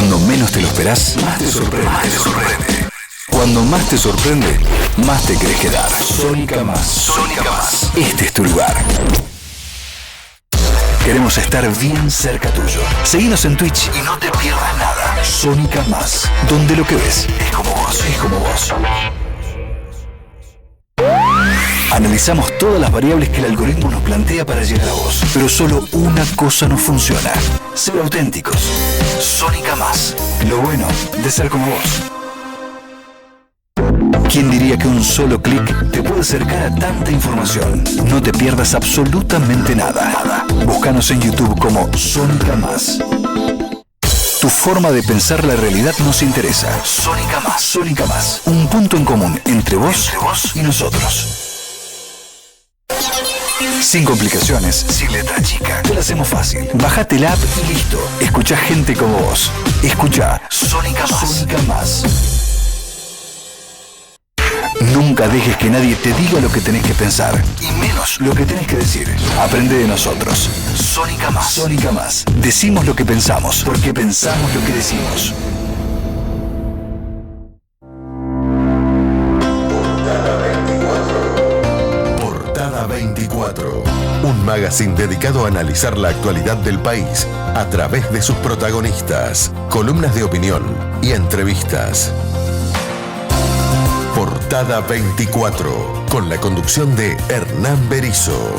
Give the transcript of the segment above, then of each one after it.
Cuando menos te lo esperás, más te sorprende. Más te sorprende. Cuando más te sorprende, más te querés quedar. Sónica Más. Sónica Más. Este es tu lugar. Queremos estar bien cerca tuyo. Seguinos en Twitch y no te pierdas nada. Sónica Más, donde lo que ves es como vos. Es como vos. Analizamos todas las variables que el algoritmo nos plantea para llegar a vos. Pero solo una cosa no funciona: ser auténticos. Sónica Más. Lo bueno de ser como vos. ¿Quién diría que un solo clic te puede acercar a tanta información? No te pierdas absolutamente nada. Búscanos en YouTube como Sónica Más. Tu forma de pensar la realidad nos interesa. Sónica Más. Sónica Más. Un punto en común entre vos y nosotros. Sin complicaciones, sin letra chica. Te la hacemos fácil. Bajate la app y listo. Escuchá gente como vos. Escuchá Sónica Más. Sónica Más. Nunca dejes que nadie te diga lo que tenés que pensar, y menos lo que tenés que decir. Aprende de nosotros. Sónica Más. Sónica Más. Decimos lo que pensamos, porque pensamos lo que decimos. Portada 24. Un magazine dedicado a analizar la actualidad del país a través de sus protagonistas, columnas de opinión y entrevistas. Portada 24, con la conducción de Hernán Berizo.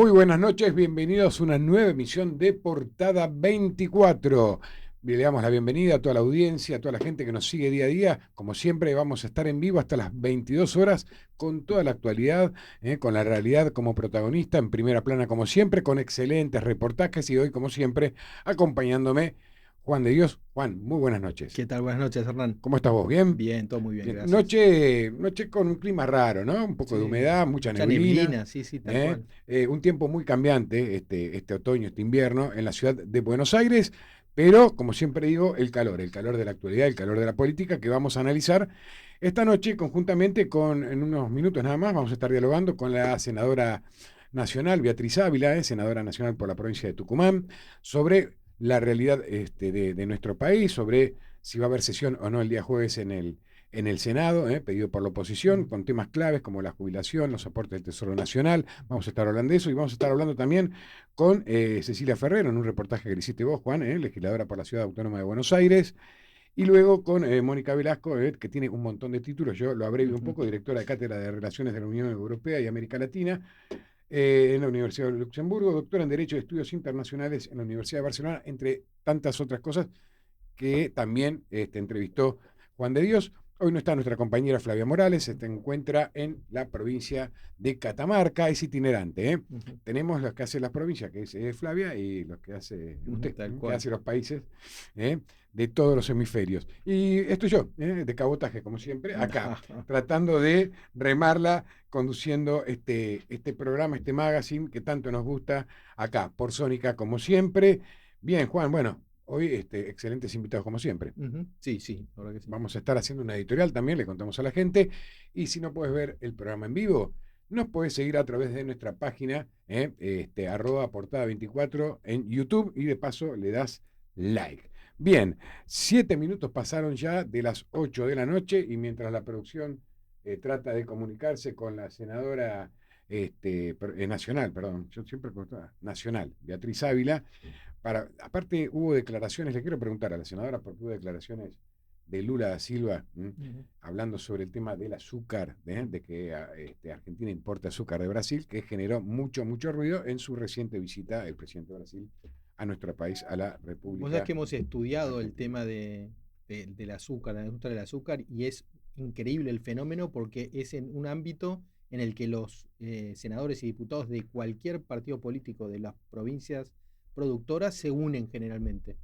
Buenas noches, bienvenidos a una nueva emisión de Portada 24. Le damos la bienvenida a toda la audiencia, a toda la gente que nos sigue día a día. Como siempre, vamos a estar en vivo hasta las 22 horas con toda la actualidad, con la realidad como protagonista, en primera plana como siempre, con excelentes reportajes y hoy, como siempre, acompañándome Juan de Dios. Juan, muy buenas noches. ¿Qué tal? Buenas noches, Hernán. ¿Cómo estás vos? ¿Bien? Bien, todo muy bien, gracias. Noche con un clima raro, ¿no? Un poco de humedad, mucha neblina. Sí, tal cual. Un tiempo muy cambiante este otoño, este invierno en la ciudad de Buenos Aires, pero como siempre digo, el calor de la actualidad, el calor de la política que vamos a analizar esta noche conjuntamente en unos minutos nada más, vamos a estar dialogando con la senadora nacional, Beatriz Ávila, senadora nacional por la provincia de Tucumán, sobre la realidad de nuestro país, sobre si va a haber sesión o no el día jueves en el Senado, pedido por la oposición, con temas claves como la jubilación, los aportes del Tesoro Nacional. Vamos a estar hablando de eso y vamos a estar hablando también con Cecilia Ferrero, en un reportaje que le hiciste vos, Juan, legisladora por la Ciudad Autónoma de Buenos Aires, y luego con Mónica Velasco, que tiene un montón de títulos, yo lo abrevio un poco, directora de Cátedra de Relaciones de la Unión Europea y América Latina, en la Universidad de Luxemburgo, doctora en Derecho de Estudios Internacionales en la Universidad de Barcelona, entre tantas otras cosas que también entrevistó Juan de Dios. Hoy no está nuestra compañera Flavia Morales, se encuentra en la provincia de Catamarca, es itinerante. Tenemos los que hace las provincias, que es Flavia, y los que hace usted, que hace los países de todos los hemisferios. Y estoy yo, de cabotaje, como siempre, acá, tratando de remarla, conduciendo este programa, este magazine que tanto nos gusta acá, por Sónica, como siempre. Bien, Juan, bueno, hoy excelentes invitados como siempre. Sí, ahora que sí. Vamos a estar haciendo una editorial también, le contamos a la gente. Y si no puedes ver el programa en vivo, nos puedes seguir a través de nuestra página, @portada24 en YouTube, y de paso le das like. Bien, 7 minutos pasaron ya de las 8 de la noche y mientras la producción trata de comunicarse con la senadora nacional, perdón, yo siempre nacional, Beatriz Ávila, aparte hubo declaraciones, le quiero preguntar a la senadora, porque hubo declaraciones de Lula da Silva, hablando sobre el tema del azúcar, de que Argentina importa azúcar de Brasil, que generó mucho ruido en su reciente visita el presidente de Brasil a nuestro país, a la República. Vos sabés que hemos estudiado el tema del azúcar, la industria del azúcar, y es increíble el fenómeno porque es en un ámbito en el que los senadores y diputados de cualquier partido político de las provincias productoras se unen generalmente.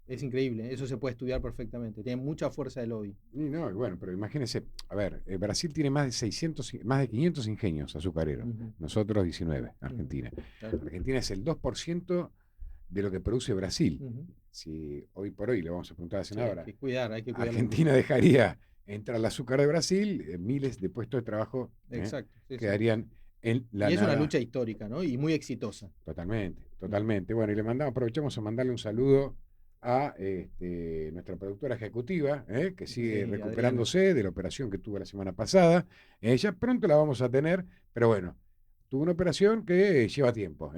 Es increíble, eso se puede estudiar perfectamente, tiene mucha fuerza de lobby. Y no, bueno, pero imagínense, a ver, Brasil tiene más de 500 ingenios azucareros, nosotros 19, Argentina. Claro. Argentina es el 2% de lo que produce Brasil. Si hoy por hoy le vamos a preguntar a la senadora, hay que cuidar. Argentina dejaría entrar el azúcar de Brasil, miles de puestos de trabajo quedarían en la nada. Y es una lucha histórica, ¿no? Y muy exitosa. Totalmente. Bueno, y le aprovechamos a mandarle un saludo a nuestra productora ejecutiva, que sigue recuperándose Adriana, de la operación que tuvo la semana pasada. Ya pronto la vamos a tener, pero bueno, tuvo una operación que lleva tiempo,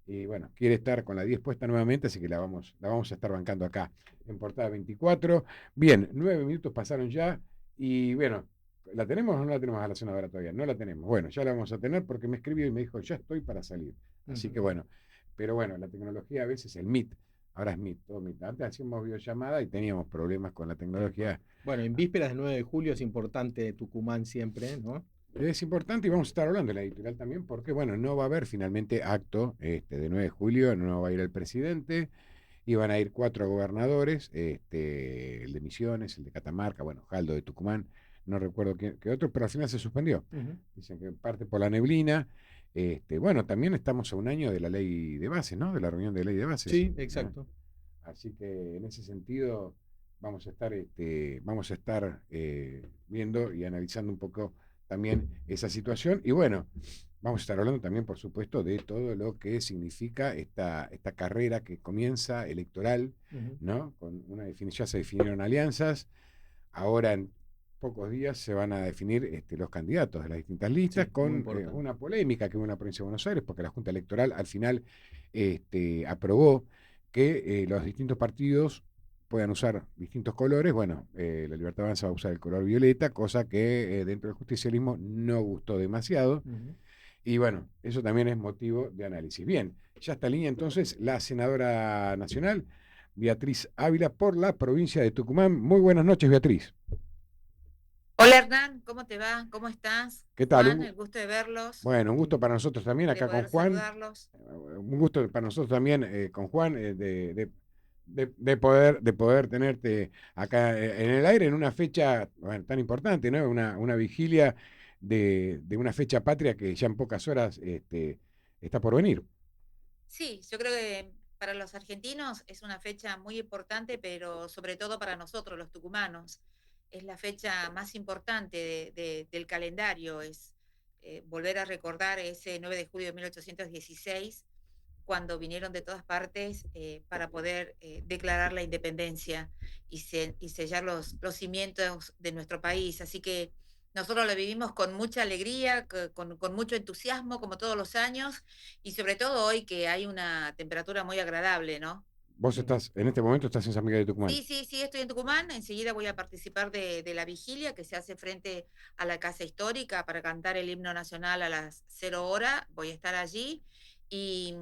y bueno, quiere estar con la 10 puesta nuevamente, así que la vamos a estar bancando acá en Portada 24. Bien, 9 minutos pasaron ya, y bueno, ¿la tenemos o no la tenemos a la senadora todavía? No la tenemos. Bueno, ya la vamos a tener porque me escribió y me dijo, ya estoy para salir. Así que bueno, pero bueno, la tecnología a veces, el Meet, ahora es Meet, todo Meet. Antes hacíamos videollamada y teníamos problemas con la tecnología. Bueno, en vísperas del 9 de julio es importante Tucumán siempre, ¿no? Es importante, y vamos a estar hablando en la editorial también, porque bueno, no va a haber finalmente acto de 9 de julio, no va a ir el presidente, y van a ir 4 gobernadores, el de Misiones, el de Catamarca, bueno, Jaldo de Tucumán, no recuerdo qué otro, pero al final se suspendió. Dicen que parte por la neblina. Bueno, también estamos a un año de la ley de bases, ¿no? De la reunión de ley de bases. Sí, exacto. Así que en ese sentido vamos a estar viendo y analizando un poco también esa situación. Y bueno, vamos a estar hablando también, por supuesto, de todo lo que significa esta carrera que comienza electoral, ¿no? Con ya se definieron alianzas. Ahora en pocos días se van a definir los candidatos de las distintas listas, con una polémica que hubo en la provincia de Buenos Aires, porque la Junta Electoral al final aprobó que los distintos partidos puedan usar distintos colores. Bueno, la Libertad Avanza va a usar el color violeta, cosa que dentro del justicialismo no gustó demasiado. Y bueno, eso también es motivo de análisis. Bien, ya está en línea entonces la senadora nacional, Beatriz Ávila, por la provincia de Tucumán. Muy buenas noches, Beatriz. Hola Hernán, ¿cómo te va? ¿Cómo estás? ¿Qué tal? Juan, el gusto de verlos. Bueno, un gusto para nosotros también acá con Juan. Saludarlos. Un gusto para nosotros también con Juan de poder tenerte acá en el aire en una fecha tan importante, ¿no? Una vigilia de una fecha patria que ya en pocas horas está por venir. Sí, yo creo que para los argentinos es una fecha muy importante, pero sobre todo para nosotros, los tucumanos. Es la fecha más importante del calendario, es volver a recordar ese 9 de julio de 1816, cuando vinieron de todas partes para poder declarar la independencia y sellar los cimientos de nuestro país. Así que nosotros lo vivimos con mucha alegría, con mucho entusiasmo, como todos los años, y sobre todo hoy que hay una temperatura muy agradable, ¿no? Vos en este momento estás en San Miguel de Tucumán. Sí, estoy en Tucumán. Enseguida voy a participar de la vigilia que se hace frente a la Casa Histórica para cantar el himno nacional a las 0 horas. Voy a estar allí. Y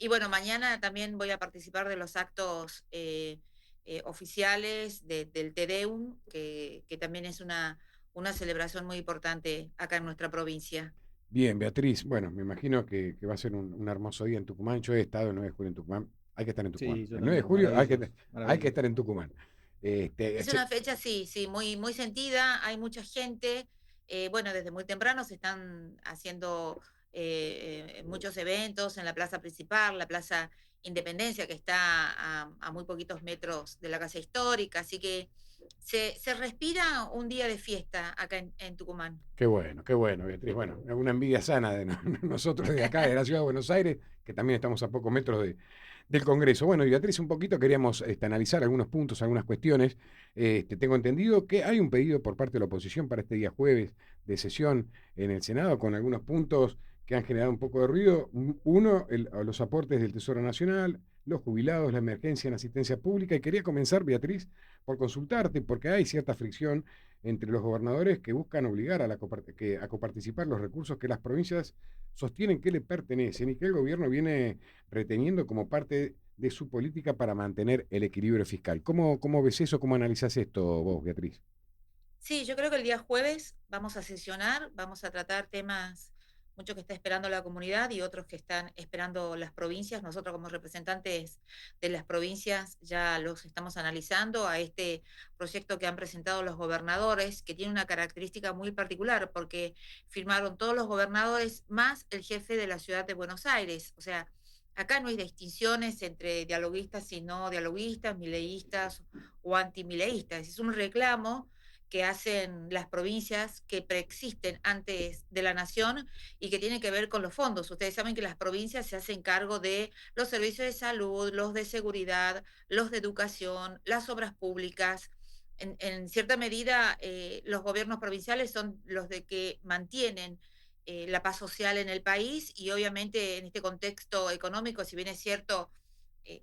bueno, mañana también voy a participar de los actos oficiales del Te Deum, que también es una celebración muy importante acá en nuestra provincia. Bien, Beatriz. Bueno, me imagino que va a ser un hermoso día en Tucumán. Yo he estado el 9 de julio en Tucumán. Hay que estar en Tucumán. Sí, el 9 de julio hay que estar en Tucumán. Es una fecha, sí, muy, muy sentida. Hay mucha gente. Bueno, desde muy temprano se están haciendo muchos eventos en la plaza principal, la Plaza Independencia, que está a muy poquitos metros de la Casa Histórica. Así que Se respira un día de fiesta acá en Tucumán. Qué bueno, Beatriz. Bueno, es una envidia sana de nosotros de acá, de la ciudad de Buenos Aires, que también estamos a pocos metros del Congreso. Bueno, y Beatriz, un poquito queríamos analizar algunos puntos, algunas cuestiones. Tengo entendido que hay un pedido por parte de la oposición para este día jueves de sesión en el Senado con algunos puntos que han generado un poco de ruido. Uno, los aportes del Tesoro Nacional, los jubilados, la emergencia en asistencia pública. Y quería comenzar, Beatriz, por consultarte, porque hay cierta fricción entre los gobernadores que buscan obligar a a coparticipar los recursos que las provincias sostienen que le pertenecen y que el gobierno viene reteniendo como parte de su política para mantener el equilibrio fiscal. ¿Cómo ves eso? ¿Cómo analizás esto vos, Beatriz? Sí, yo creo que el día jueves vamos a sesionar, vamos a tratar temas, muchos que está esperando la comunidad y otros que están esperando las provincias. Nosotros como representantes de las provincias ya los estamos analizando a este proyecto que han presentado los gobernadores, que tiene una característica muy particular, porque firmaron todos los gobernadores más el jefe de la ciudad de Buenos Aires. O sea, acá no hay distinciones entre dialoguistas y no dialoguistas, mileístas o antimileístas. Es un reclamo que hacen las provincias que preexisten antes de la nación y que tiene que ver con los fondos. Ustedes saben que las provincias se hacen cargo de los servicios de salud, los de seguridad, los de educación, las obras públicas. En cierta medida, los gobiernos provinciales son los de que mantienen la paz social en el país y obviamente en este contexto económico, si bien es cierto,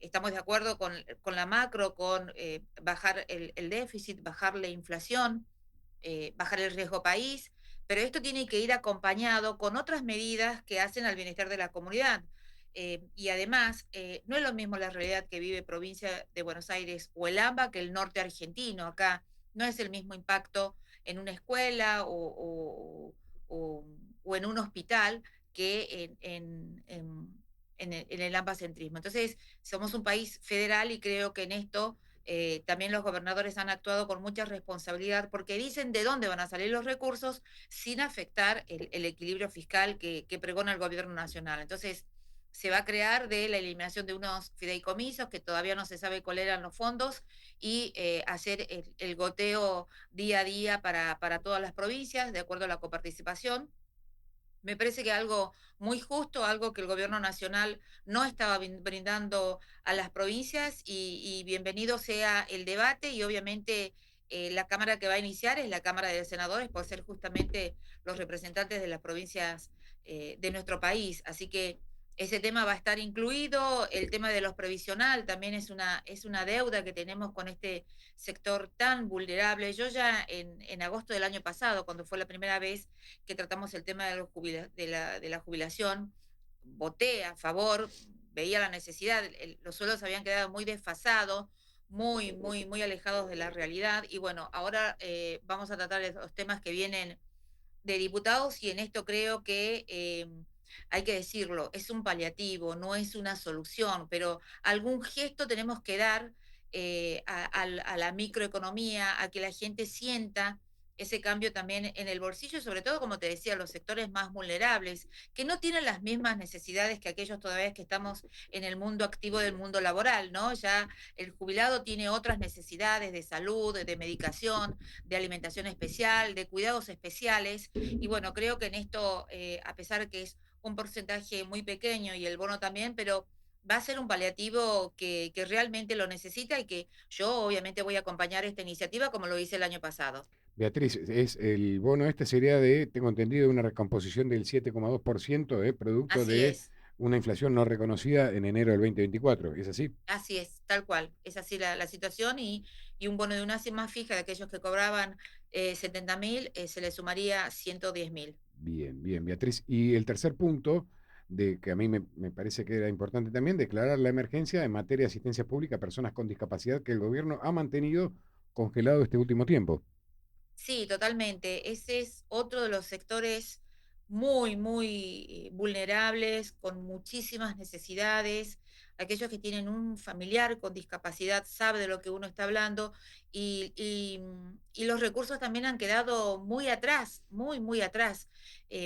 estamos de acuerdo con la macro, con bajar el déficit, bajar la inflación, bajar el riesgo país, pero esto tiene que ir acompañado con otras medidas que hacen al bienestar de la comunidad. Y además, no es lo mismo la realidad que vive provincia de Buenos Aires o el AMBA que el norte argentino. Acá no es el mismo impacto en una escuela o, o en un hospital que en el ambacentrismo. Entonces, somos un país federal y creo que en esto también los gobernadores han actuado con mucha responsabilidad porque dicen de dónde van a salir los recursos sin afectar el equilibrio fiscal que pregona el gobierno nacional. Entonces, se va a crear de la eliminación de unos fideicomisos que todavía no se sabe cuáles eran los fondos y hacer el goteo día a día para todas las provincias de acuerdo a la coparticipación. Me parece que algo muy justo, algo que el gobierno nacional no estaba brindando a las provincias y bienvenido sea el debate y obviamente la Cámara que va a iniciar es la Cámara de Senadores por ser justamente los representantes de las provincias de nuestro país. Así que ese tema va a estar incluido, el tema de los previsional también es una deuda que tenemos con este sector tan vulnerable. Yo ya en agosto del año pasado, cuando fue la primera vez que tratamos el tema de, de la jubilación, voté a favor, veía la necesidad, los sueldos habían quedado muy desfasados, muy alejados de la realidad y bueno, ahora vamos a tratar los temas que vienen de diputados y en esto creo que hay que decirlo, es un paliativo, no es una solución, pero algún gesto tenemos que dar a la microeconomía, a que la gente sienta ese cambio también en el bolsillo, sobre todo, como te decía, los sectores más vulnerables, que no tienen las mismas necesidades que aquellos todavía que estamos en el mundo activo del mundo laboral, ¿no? Ya el jubilado tiene otras necesidades de salud, de medicación, de alimentación especial, de cuidados especiales, y bueno, creo que en esto, a pesar de que es un porcentaje muy pequeño y el bono también, pero va a ser un paliativo que realmente lo necesita y que yo obviamente voy a acompañar esta iniciativa como lo hice el año pasado. Beatriz, el bono sería tengo entendido, una recomposición del 7,2% producto Así de es. una inflación no reconocida en enero del 2024. ¿Es así? Así es, tal cual. Es así la situación y un bono de una más fija de aquellos que cobraban 70.000, se le sumaría 110.000. Bien, bien, Beatriz. Y el tercer punto, de que a mí me parece que era importante también, declarar la emergencia en materia de asistencia pública a personas con discapacidad que el gobierno ha mantenido congelado este último tiempo. Sí, totalmente. Ese es otro de los sectores muy vulnerables, con muchísimas necesidades. Aquellos que tienen un familiar con discapacidad sabe de lo que uno está hablando y los recursos también han quedado muy atrás, muy atrás.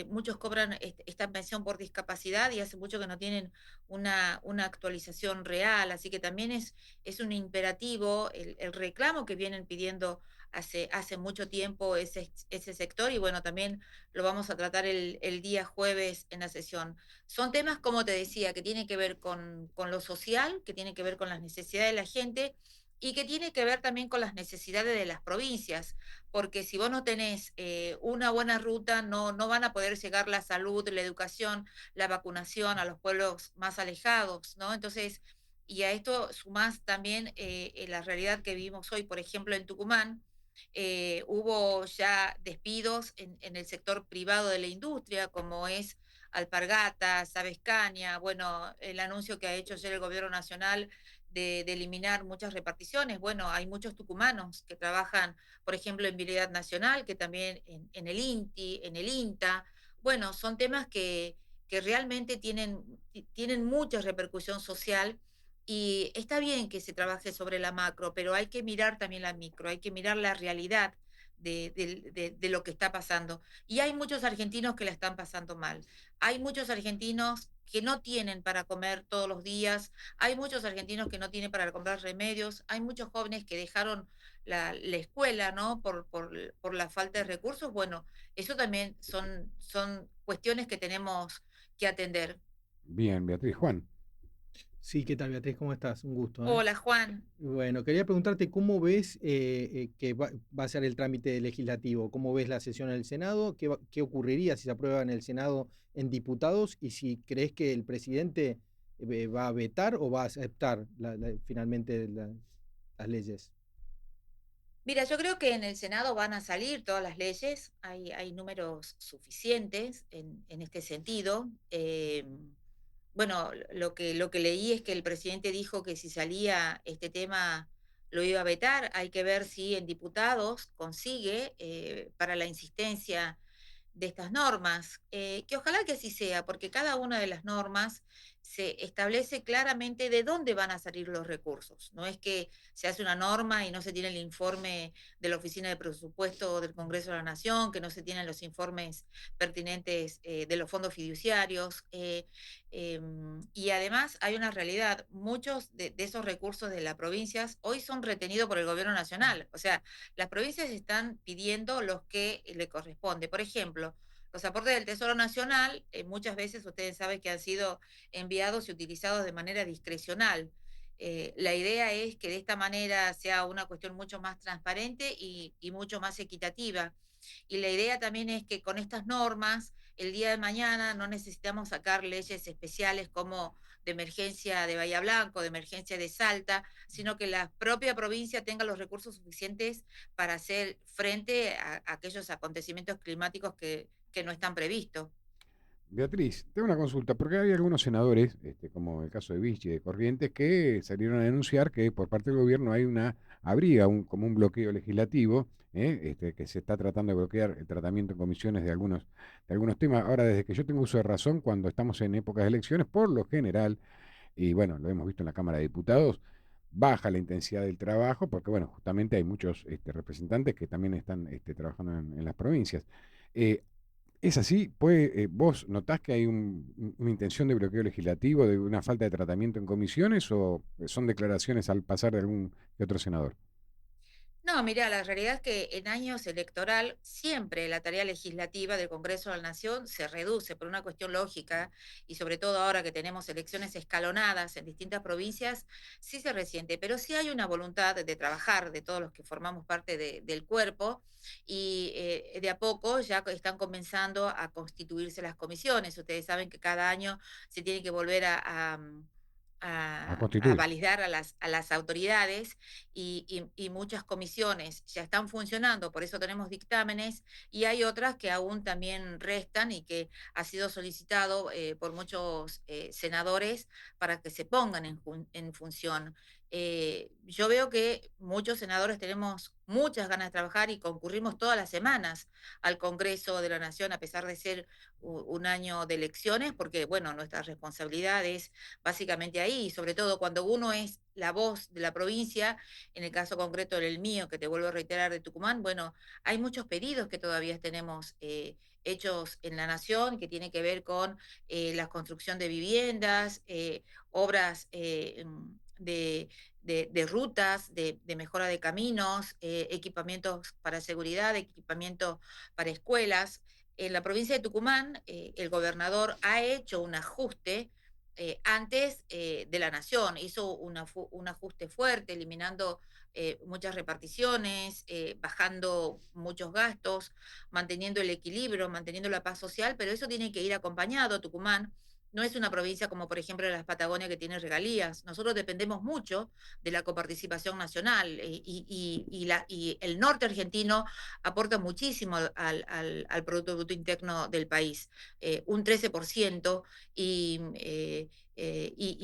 Muchos cobran esta pensión por discapacidad y hace mucho que no tienen una actualización real, así que también es un imperativo el reclamo que vienen pidiendo hace mucho tiempo ese sector y bueno, también lo vamos a tratar el día jueves en la sesión. Son temas, como te decía, que tienen que ver con lo social, que tienen que ver con las necesidades de la gente y que tiene que ver también con las necesidades de las provincias, porque si vos no tenés una buena ruta, no van a poder llegar la salud, la educación, la vacunación a los pueblos más alejados, ¿no? Entonces, y a esto sumás también la realidad que vivimos hoy, por ejemplo, en Tucumán, hubo ya despidos en el sector privado de la industria, como es Alpargatas, Sabescaña, bueno, el anuncio que ha hecho ayer el gobierno nacional de eliminar muchas reparticiones. Bueno, hay muchos tucumanos que trabajan, por ejemplo, en Vialidad Nacional, que también en el INTI, en el INTA. Bueno, son temas que realmente tienen mucha repercusión social y está bien que se trabaje sobre la macro, pero hay que mirar también la micro, hay que mirar la realidad de lo que está pasando. Y hay muchos argentinos que la están pasando mal. Hay muchos argentinos que no tienen para comer todos los días, hay muchos argentinos que no tienen para comprar remedios, hay muchos jóvenes que dejaron la escuela, ¿no? Por la falta de recursos. Bueno, eso también son cuestiones que tenemos que atender. Bien, Beatriz. Juan. Sí, ¿qué tal, Beatriz? ¿Cómo estás? Un gusto, ¿eh? Hola, Juan. Bueno, quería preguntarte cómo ves que va a ser el trámite legislativo, cómo ves la sesión en el Senado, qué ocurriría si se aprueba en el Senado en diputados y si crees que el presidente va a vetar o va a aceptar finalmente las leyes. Mira, yo creo que en el Senado van a salir todas las leyes, hay números suficientes en este sentido. Bueno, lo que leí es que el presidente dijo que si salía este tema lo iba a vetar. Hay que ver si en diputados consigue para la insistencia de estas normas, que ojalá que así sea, porque cada una de las normas se establece claramente de dónde van a salir los recursos. No es que se hace una norma y no se tiene el informe de la Oficina de Presupuesto del Congreso de la Nación, que no se tienen los informes pertinentes de los fondos fiduciarios. Y además hay una realidad, muchos de esos recursos de las provincias hoy son retenidos por el gobierno nacional. O sea, las provincias están pidiendo los que le corresponde. Por ejemplo, los aportes del Tesoro Nacional, muchas veces ustedes saben que han sido enviados y utilizados de manera discrecional. La idea es que de esta manera sea una cuestión mucho más transparente y mucho más equitativa. Y la idea también es que con estas normas, el día de mañana no necesitamos sacar leyes especiales como de emergencia de Bahía Blanco, de emergencia de Salta, sino que la propia provincia tenga los recursos suficientes para hacer frente a aquellos acontecimientos climáticos que no están previstos. Beatriz, tengo una consulta, porque hay algunos senadores, como el caso de Vichy y de Corrientes, que salieron a denunciar que por parte del gobierno habría como un bloqueo legislativo, que se está tratando de bloquear el tratamiento en comisiones de algunos temas. Ahora, desde que yo tengo uso de razón, cuando estamos en épocas de elecciones, por lo general, y bueno, lo hemos visto en la Cámara de Diputados, baja la intensidad del trabajo, porque bueno, justamente hay muchos representantes que también están trabajando en las provincias. Eh, ¿Es así? ¿Vos notás que hay una intención de bloqueo legislativo, de una falta de tratamiento en comisiones o son declaraciones al pasar de algún que otro senador? No, mira, la realidad es que en años electoral siempre la tarea legislativa del Congreso de la Nación se reduce por una cuestión lógica y sobre todo ahora que tenemos elecciones escalonadas en distintas provincias, sí se resiente, pero sí hay una voluntad de trabajar de todos los que formamos parte del cuerpo y de a poco ya están comenzando a constituirse las comisiones. Ustedes saben que cada año se tiene que volver A a constituir. validar a las autoridades y muchas comisiones ya están funcionando, por eso tenemos dictámenes, y hay otras que aún también restan y que ha sido solicitado por muchos senadores para que se pongan en función. Yo veo que muchos senadores tenemos muchas ganas de trabajar y concurrimos todas las semanas al Congreso de la Nación, a pesar de ser un año de elecciones, porque, bueno, nuestra responsabilidad es básicamente ahí, y sobre todo cuando uno es la voz de la provincia, en el caso concreto del mío, que te vuelvo a reiterar, de Tucumán, bueno, hay muchos pedidos que todavía tenemos hechos en la Nación, que tiene que ver con la construcción de viviendas, obras de rutas, de mejora de caminos, equipamientos para seguridad, equipamiento para escuelas. En la provincia de Tucumán, el gobernador ha hecho un ajuste antes de la Nación, hizo un ajuste fuerte, eliminando muchas reparticiones, bajando muchos gastos, manteniendo el equilibrio, manteniendo la paz social, pero eso tiene que ir acompañado. Tucumán no es una provincia como, por ejemplo, las Patagonia, que tiene regalías. Nosotros dependemos mucho de la coparticipación nacional y el norte argentino aporta muchísimo al Producto Bruto Interno del país, un 13%, y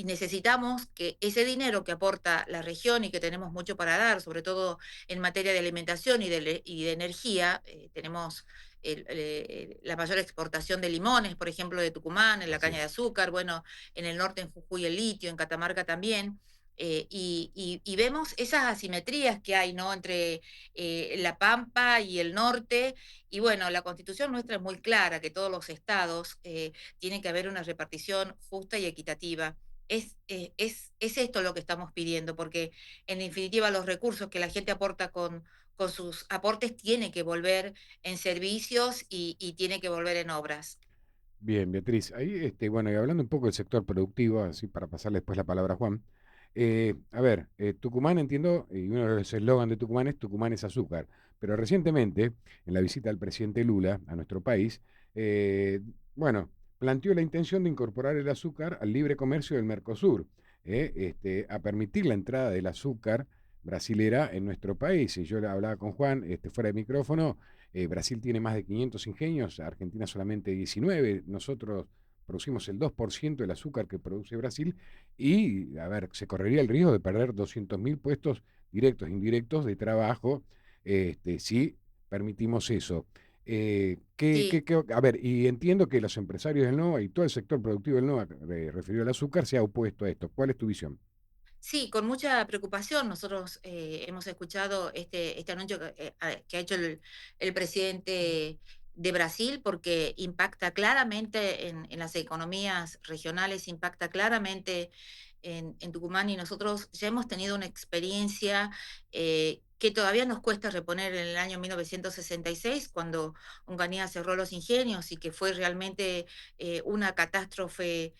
necesitamos que ese dinero que aporta la región y que tenemos mucho para dar, sobre todo en materia de alimentación y de energía, tenemos la mayor exportación de limones, por ejemplo, de Tucumán, en la Así caña de es. azúcar, bueno, en el norte, en Jujuy, el litio, en Catamarca también. Y vemos esas asimetrías que hay, ¿no?, entre la Pampa y el norte. Y bueno, la constitución nuestra es muy clara, que todos los estados tienen que haber una repartición justa y equitativa. Es esto lo que estamos pidiendo, porque en definitiva los recursos que la gente aporta con sus aportes tiene que volver en servicios y tiene que volver en obras. Bien, Beatriz. Ahí, bueno, y hablando un poco del sector productivo, así para pasarle después la palabra a Juan. A ver, Tucumán entiendo, y uno de los eslogan de Tucumán es Tucumán es azúcar, pero recientemente, en la visita del presidente Lula a nuestro país, eh, bueno, planteó la intención de incorporar el azúcar al libre comercio del Mercosur, a permitir la entrada del azúcar brasilera en nuestro país. Y yo le hablaba con Juan, fuera de micrófono. Brasil tiene más de 500 ingenios, Argentina solamente 19. Nosotros producimos el 2% del azúcar que produce Brasil y, a ver, se correría el riesgo de perder 200.000 puestos directos e indirectos de trabajo si permitimos eso. Sí. A ver, y entiendo que los empresarios del NOA y todo el sector productivo del NOA referido al azúcar se ha opuesto a esto. ¿Cuál es tu visión? Sí, con mucha preocupación nosotros hemos escuchado este anuncio que ha hecho el presidente de Brasil, porque impacta claramente en las economías regionales, impacta claramente en Tucumán, y nosotros ya hemos tenido una experiencia que todavía nos cuesta reponer en el año 1966, cuando Onganía cerró los ingenios y que fue realmente una catástrofe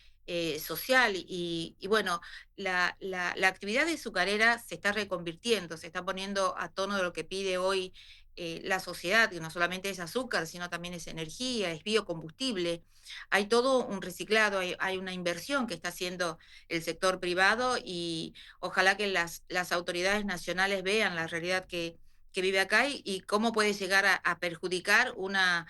social. Y bueno, la actividad de azucarera se está reconvirtiendo, se está poniendo a tono de lo que pide hoy la sociedad, que no solamente es azúcar, sino también es energía, es biocombustible. Hay todo un reciclado, hay una inversión que está haciendo el sector privado, y ojalá que las autoridades nacionales vean la realidad que vive acá y cómo puede llegar a perjudicar una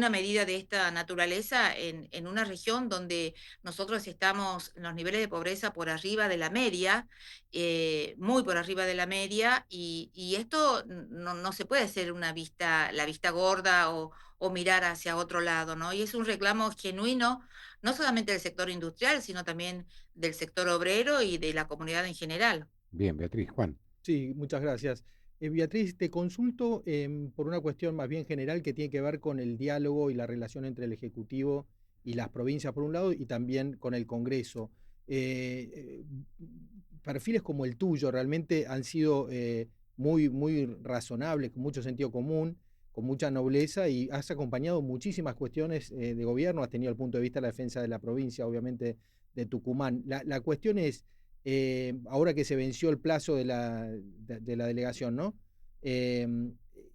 medida de esta naturaleza en una región donde nosotros estamos en los niveles de pobreza por arriba de la media, muy por arriba de la media, y esto no se puede hacer la vista gorda o mirar hacia otro lado, ¿no? Y es un reclamo genuino, no solamente del sector industrial, sino también del sector obrero y de la comunidad en general. Bien, Beatriz. Juan. Sí, muchas gracias. Beatriz, te consulto por una cuestión más bien general que tiene que ver con el diálogo y la relación entre el Ejecutivo y las provincias por un lado y también con el Congreso. Eh, eh, Perfiles como el tuyo realmente han sido muy razonables, con mucho sentido común, con mucha nobleza, y has acompañado muchísimas cuestiones de gobierno, has tenido el punto de vista de la defensa de la provincia, obviamente, de Tucumán. La cuestión es ahora que se venció el plazo de la delegación, ¿no? Eh,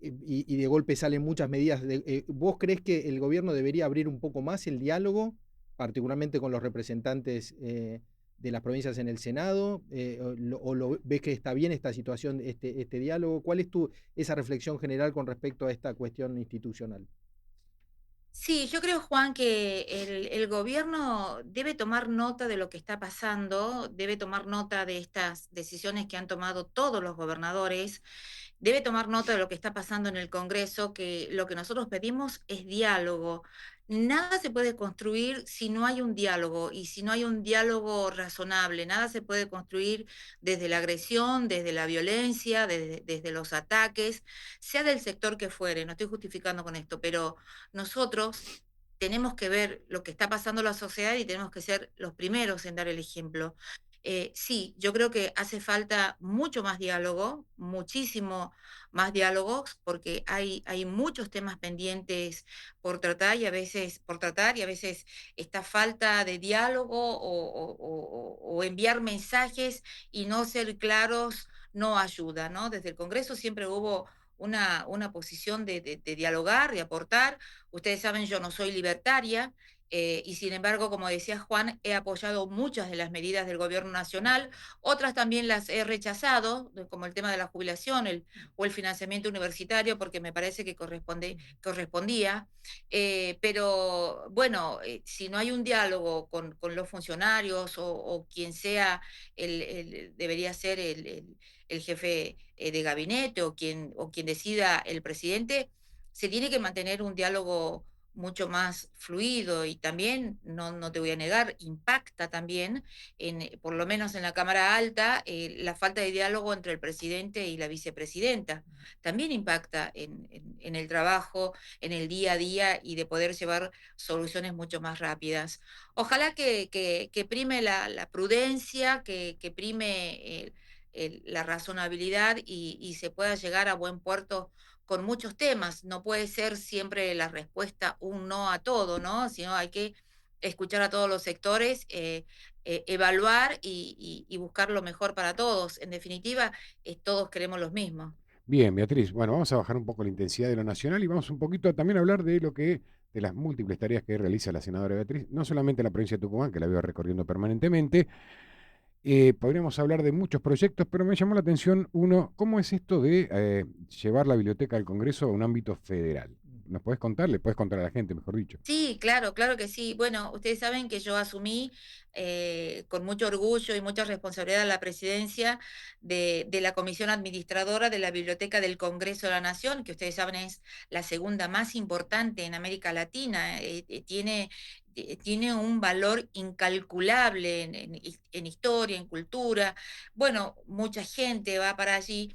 y de golpe salen muchas medidas. ¿Vos crees que el gobierno debería abrir un poco más el diálogo, particularmente con los representantes de las provincias en el Senado? ¿Ves que está bien esta situación, este diálogo? ¿Cuál es esa reflexión general con respecto a esta cuestión institucional? Sí, yo creo, Juan, que el gobierno debe tomar nota de lo que está pasando, debe tomar nota de estas decisiones que han tomado todos los gobernadores, debe tomar nota de lo que está pasando en el Congreso, que lo que nosotros pedimos es diálogo. Nada se puede construir si no hay un diálogo y si no hay un diálogo razonable. Nada se puede construir desde la agresión, desde la violencia, desde los ataques, sea del sector que fuere. No estoy justificando con esto, pero nosotros tenemos que ver lo que está pasando en la sociedad y tenemos que ser los primeros en dar el ejemplo. Sí, yo creo que hace falta mucho más diálogo, muchísimo más diálogos, porque hay muchos temas pendientes por tratar y a veces esta falta de diálogo o enviar mensajes y no ser claros no ayuda, ¿no? Desde el Congreso siempre hubo una posición de dialogar, de aportar. Ustedes saben, yo no soy libertaria, y sin embargo, como decía Juan, he apoyado muchas de las medidas del gobierno nacional, otras también las he rechazado, como el tema de la jubilación o el financiamiento universitario, porque me parece que correspondía. Pero bueno, si no hay un diálogo con los funcionarios o quien sea, debería ser el jefe de gabinete o quien decida el presidente, se tiene que mantener un diálogo mucho más fluido y también, no te voy a negar, impacta también, por lo menos en la Cámara Alta, la falta de diálogo entre el presidente y la vicepresidenta. También impacta en el trabajo, en el día a día y de poder llevar soluciones mucho más rápidas. Ojalá que prime la prudencia, que prime la razonabilidad y se pueda llegar a buen puerto con muchos temas. No puede ser siempre la respuesta un no a todo, ¿no? Sino hay que escuchar a todos los sectores, evaluar y buscar lo mejor para todos. En definitiva, todos queremos lo mismo. Bien, Beatriz, bueno, vamos a bajar un poco la intensidad de lo nacional y vamos un poquito a también hablar de de las múltiples tareas que realiza la senadora Beatriz, no solamente en la provincia de Tucumán, que la veo recorriendo permanentemente. Podríamos hablar de muchos proyectos, pero me llamó la atención uno, ¿cómo es esto de llevar la biblioteca del Congreso a un ámbito federal? ¿Nos podés contar? ¿Le podés contar a la gente, mejor dicho? Sí, claro, claro que sí. Bueno, ustedes saben que yo asumí con mucho orgullo y mucha responsabilidad la presidencia de la Comisión Administradora de la Biblioteca del Congreso de la Nación, que ustedes saben es la segunda más importante en América Latina. Tiene un valor incalculable en historia, en cultura. Bueno, mucha gente va para allí.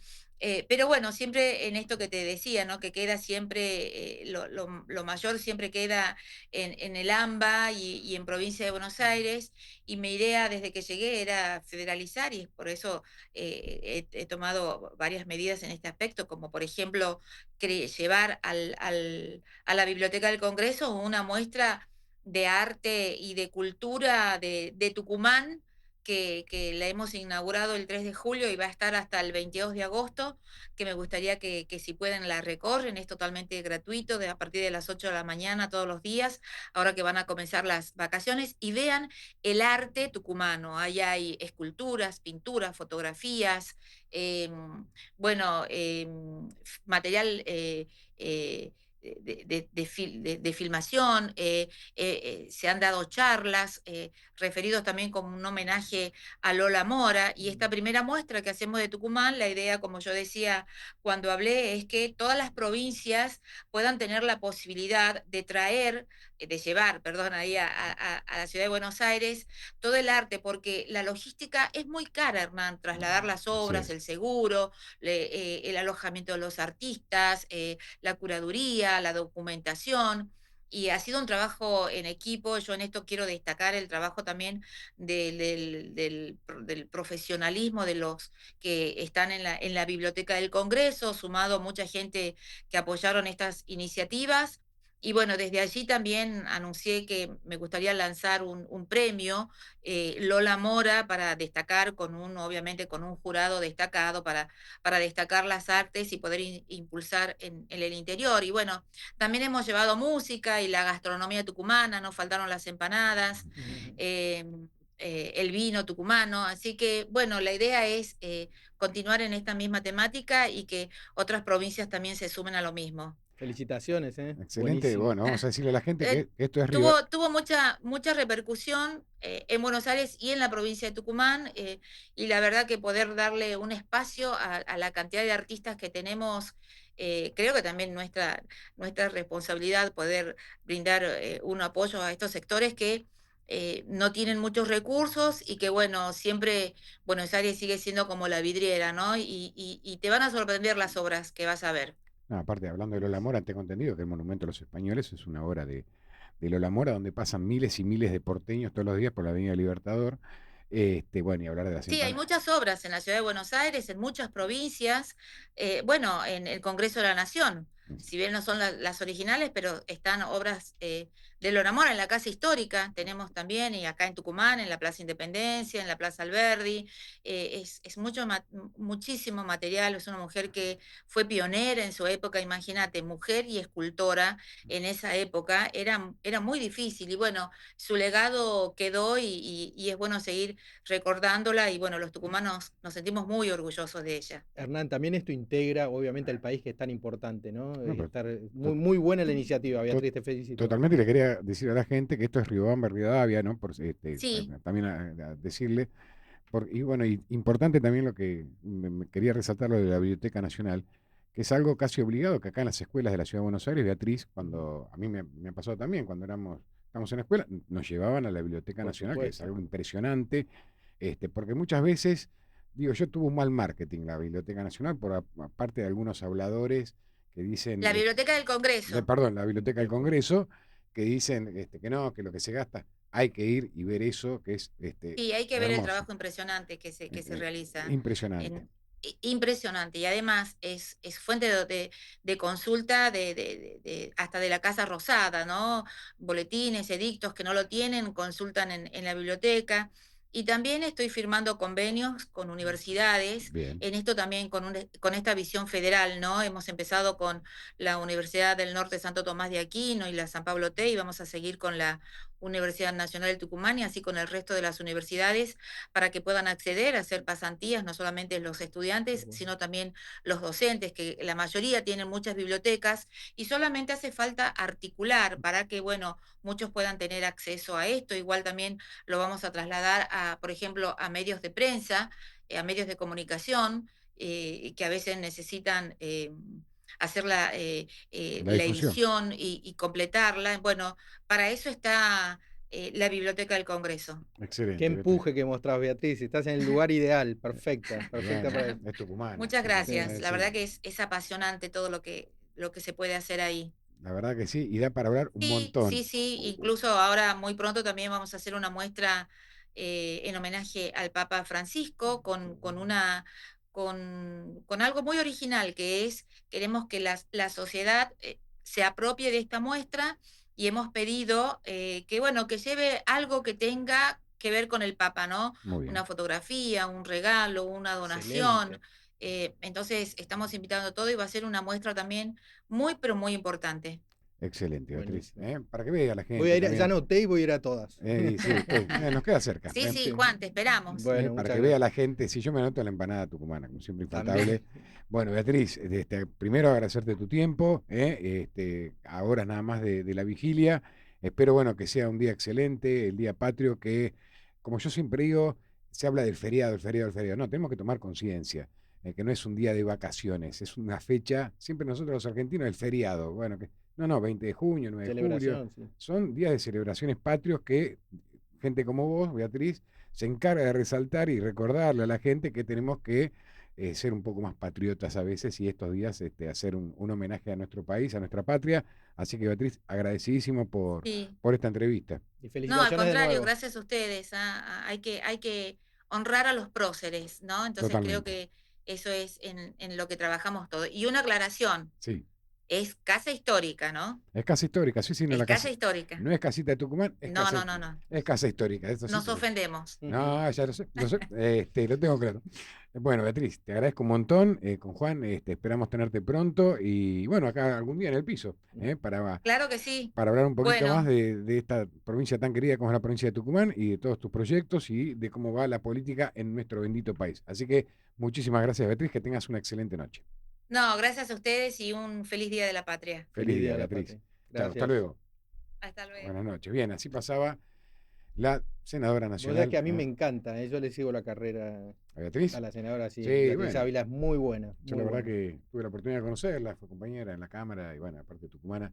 Pero bueno, siempre en esto que te decía, ¿no? Que queda siempre, lo mayor siempre queda en el AMBA y en provincia de Buenos Aires, y mi idea desde que llegué era federalizar y por eso he tomado varias medidas en este aspecto, como por ejemplo llevar a la Biblioteca del Congreso una muestra de arte y de cultura de Tucumán, que la hemos inaugurado el 3 de julio y va a estar hasta el 22 de agosto, que me gustaría que si pueden la recorren, es totalmente gratuito, a partir de las 8 de la mañana todos los días, ahora que van a comenzar las vacaciones, y vean el arte tucumano. Ahí hay esculturas, pinturas, fotografías, eh, bueno, material... de filmación, se han dado charlas referidos también como un homenaje a Lola Mora, y esta primera muestra que hacemos de Tucumán, la idea, como yo decía cuando hablé, es que todas las provincias puedan tener la posibilidad de traer, de llevar, perdón, ahí a la ciudad de Buenos Aires todo el arte, porque la logística es muy cara, Hernán, trasladar las Así obras, es. el seguro, el alojamiento de los artistas, la curaduría, la documentación. Y ha sido un trabajo en equipo. Yo en esto quiero destacar el trabajo también del profesionalismo de los que están en la Biblioteca del Congreso, sumado a mucha gente que apoyaron estas iniciativas. Y bueno, desde allí también anuncié que me gustaría lanzar un premio, Lola Mora, para destacar obviamente con un jurado destacado, para destacar las artes y poder impulsar en el interior. Y bueno, también hemos llevado música y la gastronomía tucumana, no faltaron las empanadas, eh, el vino tucumano. Así que, bueno, la idea es continuar en esta misma temática y que otras provincias también se sumen a lo mismo. Felicitaciones, Excelente. Buenísimo. Bueno, vamos a decirle a la gente Eh, que esto es River. tuvo mucha repercusión en Buenos Aires y en la provincia de Tucumán, y la verdad que poder darle un espacio a la cantidad de artistas que tenemos, creo que también nuestra responsabilidad poder brindar un apoyo a estos sectores que no tienen muchos recursos y que, bueno, siempre Buenos Aires sigue siendo como la vidriera, ¿no? Y te van a sorprender las obras que vas a ver. No, aparte, hablando de Lola Mora, tengo entendido que el Monumento a los Españoles es una obra de Lola Mora donde pasan miles y miles de porteños todos los días por la Avenida Libertador. Bueno, y hablar de las Sí, hay empanadas. muchas obras en la ciudad de Buenos Aires, en muchas provincias, bueno, en el Congreso de la Nación, si bien no son las originales, pero están obras de Lola Mora en la Casa Histórica, tenemos también, y acá en Tucumán, en la Plaza Independencia, en la Plaza Alberdi, es muchísimo material, es una mujer que fue pionera en su época, imagínate, mujer y escultora en esa época, era muy difícil, y bueno, su legado quedó y es bueno seguir recordándola y bueno, los tucumanos nos sentimos muy orgullosos de ella. Hernán, también esto integra, obviamente, al país que es tan importante, ¿no? No, pero Estar to- muy buena la iniciativa, to- Beatriz, te felicito. totalmente le quería decir a la gente que esto es Riobamba, Rivadavia, ¿no? Sí, También a decirle, y bueno, y importante también lo que me quería resaltar lo de la Biblioteca Nacional, que es algo casi obligado que acá en las escuelas de la Ciudad de Buenos Aires, Beatriz, cuando a mí me ha pasado también, cuando estamos en la escuela, nos llevaban a la Biblioteca Por Nacional, que es supuesto. algo impresionante, porque muchas veces, digo, yo tuve un mal marketing la Biblioteca Nacional, aparte de algunos habladores que dicen, la Biblioteca del Congreso. perdón, la Biblioteca del Congreso, que dicen que no, que lo que se gasta, hay que ir y ver eso, que es Sí, hay que ver el hermoso, trabajo impresionante que se realiza. impresionante. Impresionante y además es fuente de consulta hasta de la Casa Rosada, ¿no? Boletines, edictos que no lo tienen, consultan en la biblioteca. Y también estoy firmando convenios con universidades, Bien, en esto también con esta visión federal, ¿no? Hemos empezado con la Universidad del Norte Santo Tomás de Aquino y la San Pablo T, y vamos a seguir con la Universidad Nacional del Tucumán y así con el resto de las universidades para que puedan acceder a hacer pasantías, no solamente los estudiantes, sino también los docentes, que la mayoría tienen muchas bibliotecas y solamente hace falta articular para que, bueno, muchos puedan tener acceso a esto. Igual también lo vamos a trasladar a, por ejemplo, a medios de prensa, a medios de comunicación, que a veces necesitan hacer la la difusión. edición y completarla. Bueno, para eso está la Biblioteca del Congreso. Qué Excelente, Beatriz. empuje que mostrás, Beatriz. Estás en el lugar ideal. Perfecta, perfecta para Bueno, eso. es tucumana. Muchas gracias. La Sí, verdad que es apasionante todo lo que se puede hacer ahí. la verdad que sí, y da para hablar un Sí, montón. sí, sí. Incluso ahora muy pronto también vamos a hacer una muestra en homenaje al Papa Francisco con algo muy original, que es, queremos que la sociedad se apropie de esta muestra y hemos pedido que, bueno, que lleve algo que tenga que ver con el Papa, ¿no? Muy bien, Una fotografía, un regalo, una donación. Excelente. Entonces estamos invitando todo y va a ser una muestra también muy, pero muy importante. excelente, Beatriz. Buenísimo. Para que vea la Voy a gente ir, ya también. anoté y voy a ir a todas. Y sí, nos queda cerca. Sí, sí, Sí. Juan, te esperamos. Bueno, Para muchas que vea gracias. la gente, si yo me anoto en la empanada tucumana, como siempre infaltable. También. Bueno, Beatriz, primero agradecerte tu tiempo, ahora nada más de la vigilia. Espero, bueno, que sea un día excelente, el día patrio, que, como yo siempre digo, se habla del feriado, el feriado, el feriado. No, tenemos que tomar conciencia, que no es un día de vacaciones, es una fecha, siempre nosotros los argentinos, el feriado. Bueno, no, 20 de junio, 9 de julio, Celebración, sí. son días de celebraciones patrios que gente como vos, Beatriz, se encarga de resaltar y recordarle a la gente que tenemos que ser un poco más patriotas a veces y estos días hacer un homenaje a nuestro país, a nuestra patria. Así que Beatriz, agradecidísimo Sí. por esta entrevista. Y No, al felicitaciones de contrario, nuevo. gracias a ustedes. Hay que honrar a los próceres, ¿no? Entonces creo Totalmente. que eso es en lo que trabajamos todo. Y una aclaración, Sí. es casa histórica, ¿no? Es casa histórica, sí, no Es la casa casa. histórica. No es casita de Tucumán, No, no, no, no. es casa histórica. Eso sí, Nos ofendemos. no, ya lo sé, lo tengo claro. Bueno, Beatriz, te agradezco un montón. Con Juan, esperamos tenerte pronto y bueno, acá algún día en el piso, Claro que sí. para hablar un poquito más Bueno, de esta provincia tan querida como es la provincia de Tucumán y de todos tus proyectos y de cómo va la política en nuestro bendito país. Así que muchísimas gracias, Beatriz, que tengas una excelente noche. No, gracias a ustedes y un feliz Día de la Patria. Feliz día, de la Beatriz. patria. Chao, hasta Gracias. luego. Hasta luego. Buenas noches. Bien, así pasaba la senadora Vos nacional. sabés que a mí me encanta, yo le sigo la carrera ¿A Beatriz? a la senadora, sí. Sí, Beatriz bueno. Ávila es muy buena. Yo muy la verdad buena. que tuve la oportunidad de conocerla, fue compañera en la Cámara y bueno, aparte tucumana,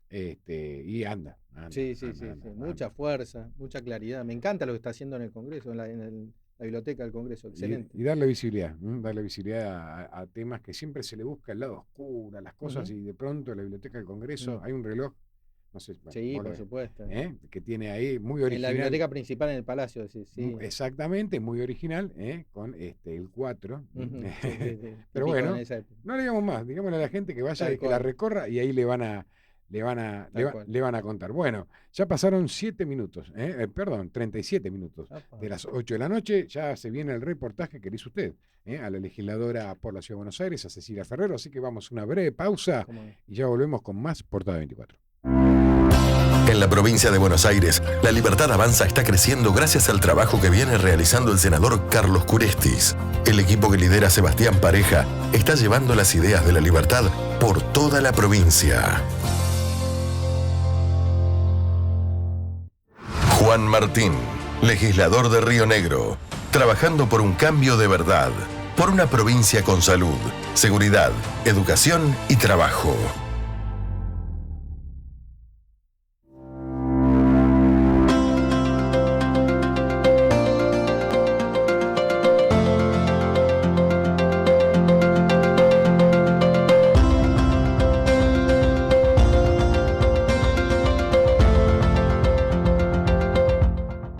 y anda. Sí, mucha fuerza, mucha claridad. Me encanta lo que está haciendo en el Congreso, en la biblioteca del Congreso, excelente. Y darle visibilidad, darle visibilidad a temas que siempre se le busca el lado oscuro, las cosas, y de pronto en la biblioteca del Congreso hay un reloj, no sé, bueno, Sí, vos lo por ves, supuesto. que tiene ahí muy original. En la biblioteca principal en el Palacio, sí. Exactamente, muy original, con el 4. Pero Típico bueno, en esa época. no le digamos más, digámosle a la gente que vaya Tal y que la cual. recorra y ahí le van a contar. Bueno, ya pasaron 7 minutos, 37 minutos Apa. de las 8 de la noche, ya se viene el reportaje que le hizo usted, a la legisladora por la Ciudad de Buenos Aires, a Cecilia Ferrero, así que vamos a una breve pausa ¿Cómo no? y ya volvemos con más Portada 24. En la provincia de Buenos Aires, la Libertad Avanza está creciendo gracias al trabajo que viene realizando el senador Carlos Curestis. El equipo que lidera Sebastián Pareja está llevando las ideas de la libertad por toda la provincia. Juan Martín, legislador de Río Negro, trabajando por un cambio de verdad, por una provincia con salud, seguridad, educación y trabajo.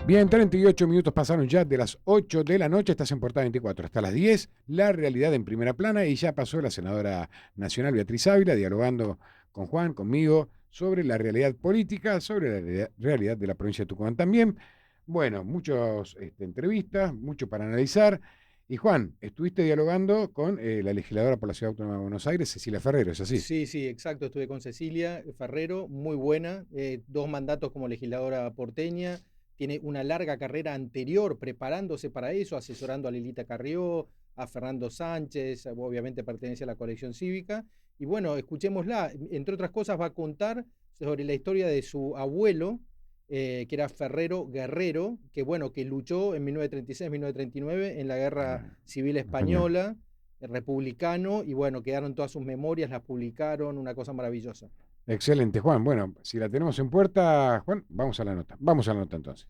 Bien, 38 minutos pasaron ya de las 8 de la noche, estás en Portada 24. Hasta las 10, la realidad en primera plana, y ya pasó la senadora nacional Beatriz Ávila dialogando con Juan, conmigo, sobre la realidad política, sobre la realidad de la provincia de Tucumán también. Bueno, muchas entrevistas, mucho para analizar. Y Juan, estuviste dialogando con la legisladora por la Ciudad Autónoma de Buenos Aires, Cecilia Ferrero, ¿es así? Sí, exacto. Estuve con Cecilia Ferrero, muy buena. 2 mandatos como legisladora porteña. Tiene una larga carrera anterior preparándose para eso, asesorando a Lilita Carrió, a Fernando Sánchez, obviamente pertenece a la coalición cívica. Y bueno, escuchémosla. Entre otras cosas va a contar sobre la historia de su abuelo, que era Ferrero Guerrero, que bueno, que luchó en 1936-1939 en la Guerra Civil Española, republicano, y bueno, quedaron todas sus memorias, las publicaron, una cosa maravillosa. Excelente, Juan. Bueno, si la tenemos en puerta, Juan, vamos a la nota. Vamos a la nota entonces.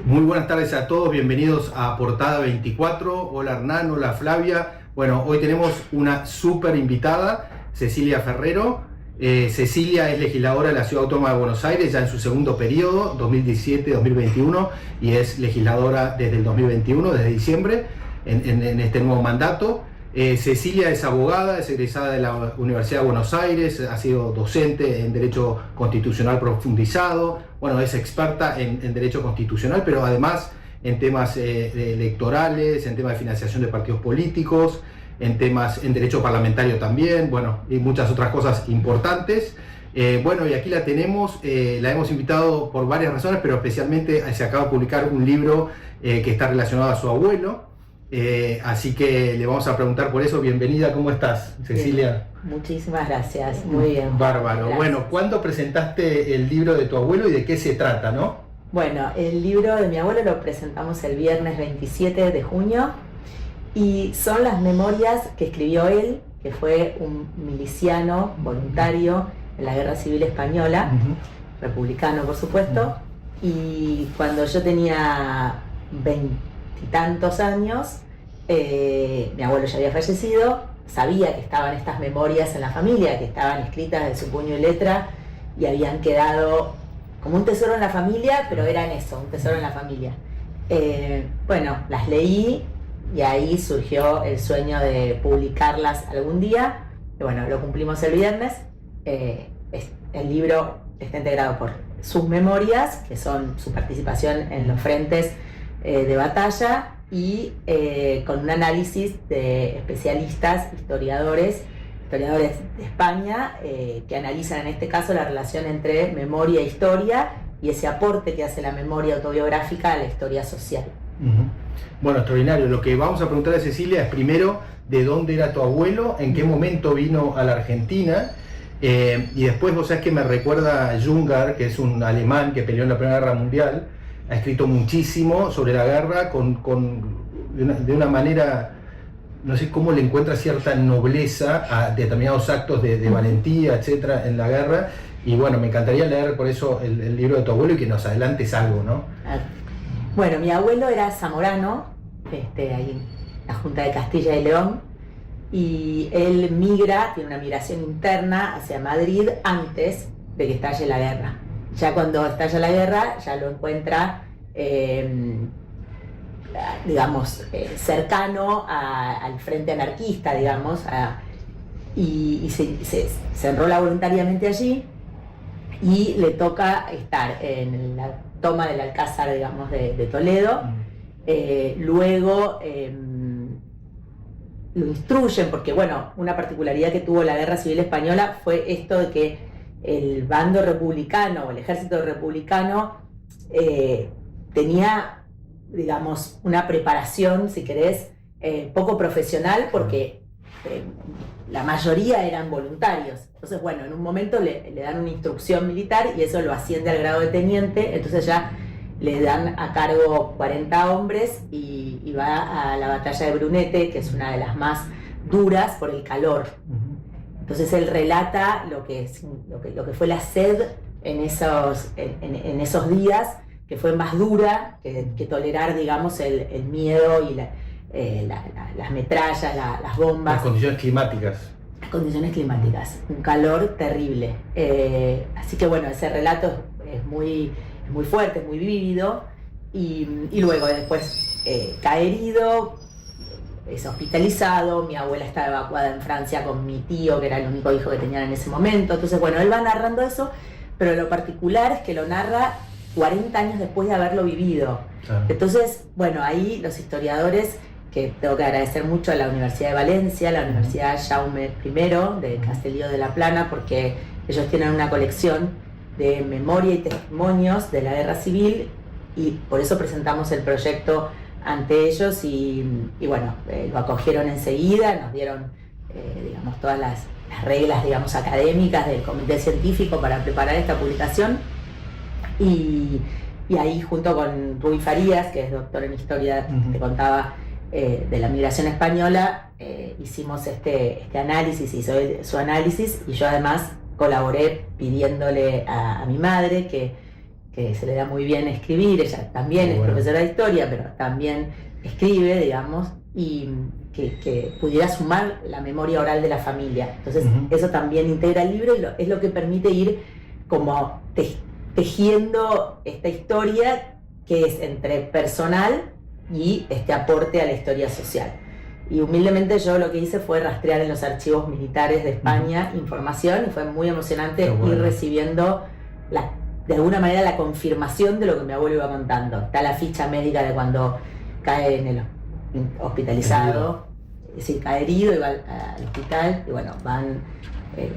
Muy buenas tardes a todos, bienvenidos a Portada 24. Hola Hernán, hola Flavia. Bueno, hoy tenemos una súper invitada, Cecilia Ferrero. Cecilia es legisladora de la Ciudad Autónoma de Buenos Aires ya en su segundo periodo, 2017-2021, y es legisladora desde el 2021, desde diciembre, en este nuevo mandato. Cecilia es abogada, es egresada de la Universidad de Buenos Aires, ha sido docente en Derecho Constitucional profundizado, bueno, es experta en Derecho Constitucional, pero además en temas electorales, en temas de financiación de partidos políticos, en Derecho Parlamentario también, bueno, y muchas otras cosas importantes. Bueno, y aquí la tenemos, la hemos invitado por varias razones, pero especialmente se acaba de publicar un libro que está relacionado a su abuelo. Así que le vamos a preguntar por eso. Bienvenida, ¿cómo estás, Cecilia? Bien. Muchísimas gracias, muy bien. Bárbaro. Gracias. Bueno, ¿cuándo presentaste el libro de tu abuelo y de qué se trata, no? Bueno, el libro de mi abuelo lo presentamos el viernes 27 de junio y son las memorias que escribió él, que fue un miliciano voluntario en la Guerra Civil Española, republicano por supuesto, y cuando yo tenía 20 y tantos años, mi abuelo ya había fallecido, sabía que estaban estas memorias en la familia, que estaban escritas de su puño y letra y habían quedado como un tesoro en la familia, pero eran eso, un tesoro en la familia. Bueno, las leí y ahí surgió el sueño de publicarlas algún día, y bueno, lo cumplimos el viernes. El libro está integrado por sus memorias, que son su participación en los frentes de batalla, y con un análisis de especialistas, historiadores de España, que analizan en este caso la relación entre memoria e historia y ese aporte que hace la memoria autobiográfica a la historia social. Bueno, extraordinario. Lo que vamos a preguntar a Cecilia es primero de dónde era tu abuelo, en qué momento vino a la Argentina, y después vos sabés que me recuerda a Jungar, que es un alemán que peleó en la Primera Guerra Mundial, ha escrito muchísimo sobre la guerra de una manera, no sé cómo le encuentra cierta nobleza a determinados actos de valentía, etcétera, en la guerra. Y bueno, me encantaría leer por eso el libro de tu abuelo y que nos adelantes algo, ¿no? Bueno, mi abuelo era zamorano, ahí en la Junta de Castilla y León, y él tiene una migración interna hacia Madrid antes de que estalle la guerra. Ya cuando estalla la guerra, ya lo encuentra, cercano al frente anarquista, digamos, y se enrola voluntariamente allí, y le toca estar en la toma del Alcázar, digamos, de Toledo. Luego lo instruyen, porque bueno, una particularidad que tuvo la Guerra Civil Española fue esto de que el bando republicano o el ejército republicano tenía, digamos, una preparación, si querés, poco profesional, porque la mayoría eran voluntarios. Entonces, bueno, en un momento le dan una instrucción militar y eso lo asciende al grado de teniente, entonces ya le dan a cargo 40 hombres y va a la batalla de Brunete, que es una de las más duras por el calor. Entonces él relata lo que fue la sed en esos días, que fue más dura que tolerar, digamos, el miedo y las metrallas, las bombas. Las condiciones climáticas. Las condiciones climáticas, un calor terrible. Así que bueno, ese relato es muy fuerte, es muy vívido, y luego después cae herido, es hospitalizado. Mi abuela está evacuada en Francia con mi tío, que era el único hijo que tenían en ese momento. Entonces bueno, él va narrando eso, pero lo particular es que lo narra 40 años después de haberlo vivido. Claro. Entonces, bueno, ahí los historiadores, que tengo que agradecer mucho a la Universidad de Valencia, la Universidad Jaume I de Castelló de la Plana, porque ellos tienen una colección de memoria y testimonios de la Guerra Civil, y por eso presentamos el proyecto ante ellos, y bueno, lo acogieron enseguida, nos dieron digamos, todas las reglas, digamos, académicas del comité científico para preparar esta publicación, y ahí junto con Rubí Farías, que es doctor en historia, te contaba, de la migración española, hicimos este análisis, hizo su análisis, y yo además colaboré pidiéndole a mi madre, que se le da muy bien escribir, ella también es profesora de historia, pero también escribe, digamos, y que pudiera sumar la memoria oral de la familia. Entonces eso también integra el libro, y es lo que permite ir como tejiendo esta historia que es entre personal y este aporte a la historia social. Y humildemente yo lo que hice fue rastrear en los archivos militares de España información, y fue muy emocionante ir recibiendo de alguna manera la confirmación de lo que mi abuelo iba contando. Está la ficha médica de cuando cae en el hospitalizado, cae herido y va al hospital, y bueno,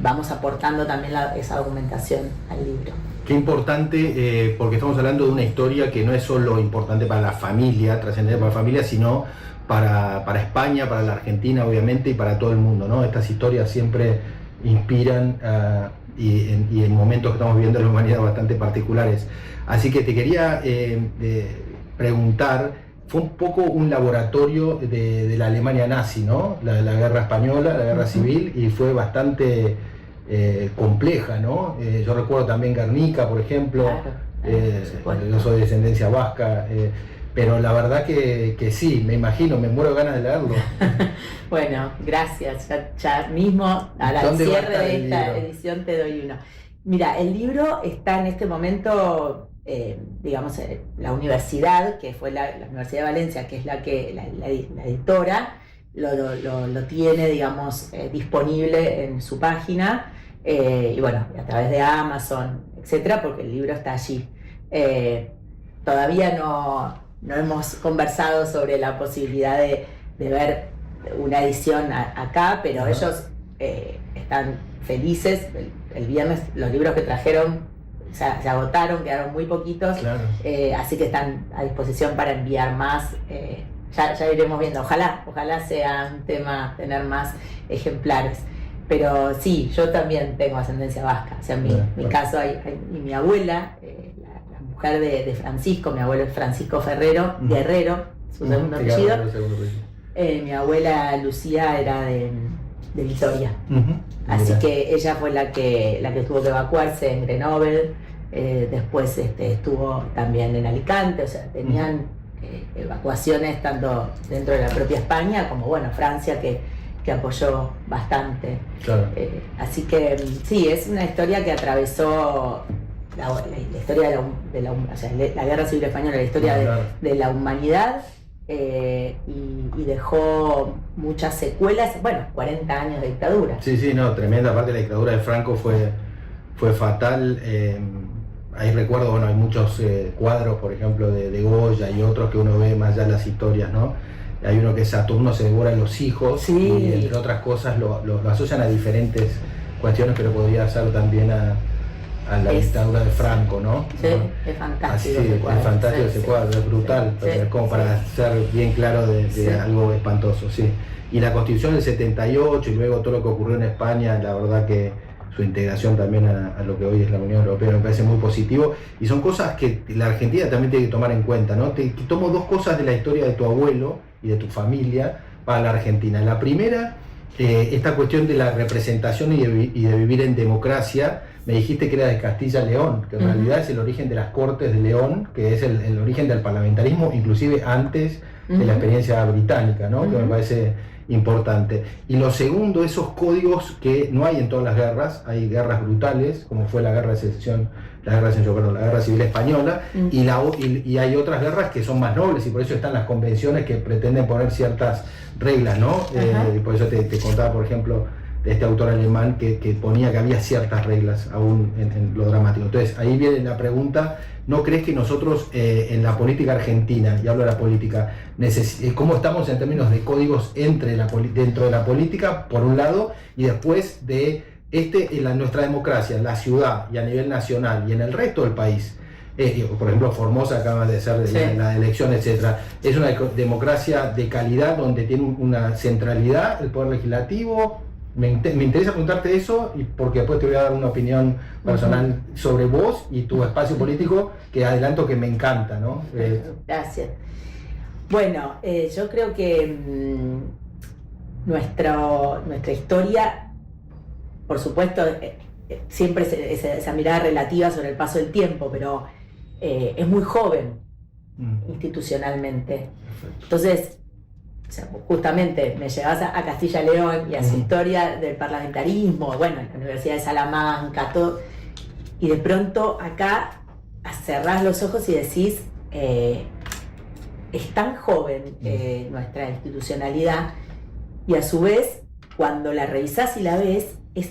vamos aportando también esa documentación al libro. Qué importante, porque estamos hablando de una historia que no es solo importante para la familia, trascendente para la familia, sino para España, para la Argentina, obviamente, y para todo el mundo, ¿no? Estas historias siempre inspiran y en momentos que estamos viviendo en la humanidad bastante particulares. Así que te quería preguntar, fue un poco un laboratorio de la Alemania nazi, ¿no? La guerra española, la guerra civil, y fue bastante compleja, ¿no? Yo recuerdo también Guernica, por ejemplo. Claro, yo soy de descendencia vasca, pero la verdad que sí, me imagino, me muero de ganas de leerlo. Bueno, gracias. Ya mismo al cierre de esta edición te doy uno. Mira, el libro está en este momento, digamos, la universidad, que fue la Universidad de Valencia, que es la editora, lo tiene, digamos, disponible en su página, y bueno, a través de Amazon, etcétera, porque el libro está allí. Todavía no hemos conversado sobre la posibilidad de ver una edición acá, pero ellos están felices. El viernes los libros que trajeron se agotaron, quedaron muy poquitos, Claro. Así que están a disposición para enviar más. Ya iremos viendo, ojalá sea un tema tener más ejemplares. Pero sí, yo también tengo ascendencia vasca. O sea, en mi caso y mi abuela, la mujer de Francisco, mi abuelo es Francisco Ferrero, Guerrero, su segundo apellido. Mi abuela Lucía era de Vitoria. Así que ella fue la que tuvo que evacuarse en Grenoble. Después estuvo también en Alicante. O sea, tenían evacuaciones tanto dentro de la propia España como, bueno, Francia, que apoyó bastante. Claro. Así que sí, es una historia que atravesó la historia o sea, la Guerra Civil Española, la historia de la humanidad, y dejó muchas secuelas, bueno, 40 años de dictadura. Sí, no, tremenda. Aparte, la dictadura de Franco fue fatal. Ahí recuerdo, bueno, hay muchos cuadros, por ejemplo, de Goya y otros que uno ve más allá de las historias, ¿no? Hay uno que Saturno se devora a los hijos, sí. Y entre otras cosas lo asocian a diferentes cuestiones, pero podría ser también a la dictadura de Franco, ¿no? Sí, es fantástico. Así, ese cuadro. es fantástico ese Sí, cuadro, es brutal, sí, como para ser bien claro de algo espantoso, sí. Y la Constitución del 78 y luego todo lo que ocurrió en España, la verdad que su integración también a lo que hoy es la Unión Europea me parece muy positivo, y son cosas que la Argentina también tiene que tomar en cuenta, ¿no? Te tomo dos cosas de la historia de tu abuelo y de tu familia para la Argentina. La primera, esta cuestión de la representación y de vivir en democracia. Me dijiste que era de Castilla-León, que en realidad es el origen de las Cortes de León, que es el origen del parlamentarismo, inclusive antes de la experiencia británica, ¿no? Que me parece importante. Y lo segundo, esos códigos que no hay en todas las guerras. Hay guerras brutales, como fue la guerra civil española, y hay otras guerras que son más nobles, y por eso están las convenciones que pretenden poner ciertas reglas, ¿no? Por eso te contaba, por ejemplo, de este autor alemán que ponía que había ciertas reglas aún en lo dramático. Entonces, ahí viene la pregunta: ¿no crees que nosotros en la política argentina, y hablo de la política, cómo estamos en términos de códigos dentro de la política, por un lado, y después de nuestra democracia, en la ciudad y a nivel nacional y en el resto del país? Por ejemplo, Formosa acaba de ser la elección, etcétera. Es una democracia de calidad donde tiene una centralidad el poder legislativo. Me interesa preguntarte eso, y porque después te voy a dar una opinión personal sobre vos y tu espacio político, que adelanto que me encanta, ¿no? Gracias. Bueno, yo creo que nuestra historia, por supuesto, siempre esa mirada relativa sobre el paso del tiempo, pero es muy joven institucionalmente. Entonces, o sea, justamente me llevas a Castilla-León y a su historia del parlamentarismo, bueno, la Universidad de Salamanca, todo, y de pronto acá cerrás los ojos y decís, es tan joven nuestra institucionalidad, y a su vez, cuando la revisás y la ves, es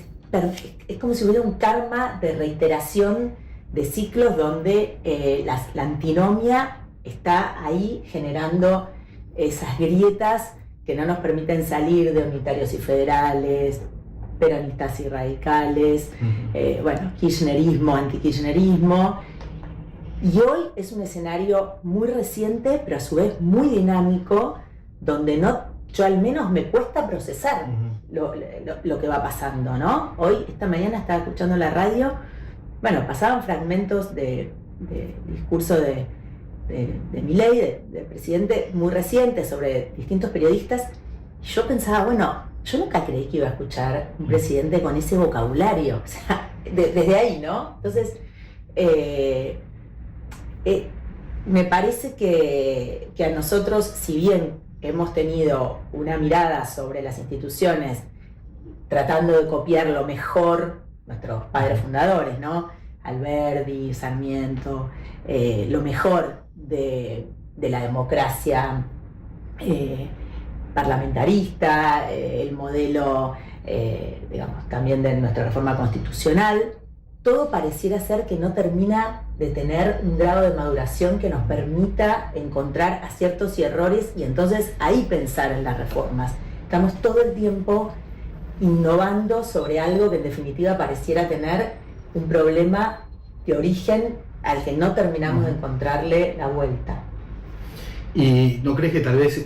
como si hubiera un karma de reiteración de ciclos donde la antinomia está ahí generando esas grietas que no nos permiten salir de unitarios y federales, peronistas y radicales, bueno, kirchnerismo, antikirchnerismo. Y hoy es un escenario muy reciente, pero a su vez muy dinámico, donde yo al menos me cuesta procesar lo que va pasando, ¿no? Hoy, esta mañana estaba escuchando la radio, bueno, pasaban fragmentos de discurso de Milei, del presidente, muy reciente, sobre distintos periodistas, y yo pensaba, bueno, yo nunca creí que iba a escuchar un presidente con ese vocabulario, o sea, desde ahí, ¿no? Entonces, me parece que a nosotros, si bien hemos tenido una mirada sobre las instituciones, tratando de copiar lo mejor, nuestros padres fundadores, ¿no? Alberdi, Sarmiento, lo mejor de la democracia parlamentarista, el modelo, digamos, también de nuestra reforma constitucional. Todo pareciera ser que no termina de tener un grado de maduración que nos permita encontrar aciertos y errores, y entonces ahí pensar en las reformas. Estamos todo el tiempo innovando sobre algo que en definitiva pareciera tener un problema de origen al que no terminamos de encontrarle la vuelta. ¿Y no crees que tal vez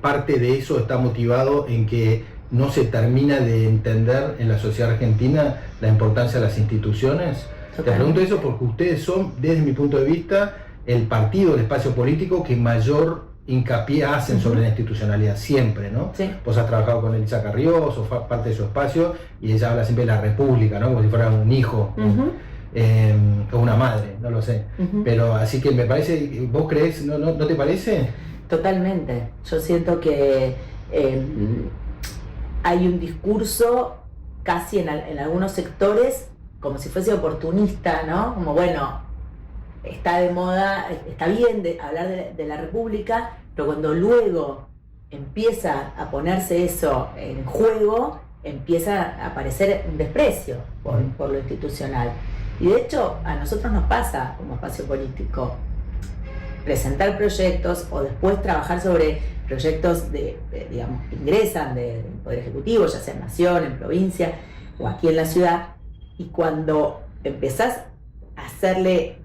parte de eso está motivado en que no se termina de entender en la sociedad argentina la importancia de las instituciones? Totalmente. Te pregunto eso porque ustedes son, desde mi punto de vista, el partido, el espacio político que mayor hincapié hacen sobre la institucionalidad, siempre, ¿no? Sí. Vos has trabajado con Elisa Carrió, sos parte de su espacio, y ella habla siempre de la república, ¿no? Como si fuera un hijo. O una madre, no lo sé. Pero así que me parece, ¿vos crees, no te parece? Totalmente. Yo siento que hay un discurso casi en algunos sectores como si fuese oportunista, ¿no? Como bueno, está de moda, está bien hablar de la república, pero cuando luego empieza a ponerse eso en juego, empieza a aparecer un desprecio por lo institucional. Y de hecho, a nosotros nos pasa como espacio político presentar proyectos o después trabajar sobre proyectos digamos, que ingresan del Poder Ejecutivo, ya sea en Nación, en provincia o aquí en la ciudad, y cuando empezás a hacerle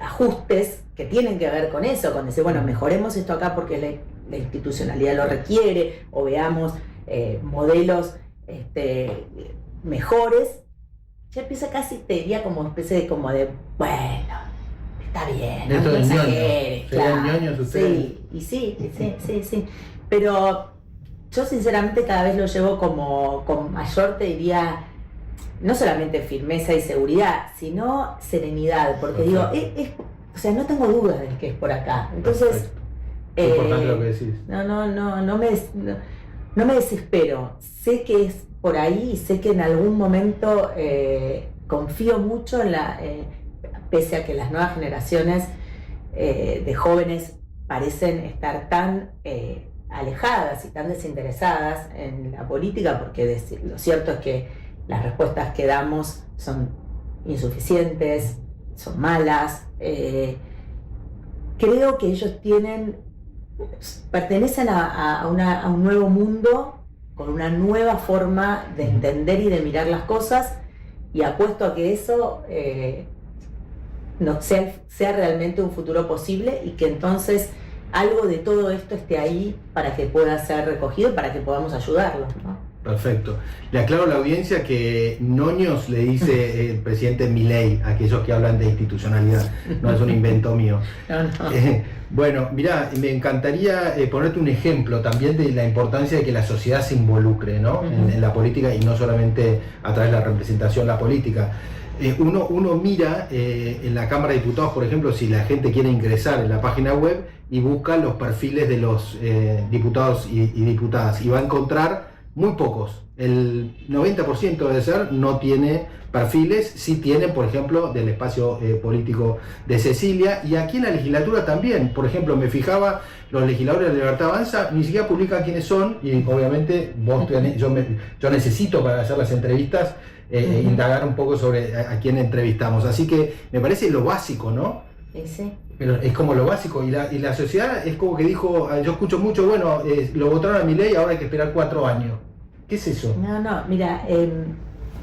ajustes que tienen que ver con eso, con decir, bueno, mejoremos esto acá porque la institucionalidad lo requiere, o veamos modelos mejores, ya empieza casi, te diría, como especie de bueno, está bien, esto no es exageres, claro. ñoños ustedes. Sí. Pero yo sinceramente cada vez lo llevo como con mayor, te diría, no solamente firmeza y seguridad, sino serenidad, porque digo, o sea, no tengo dudas de que es por acá. Entonces, es importante lo que decís. No me desespero. Sé que es por ahí y sé que en algún momento confío mucho en pese a que las nuevas generaciones de jóvenes parecen estar tan alejadas y tan desinteresadas en la política, porque lo cierto es que las respuestas que damos son insuficientes, son malas. Creo que ellos pertenecen a un nuevo mundo, con una nueva forma de entender y de mirar las cosas, y apuesto a que eso no sea realmente un futuro posible, y que entonces algo de todo esto esté ahí para que pueda ser recogido y para que podamos ayudarlos, ¿no? Perfecto. Le aclaro a la audiencia que ñoños le dice el presidente Milei a aquellos que hablan de institucionalidad, no es un invento mío. No. Bueno, mirá, me encantaría ponerte un ejemplo también de la importancia de que la sociedad se involucre, ¿no? en la política, y no solamente a través de la representación, la política. Uno mira en la Cámara de Diputados, por ejemplo, si la gente quiere ingresar en la página web y busca los perfiles de los diputados y diputadas, y va a encontrar muy pocos. El 90% debe ser, no tiene perfiles. Sí tiene, por ejemplo, del espacio político de Cecilia, y aquí en la legislatura también. Por ejemplo, me fijaba, los legisladores de Libertad Avanza ni siquiera publican quiénes son, y obviamente yo necesito, para hacer las entrevistas, indagar un poco sobre a quién entrevistamos. Así que me parece lo básico, ¿no? Sí. Pero es como lo básico, y la sociedad es como que dijo, yo escucho mucho, bueno, lo votaron a Milei, ahora hay que esperar 4 años. ¿Qué es eso? No, mira,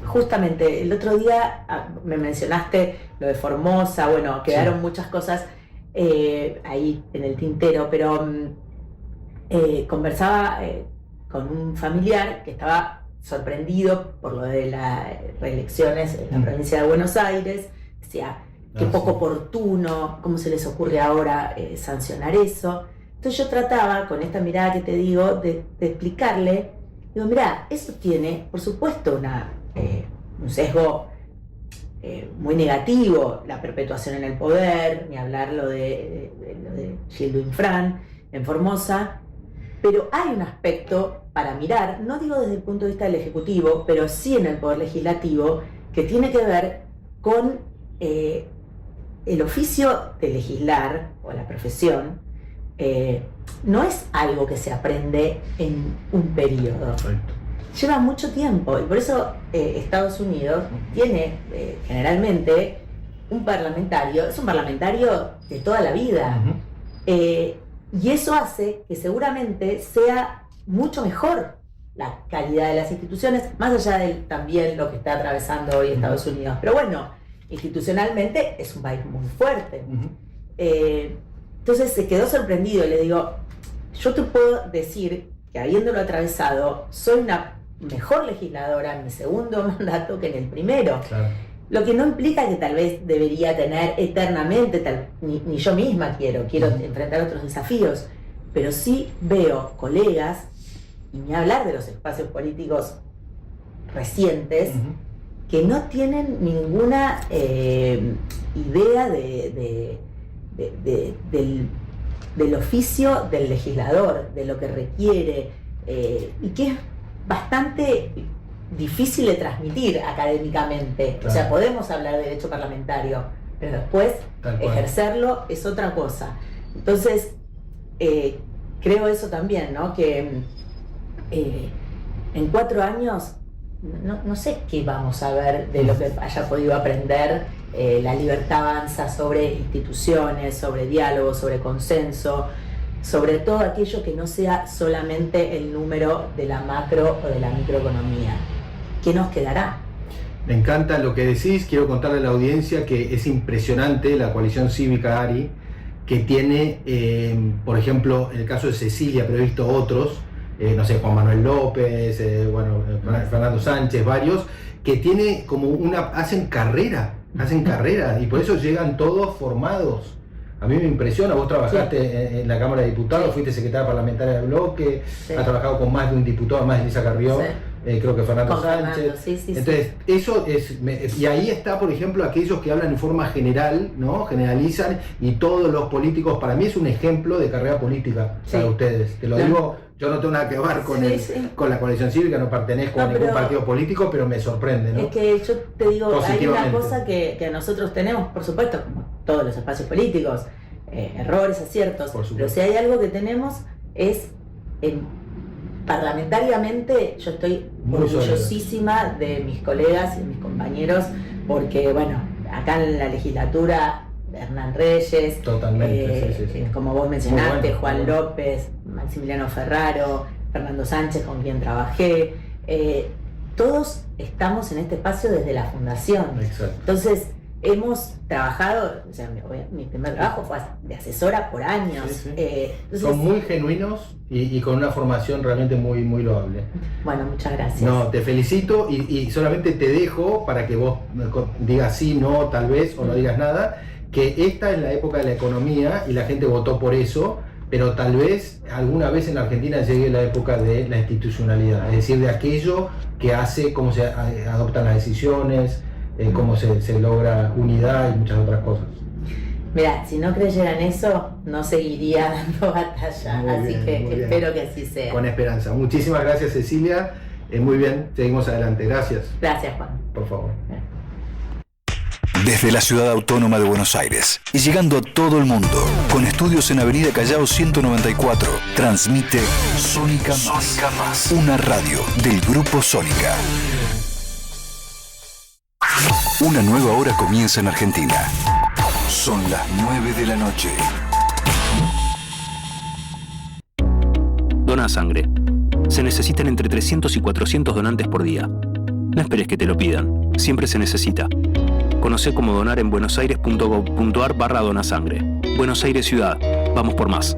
justamente el otro día me mencionaste lo de Formosa, bueno, quedaron muchas cosas ahí en el tintero, pero conversaba con un familiar que estaba sorprendido por lo de las reelecciones en la provincia de Buenos Aires. Decía, qué poco oportuno, cómo se les ocurre ahora sancionar eso. Entonces yo trataba, con esta mirada que te digo, de explicarle, digo, mirá, eso tiene, por supuesto, un sesgo muy negativo, la perpetuación en el poder, ni hablar lo de Gildo Infran en Formosa, pero hay un aspecto para mirar, no digo desde el punto de vista del Ejecutivo, pero sí en el Poder Legislativo, que tiene que ver con el oficio de legislar, o la profesión. No es algo que se aprende en un periodo. Perfecto. Lleva mucho tiempo, y por eso Estados Unidos tiene generalmente un parlamentario, es un parlamentario de toda la vida. Y eso hace que seguramente sea mucho mejor la calidad de las instituciones, más allá de también lo que está atravesando hoy Estados Unidos. Pero bueno, institucionalmente es un país muy fuerte. Entonces se quedó sorprendido y le digo, yo te puedo decir que habiéndolo atravesado, soy una mejor legisladora en mi segundo mandato que en el primero. Claro. Lo que no implica que tal vez debería tener eternamente, ni yo misma quiero enfrentar otros desafíos, pero sí veo colegas, y ni hablar de los espacios políticos recientes, que no tienen ninguna idea del oficio del legislador, de lo que requiere, y que es bastante difícil de transmitir académicamente. Claro. O sea, podemos hablar de derecho parlamentario, pero después ejercerlo es otra cosa. Entonces, creo eso también, ¿no? Que en 4 años no sé qué vamos a ver de lo que haya podido aprender. La libertad avanza sobre instituciones, sobre diálogo, sobre consenso, sobre todo aquello que no sea solamente el número de la macro o de la microeconomía. ¿Qué nos quedará? Me encanta lo que decís. Quiero contarle a la audiencia que es impresionante la coalición cívica ARI, que tiene, por ejemplo, en el caso de Cecilia, pero he visto otros, no sé, Juan Manuel López, Fernando Sánchez, varios, que tiene como hacen carrera, y por eso llegan todos formados. A mí me impresiona, vos trabajaste en la Cámara de Diputados, fuiste secretaria parlamentaria del bloque, has trabajado con más de un diputado, más de Elisa Carrió, creo que Fernando Sánchez. Entonces, eso es, y ahí está, por ejemplo, aquellos que hablan en forma general, ¿no? Generalizan, y todos los políticos, para mí es un ejemplo de carrera política para ustedes. Te lo digo, yo no tengo nada que ver con la coalición cívica, no pertenezco a ningún partido político, pero me sorprende, ¿no? Es que yo te digo, hay una cosa que nosotros tenemos, por supuesto, como todos los espacios políticos, errores, aciertos, pero si hay algo que tenemos es, parlamentariamente, yo estoy orgullosísima de mis colegas y mis compañeros, porque bueno, acá en la legislatura, Hernán Reyes, totalmente, como vos mencionaste, Juan López, Maximiliano Ferraro, Fernando Sánchez, con quien trabajé, todos estamos en este espacio desde la fundación. Exacto. Entonces hemos trabajado, o sea, mi primer trabajo fue de asesora por años. Entonces, son muy genuinos y con una formación realmente muy, muy loable. Bueno, muchas gracias. No, te felicito y solamente te dejo para que vos digas sí, no, tal vez, o no digas nada, que esta es la época de la economía y la gente votó por eso, pero tal vez alguna vez en la Argentina llegue la época de la institucionalidad, es decir, de aquello que hace cómo se adoptan las decisiones, cómo se logra unidad y muchas otras cosas. Mira, si no creyera en eso, no seguiría dando batalla, así que espero que así sea. Con esperanza. Muchísimas gracias, Cecilia. Muy bien, seguimos adelante. Gracias. Gracias, Juan. Por favor. Desde la Ciudad Autónoma de Buenos Aires y llegando a todo el mundo, con estudios en Avenida Callao 194, transmite Sónica Más, una radio del Grupo Sónica. Una nueva hora comienza en Argentina. Son las 9 de la noche. Dona sangre. Se necesitan entre 300 y 400 donantes por día. No esperes que te lo pidan. Siempre se necesita. Conocé cómo donar en buenosaires.gov.ar/donasangre. Buenos Aires Ciudad. Vamos por más.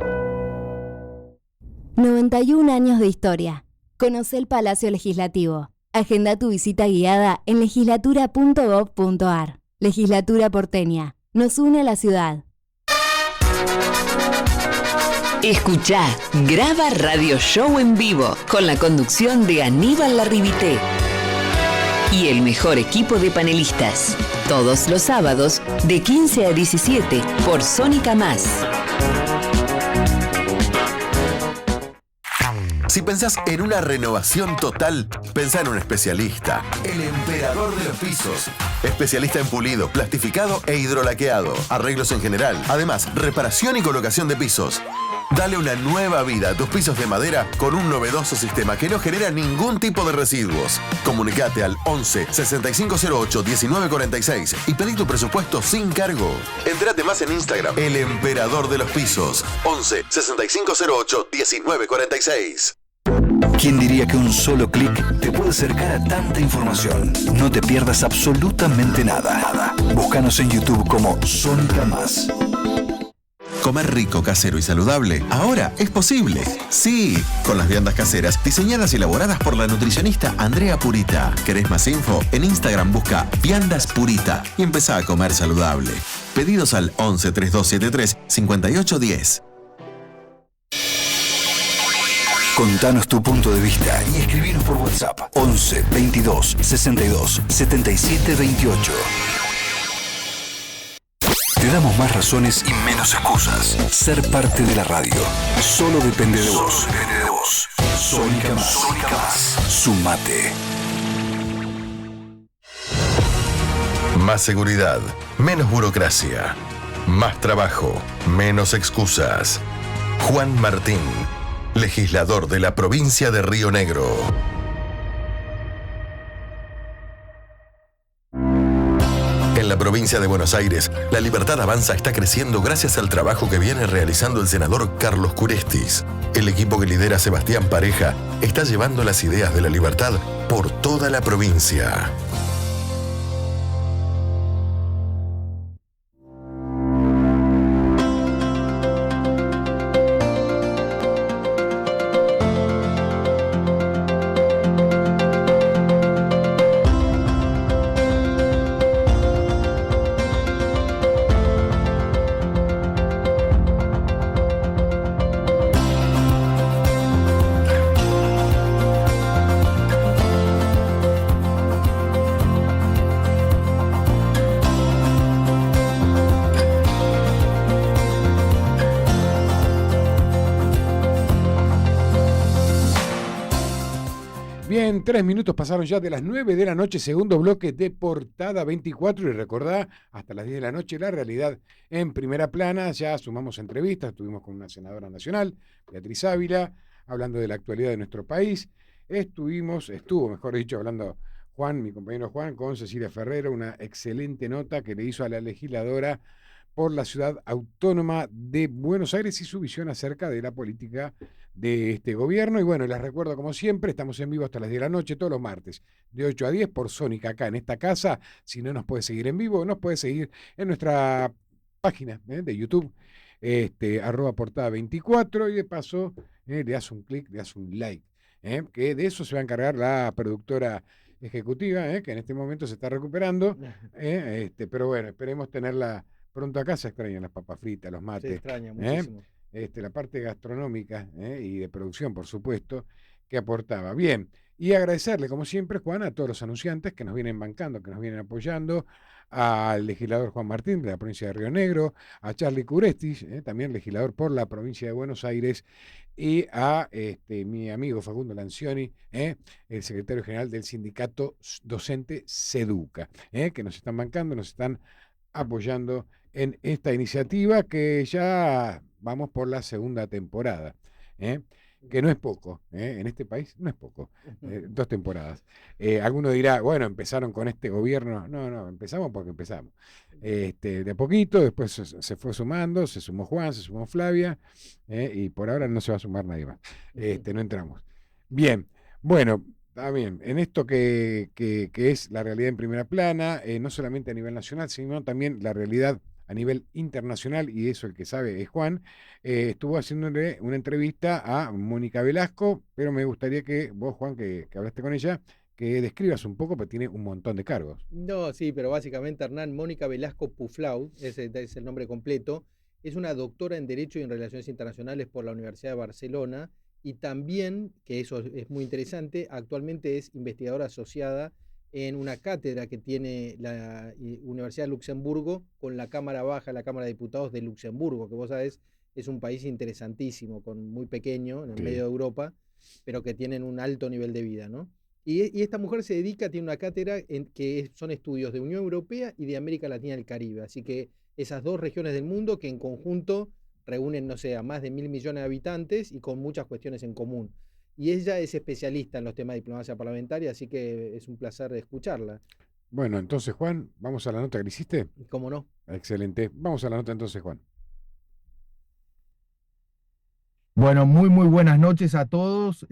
91 años de historia. Conoce el Palacio Legislativo. Agenda tu visita guiada en legislatura.gov.ar. Legislatura porteña. Nos une a la ciudad. Escuchá, graba Radio Show en vivo con la conducción de Aníbal Larribité y el mejor equipo de panelistas. Todos los sábados de 15 a 17 por Sónica Más. Si pensás en una renovación total, pensá en un especialista. El Emperador de los Pisos. Especialista en pulido, plastificado e hidrolaqueado. Arreglos en general. Además, reparación y colocación de pisos. Dale una nueva vida a tus pisos de madera con un novedoso sistema que no genera ningún tipo de residuos. Comunicate al 11 6508 1946 y pedí tu presupuesto sin cargo. Entérate más en Instagram. El Emperador de los Pisos. 11 6508 1946. ¿Quién diría que un solo clic te puede acercar a tanta información? No te pierdas absolutamente nada. Búscanos en YouTube como Sónica Más. Comer rico, casero y saludable, ahora es posible. Sí, con las viandas caseras diseñadas y elaboradas por la nutricionista Andrea Purita. ¿Querés más info? En Instagram busca Viandas Purita y empezá a comer saludable. Pedidos al 11 3273 5810. Contanos tu punto de vista y escribinos por WhatsApp 11 22 62 77 28. Te damos más razones y menos excusas. Ser parte de la radio solo depende de vos. Sónica Más. Sumate. Más seguridad, menos burocracia. Más trabajo, menos excusas. Juan Martín, legislador de la provincia de Río Negro. En la provincia de Buenos Aires, la Libertad Avanza está creciendo gracias al trabajo que viene realizando el senador Carlos Curestis. El equipo que lidera Sebastián Pareja está llevando las ideas de la libertad por toda la provincia. Bien, 3 minutos pasaron ya de las 9 de la noche, segundo bloque de Portada 24, y recordá, hasta las 10 de la noche, La Realidad en Primera Plana. Ya sumamos entrevistas, estuvimos con una senadora nacional, Beatriz Ávila, hablando de la actualidad de nuestro país. Estuvo, mejor dicho, hablando Juan, mi compañero Juan, con Cecilia Ferrero, una excelente nota que le hizo a la legisladora por la ciudad autónoma de Buenos Aires y su visión acerca de la política de este gobierno. Y bueno, les recuerdo, como siempre, estamos en vivo hasta las 10 de la noche, todos los martes, de 8 a 10 por Sónica, acá en esta casa. Si no nos puede seguir en vivo, nos puede seguir en nuestra página de YouTube, @portada 24, y de paso le das un clic, le das un like, que de eso se va a encargar la productora ejecutiva, que en este momento se está recuperando, pero bueno, esperemos tenerla pronto acá. Se extrañan las papas fritas, los mates. Se extraña muchísimo. La parte gastronómica y de producción, por supuesto, que aportaba. Bien, y agradecerle, como siempre, Juan, a todos los anunciantes que nos vienen bancando, que nos vienen apoyando, al legislador Juan Martín de la provincia de Río Negro, a Charlie Curestis, también legislador por la provincia de Buenos Aires, y a mi amigo Facundo Lancioni, el secretario general del sindicato docente SEDUCA, que nos están bancando, nos están apoyando en esta iniciativa, que ya vamos por la segunda temporada, que no es poco, en este país no es poco, 2 temporadas. Alguno dirá, bueno, empezaron con este gobierno. No, empezamos porque empezamos. De a poquito, después se fue sumando, se sumó Juan, se sumó Flavia, y por ahora no se va a sumar nadie más. No entramos. Bien, bueno, también en esto que es la realidad en primera plana, no solamente a nivel nacional, sino también la realidad a nivel internacional, y eso el que sabe es Juan. Estuvo haciéndole una entrevista a Mónica Velasco, pero me gustaría que vos, Juan, que hablaste con ella, que describas un poco, porque tiene un montón de cargos. No, sí, pero básicamente, Hernán, Mónica Velasco Puflau, ese es el nombre completo, es una doctora en Derecho y en Relaciones Internacionales por la Universidad de Barcelona, y también, que eso es muy interesante, actualmente es investigadora asociada en una cátedra que tiene la Universidad de Luxemburgo con la Cámara Baja, la Cámara de Diputados de Luxemburgo, que vos sabés es un país interesantísimo, muy pequeño, en el medio de Europa, pero que tienen un alto nivel de vida, ¿no? Y esta mujer se dedica, tiene una cátedra que son estudios de Unión Europea y de América Latina y el Caribe, así que esas 2 regiones del mundo que en conjunto reúnen, no sé, a más de 1.000 millones de habitantes y con muchas cuestiones en común. Y ella es especialista en los temas de diplomacia parlamentaria, así que es un placer escucharla. Bueno, entonces, Juan, ¿vamos a la nota que le hiciste? ¿Cómo no? Excelente. Vamos a la nota entonces, Juan. Bueno, muy buenas noches a todos.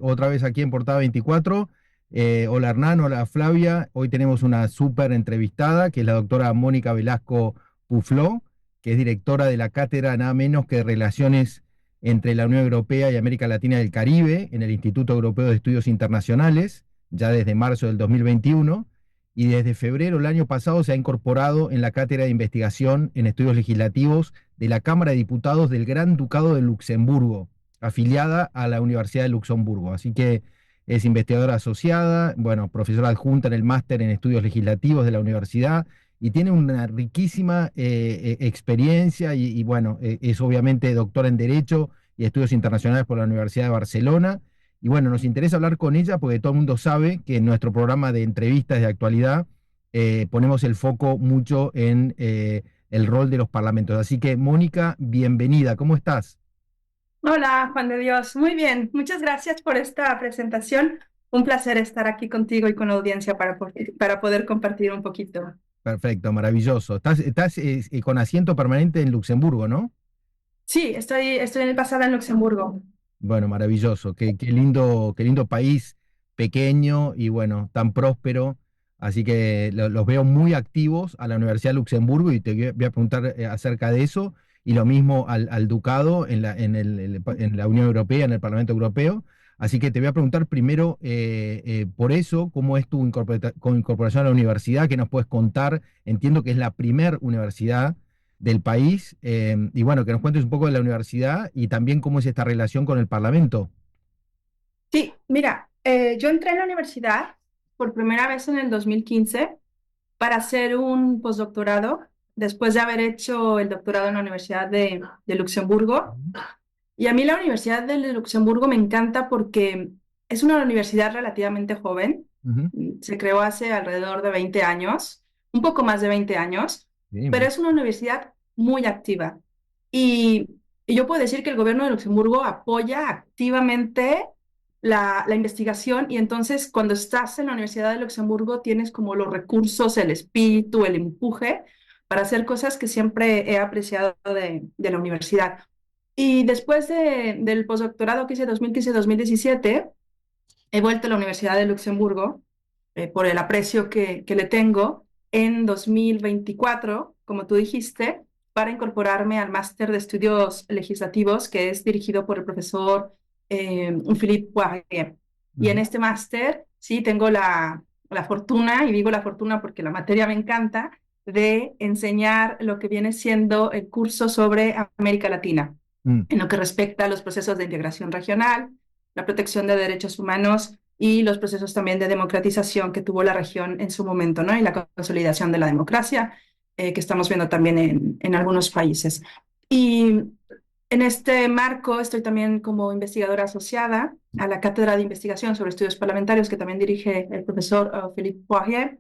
Otra vez aquí en Portada 24. Hola Hernán, hola Flavia. Hoy tenemos una súper entrevistada, que es la doctora Mónica Velasco Pufló, que es directora de la cátedra nada menos que de Relaciones entre la Unión Europea y América Latina y el Caribe en el Instituto Europeo de Estudios Internacionales, ya desde marzo del 2021, y desde febrero del año pasado se ha incorporado en la cátedra de investigación en estudios legislativos de la Cámara de Diputados del Gran Ducado de Luxemburgo, afiliada a la Universidad de Luxemburgo. Así que es investigadora asociada, bueno, profesora adjunta en el máster en estudios legislativos de la universidad y tiene una riquísima experiencia y bueno, es obviamente doctora en Derecho y Estudios Internacionales por la Universidad de Barcelona. Y bueno, nos interesa hablar con ella porque todo el mundo sabe que en nuestro programa de entrevistas de actualidad ponemos el foco mucho en el rol de los parlamentos. Así que, Mónica, bienvenida, ¿cómo estás? Hola, Juan de Dios. Muy bien. Muchas gracias por esta presentación. Un placer estar aquí contigo y con la audiencia para poder compartir un poquito. Perfecto, maravilloso. Estás con asiento permanente en Luxemburgo, ¿no? Sí, estoy basada en Luxemburgo. Bueno, maravilloso. Qué lindo país, pequeño y bueno, tan próspero. Así que los veo muy activos a la Universidad de Luxemburgo y te voy a preguntar acerca de eso. Y lo mismo al Ducado en la Unión Europea, en el Parlamento Europeo. Así que te voy a preguntar primero por eso, cómo es tu incorporación a la universidad, qué nos puedes contar. Entiendo que es la primer universidad del país, y bueno, que nos cuentes un poco de la universidad y también cómo es esta relación con el Parlamento. Sí, mira, yo entré en la universidad por primera vez en el 2015 para hacer un postdoctorado, después de haber hecho el doctorado en la Universidad de Luxemburgo. Y a mí la Universidad de Luxemburgo me encanta porque es una universidad relativamente joven. Se creó hace alrededor de 20 años, un poco más de 20 años, pero es una universidad muy activa. Y yo puedo decir que el gobierno de Luxemburgo apoya activamente la investigación, y entonces cuando estás en la Universidad de Luxemburgo tienes como los recursos, el espíritu, el empuje para hacer cosas que siempre he apreciado de la universidad. Y después del postdoctorado que hice 2015-2017, he vuelto a la Universidad de Luxemburgo por el aprecio que le tengo en 2024, como tú dijiste, para incorporarme al máster de estudios legislativos que es dirigido por el profesor Philippe Poirier. Y en este máster, sí, tengo la fortuna, y digo la fortuna porque la materia me encanta, de enseñar lo que viene siendo el curso sobre América Latina, en lo que respecta a los procesos de integración regional, la protección de derechos humanos y los procesos también de democratización que tuvo la región en su momento, ¿no? Y la consolidación de la democracia que estamos viendo también en algunos países. Y en este marco estoy también como investigadora asociada a la Cátedra de Investigación sobre Estudios Parlamentarios que también dirige el profesor Philippe Poirier.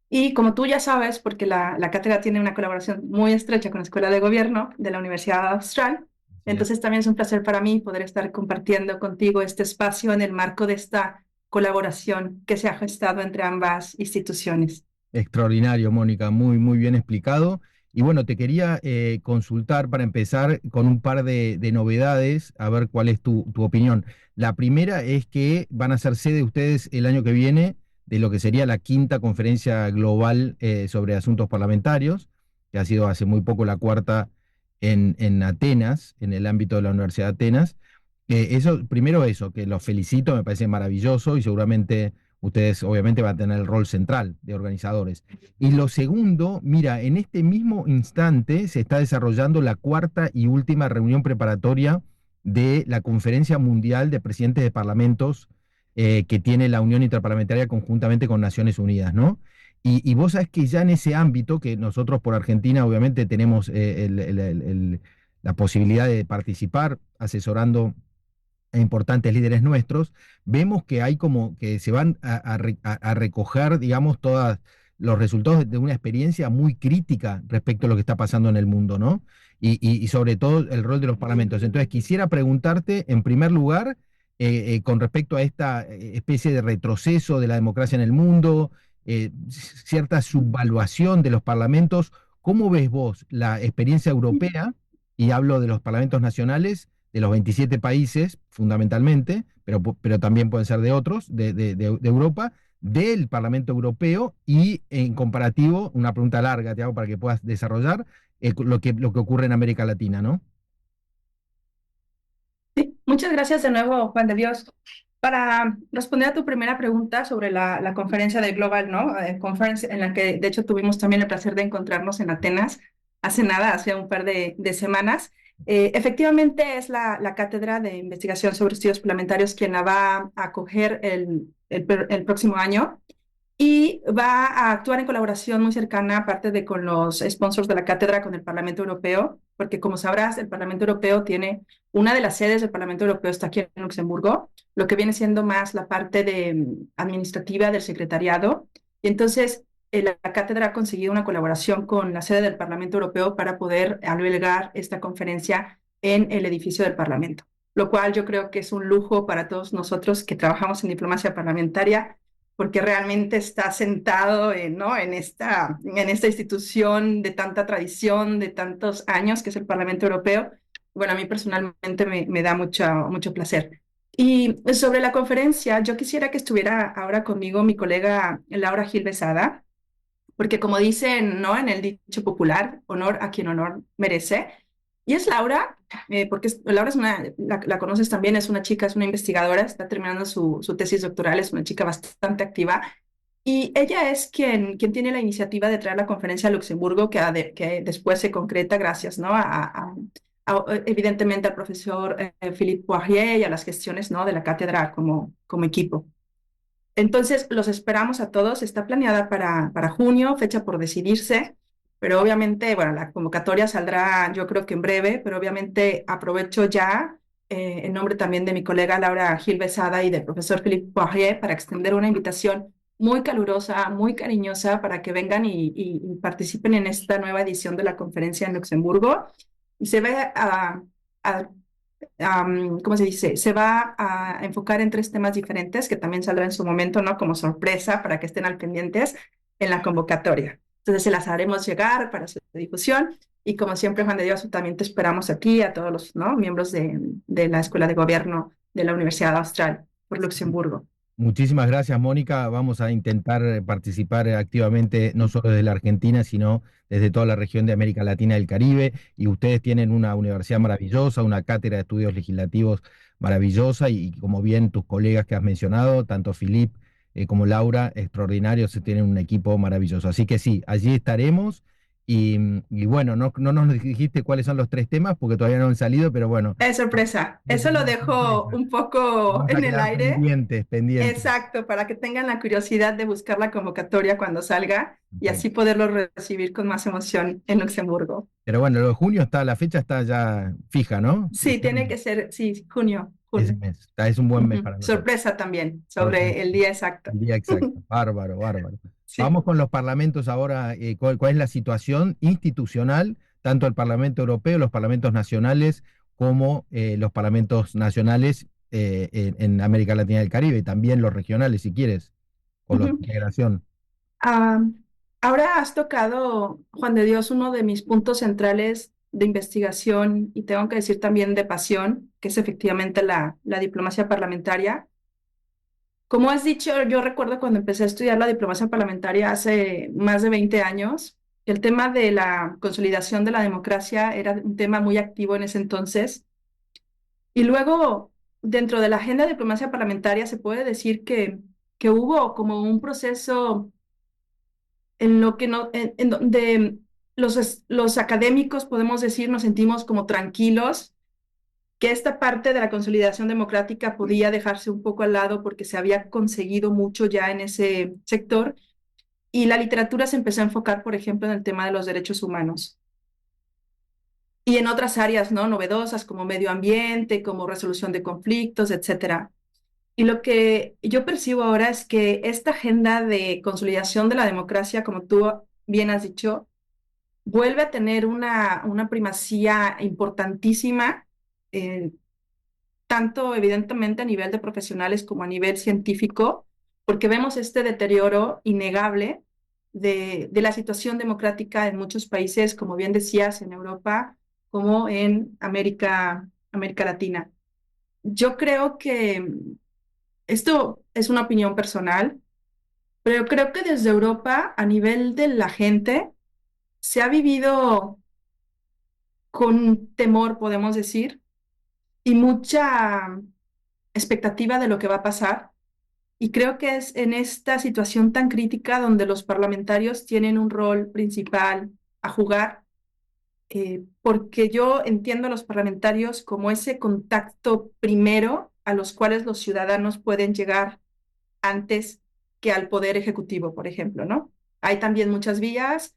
Y como tú ya sabes, porque la cátedra tiene una colaboración muy estrecha con la Escuela de Gobierno de la Universidad Austral, entonces también es un placer para mí poder estar compartiendo contigo este espacio en el marco de esta colaboración que se ha gestado entre ambas instituciones. Extraordinario, Mónica, muy bien explicado. Y bueno, te quería consultar para empezar con un par de novedades, a ver cuál es tu opinión. La primera es que van a ser sede ustedes el año que viene de lo que sería la 5ª conferencia global sobre asuntos parlamentarios, que ha sido hace muy poco la 4ª en Atenas, en el ámbito de la Universidad de Atenas. Primero eso, que los felicito, me parece maravilloso y seguramente ustedes obviamente van a tener el rol central de organizadores. Y lo segundo, mira, en este mismo instante se está desarrollando la 4ª y última reunión preparatoria de la Conferencia Mundial de Presidentes de Parlamentos que tiene la Unión Interparlamentaria conjuntamente con Naciones Unidas, ¿no? Y vos sabés que ya en ese ámbito, que nosotros por Argentina obviamente tenemos la posibilidad de participar asesorando a importantes líderes nuestros, vemos que hay como que se van a recoger, digamos, todos los resultados de una experiencia muy crítica respecto a lo que está pasando en el mundo, ¿no? Y sobre todo el rol de los parlamentos. Entonces quisiera preguntarte, en primer lugar, con respecto a esta especie de retroceso de la democracia en el mundo, cierta subvaluación de los parlamentos, ¿cómo ves vos la experiencia europea, y hablo de los parlamentos nacionales, de los 27 países, fundamentalmente, pero también pueden ser de otros, de Europa, del Parlamento Europeo, y en comparativo, una pregunta larga te hago para que puedas desarrollar lo que ocurre en América Latina, ¿no? Sí, muchas gracias de nuevo, Juan de Dios. Para responder a tu primera pregunta sobre la conferencia de Global, ¿no? Conference, en la que de hecho tuvimos también el placer de encontrarnos en Atenas hace nada, hace un par de semanas. Efectivamente es la Cátedra de Investigación sobre Estudios Parlamentarios quien la va a acoger el próximo año, y va a actuar en colaboración muy cercana, aparte de con los sponsors de la cátedra, con el Parlamento Europeo, porque como sabrás, el Parlamento Europeo tiene, una de las sedes del Parlamento Europeo está aquí en Luxemburgo, lo que viene siendo más la parte administrativa del secretariado. Y entonces la cátedra ha conseguido una colaboración con la sede del Parlamento Europeo para poder albergar esta conferencia en el edificio del Parlamento, lo cual yo creo que es un lujo para todos nosotros que trabajamos en diplomacia parlamentaria, porque realmente está sentado ¿no? en esta institución de tanta tradición, de tantos años, que es el Parlamento Europeo. Bueno, a mí personalmente me da mucho placer. Y sobre la conferencia, yo quisiera que estuviera ahora conmigo mi colega Laura Gil Besada, porque como dicen, ¿no? En el dicho popular, honor a quien honor merece. Y es Laura, porque Laura es la conoces también, es una chica, es una investigadora, está terminando su tesis doctoral, es una chica bastante activa. Y ella es quien tiene la iniciativa de traer la conferencia a Luxemburgo, que después se concreta gracias, ¿no? Evidentemente al profesor Philippe Poirier y a las gestiones, ¿no? De la cátedra como equipo. Entonces, los esperamos a todos. Está planeada para junio, fecha por decidirse. Pero obviamente, bueno, la convocatoria saldrá yo creo que en breve, pero obviamente aprovecho ya en nombre también de mi colega Laura Gil Besada y del profesor Philippe Poirier para extender una invitación muy calurosa, muy cariñosa para que vengan y participen en esta nueva edición de la conferencia en Luxemburgo. Y se ve ¿cómo se dice? Se va a enfocar en 3 temas diferentes que también saldrá en su momento, ¿no? Como sorpresa para que estén al pendientes en la convocatoria. Entonces se las haremos llegar para su difusión, y como siempre, Juan de Dios, también te esperamos aquí, a todos los, ¿no? miembros de la Escuela de Gobierno de la Universidad Austral por Luxemburgo. Muchísimas gracias, Mónica. Vamos a intentar participar activamente, no solo desde la Argentina, sino desde toda la región de América Latina y el Caribe. Y ustedes tienen una universidad maravillosa, una cátedra de estudios legislativos maravillosa, y como bien tus colegas que has mencionado, tanto Philippe como Laura, extraordinarios, se tienen un equipo maravilloso. Así que sí, allí estaremos. Y bueno, no nos dijiste cuáles son los 3 temas porque todavía no han salido, pero bueno. Es sorpresa. Eso lo dejo un poco en el aire. Pendientes. Exacto, para que tengan la curiosidad de buscar la convocatoria cuando salga y así poderlo recibir con más emoción en Luxemburgo. Pero bueno, lo de junio la fecha está ya fija, ¿no? Sí, tiene que ser, sí, junio. Ese mes. Es un buen mes para nosotros. Sorpresa también, sobre el día exacto. El día exacto. Bárbaro. Sí. Vamos con los parlamentos ahora. ¿Cuál es la situación institucional, tanto el Parlamento Europeo, los parlamentos nacionales, como los parlamentos nacionales en América Latina y el Caribe, y también los regionales, si quieres, con la integración? Ahora has tocado, Juan de Dios, uno de mis puntos centrales de investigación, y tengo que decir también de pasión, que es efectivamente la diplomacia parlamentaria. Como has dicho, yo recuerdo cuando empecé a estudiar la diplomacia parlamentaria hace más de 20 años, el tema de la consolidación de la democracia era un tema muy activo en ese entonces. Y luego, dentro de la agenda de diplomacia parlamentaria, se puede decir que hubo como un proceso en lo que en donde los académicos, podemos decir, nos sentimos como tranquilos, que esta parte de la consolidación democrática podía dejarse un poco al lado porque se había conseguido mucho ya en ese sector, y la literatura se empezó a enfocar, por ejemplo, en el tema de los derechos humanos. Y en otras áreas, ¿no? Novedosas, como medio ambiente, como resolución de conflictos, etc. Y lo que yo percibo ahora es que esta agenda de consolidación de la democracia, como tú bien has dicho, vuelve a tener una primacía importantísima, tanto evidentemente a nivel de profesionales como a nivel científico, porque vemos este deterioro innegable de la situación democrática en muchos países, como bien decías, en Europa, como en América América Latina. Yo creo que esto es una opinión personal, pero creo que desde Europa, a nivel de la gente, se ha vivido con temor, podemos decir, y mucha expectativa de lo que va a pasar. Y creo que es en esta situación tan crítica donde los parlamentarios tienen un rol principal a jugar, porque yo entiendo a los parlamentarios como ese contacto primero a los cuales los ciudadanos pueden llegar antes que al poder ejecutivo, por ejemplo, ¿no? Hay también muchas vías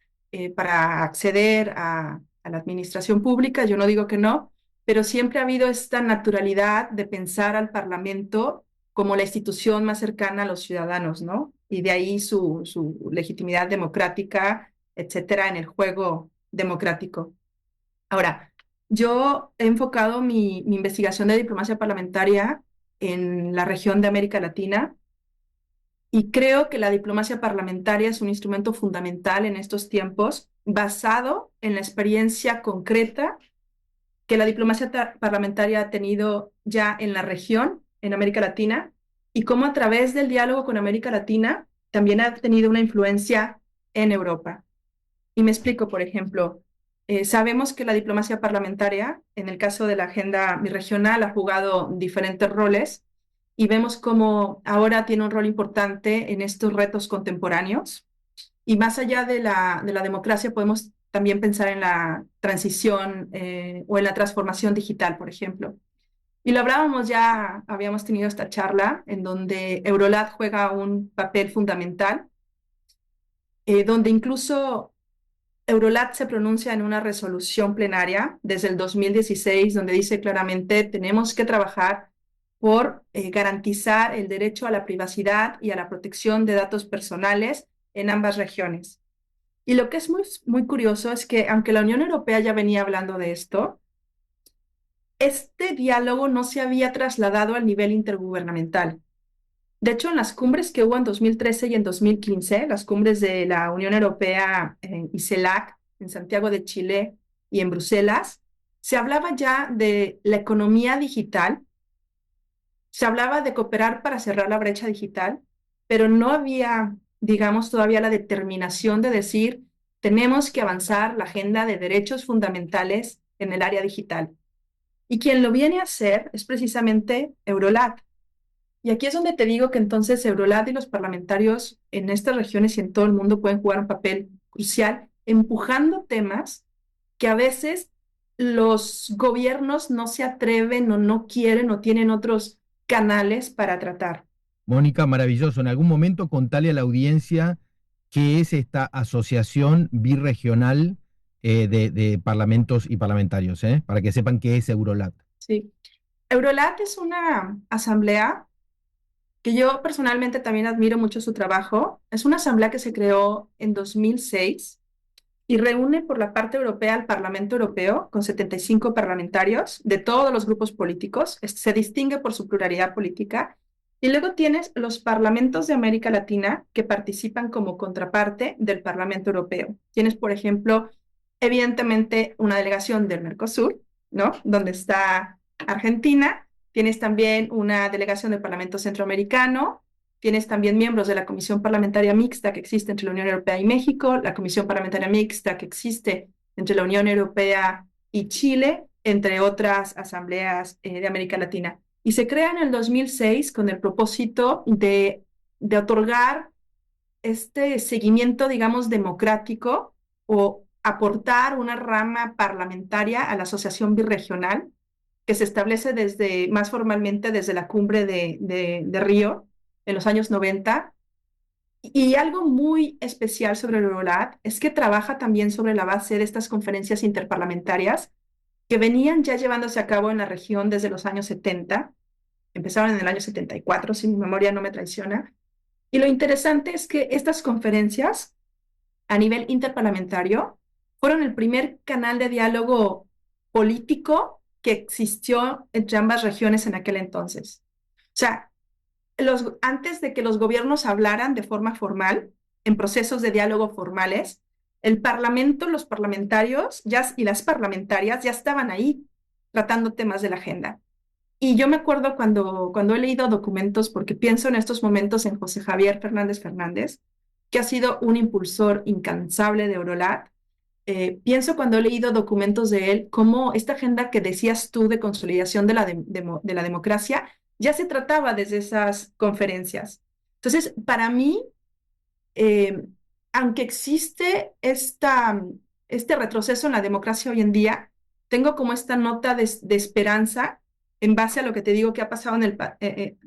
para acceder a la administración pública, yo no digo que no, pero siempre ha habido esta naturalidad de pensar al Parlamento como la institución más cercana a los ciudadanos, ¿no? Y de ahí su legitimidad democrática, etcétera, en el juego democrático. Ahora, yo he enfocado mi investigación de diplomacia parlamentaria en la región de América Latina y creo que la diplomacia parlamentaria es un instrumento fundamental en estos tiempos, basado en la experiencia concreta que la diplomacia parlamentaria ha tenido ya en la región, en América Latina, y cómo a través del diálogo con América Latina también ha tenido una influencia en Europa. Y me explico, por ejemplo, sabemos que la diplomacia parlamentaria, en el caso de la agenda birregional, ha jugado diferentes roles y vemos cómo ahora tiene un rol importante en estos retos contemporáneos. Y más allá de la democracia, podemos también pensar en la transición o en la transformación digital, por ejemplo. Y lo hablábamos ya, habíamos tenido esta charla en donde Eurolat juega un papel fundamental, donde incluso Eurolat se pronuncia en una resolución plenaria desde el 2016, donde dice claramente tenemos que trabajar por garantizar el derecho a la privacidad y a la protección de datos personales en ambas regiones. Y lo que es muy curioso es que, aunque la Unión Europea ya venía hablando de esto, este diálogo no se había trasladado al nivel intergubernamental. De hecho, en las cumbres que hubo en 2013 y en 2015, las cumbres de la Unión Europea y CELAC, en Santiago de Chile y en Bruselas, se hablaba ya de la economía digital, se hablaba de cooperar para cerrar la brecha digital, pero no había, digamos, todavía la determinación de decir, tenemos que avanzar la agenda de derechos fundamentales en el área digital. Y quien lo viene a hacer es precisamente Eurolat. Y aquí es donde te digo que entonces Eurolat y los parlamentarios en estas regiones y en todo el mundo pueden jugar un papel crucial, empujando temas que a veces los gobiernos no se atreven o no quieren o tienen otros canales para tratar. Mónica, maravilloso. En algún momento contale a la audiencia qué es esta asociación birregional de parlamentos y parlamentarios, para que sepan qué es Eurolat. Sí. Eurolat es una asamblea que yo personalmente también admiro mucho su trabajo. Es una asamblea que se creó en 2006 y reúne por la parte europea al Parlamento Europeo con 75 parlamentarios de todos los grupos políticos. Se distingue por su pluralidad política. Y luego tienes los parlamentos de América Latina que participan como contraparte del Parlamento Europeo. Tienes, por ejemplo, evidentemente una delegación del Mercosur, ¿no? Donde está Argentina. Tienes también una delegación del Parlamento Centroamericano. Tienes también miembros de la Comisión Parlamentaria Mixta que existe entre la Unión Europea y México, la Comisión Parlamentaria Mixta que existe entre la Unión Europea y Chile, entre otras asambleas de América Latina. Y se crea en el 2006 con el propósito de otorgar este seguimiento, digamos, democrático o aportar una rama parlamentaria a la Asociación Birregional que se establece más formalmente desde la cumbre de Río en los años 90. Y algo muy especial sobre el Eurolat es que trabaja también sobre la base de estas conferencias interparlamentarias que venían ya llevándose a cabo en la región desde los años 70, empezaron en el año 74, si mi memoria no me traiciona. Y lo interesante es que estas conferencias a nivel interparlamentario fueron el primer canal de diálogo político que existió entre ambas regiones en aquel entonces. O sea, antes de que los gobiernos hablaran de forma formal, en procesos de diálogo formales, el Parlamento, los parlamentarios y las parlamentarias ya estaban ahí tratando temas de la agenda. Y yo me acuerdo cuando he leído documentos, porque pienso en estos momentos en José Javier Fernández Fernández, que ha sido un impulsor incansable de Eurolat. Pienso cuando he leído documentos de él, cómo esta agenda que decías tú de consolidación de la democracia ya se trataba desde esas conferencias. Entonces, para mí, aunque existe este retroceso en la democracia hoy en día, tengo como esta nota de esperanza en base a lo que te digo que ha pasado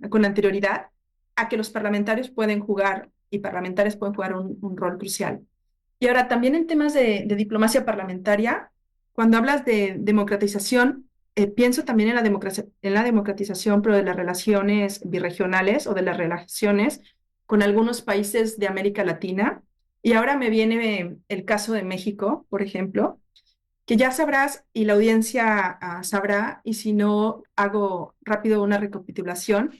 con anterioridad, a que los parlamentarios pueden jugar y parlamentarias pueden jugar un rol crucial. Y ahora también en temas de diplomacia parlamentaria, cuando hablas de democratización, pienso también en la democratización, pero de las relaciones birregionales o de las relaciones con algunos países de América Latina. Y ahora me viene el caso de México, por ejemplo, que ya sabrás y la audiencia sabrá, y si no, hago rápido una recapitulación.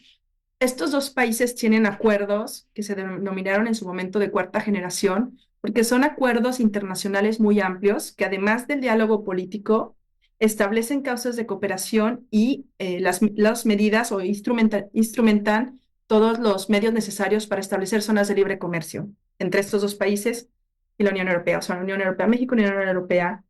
Estos dos países tienen acuerdos que se denominaron en su momento de cuarta generación, porque son acuerdos internacionales muy amplios que además del diálogo político, establecen causas de cooperación y las medidas o instrumentan todos los medios necesarios para establecer zonas de libre comercio entre estos dos países y la Unión Europea, o sea, la Unión Europea, México y la Unión Europea,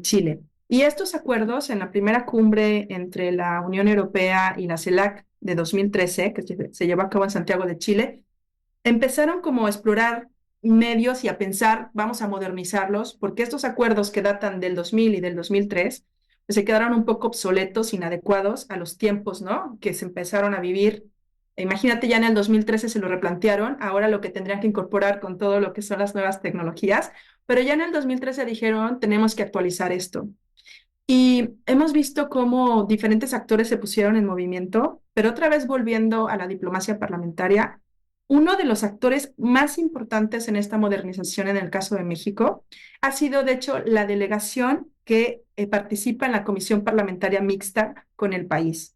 Chile. Y estos acuerdos en la primera cumbre entre la Unión Europea y la CELAC de 2013, que se llevó a cabo en Santiago de Chile, empezaron como a explorar medios y a pensar, vamos a modernizarlos, porque estos acuerdos que datan del 2000 y del 2003, pues se quedaron un poco obsoletos, inadecuados a los tiempos, ¿no?, que se empezaron a vivir. Imagínate, ya en el 2013 se lo replantearon, ahora lo que tendrían que incorporar con todo lo que son las nuevas tecnologías, pero ya en el 2013 dijeron, tenemos que actualizar esto. Y hemos visto cómo diferentes actores se pusieron en movimiento, pero otra vez volviendo a la diplomacia parlamentaria, uno de los actores más importantes en esta modernización en el caso de México ha sido, de hecho, la delegación que participa en la Comisión Parlamentaria Mixta con el país.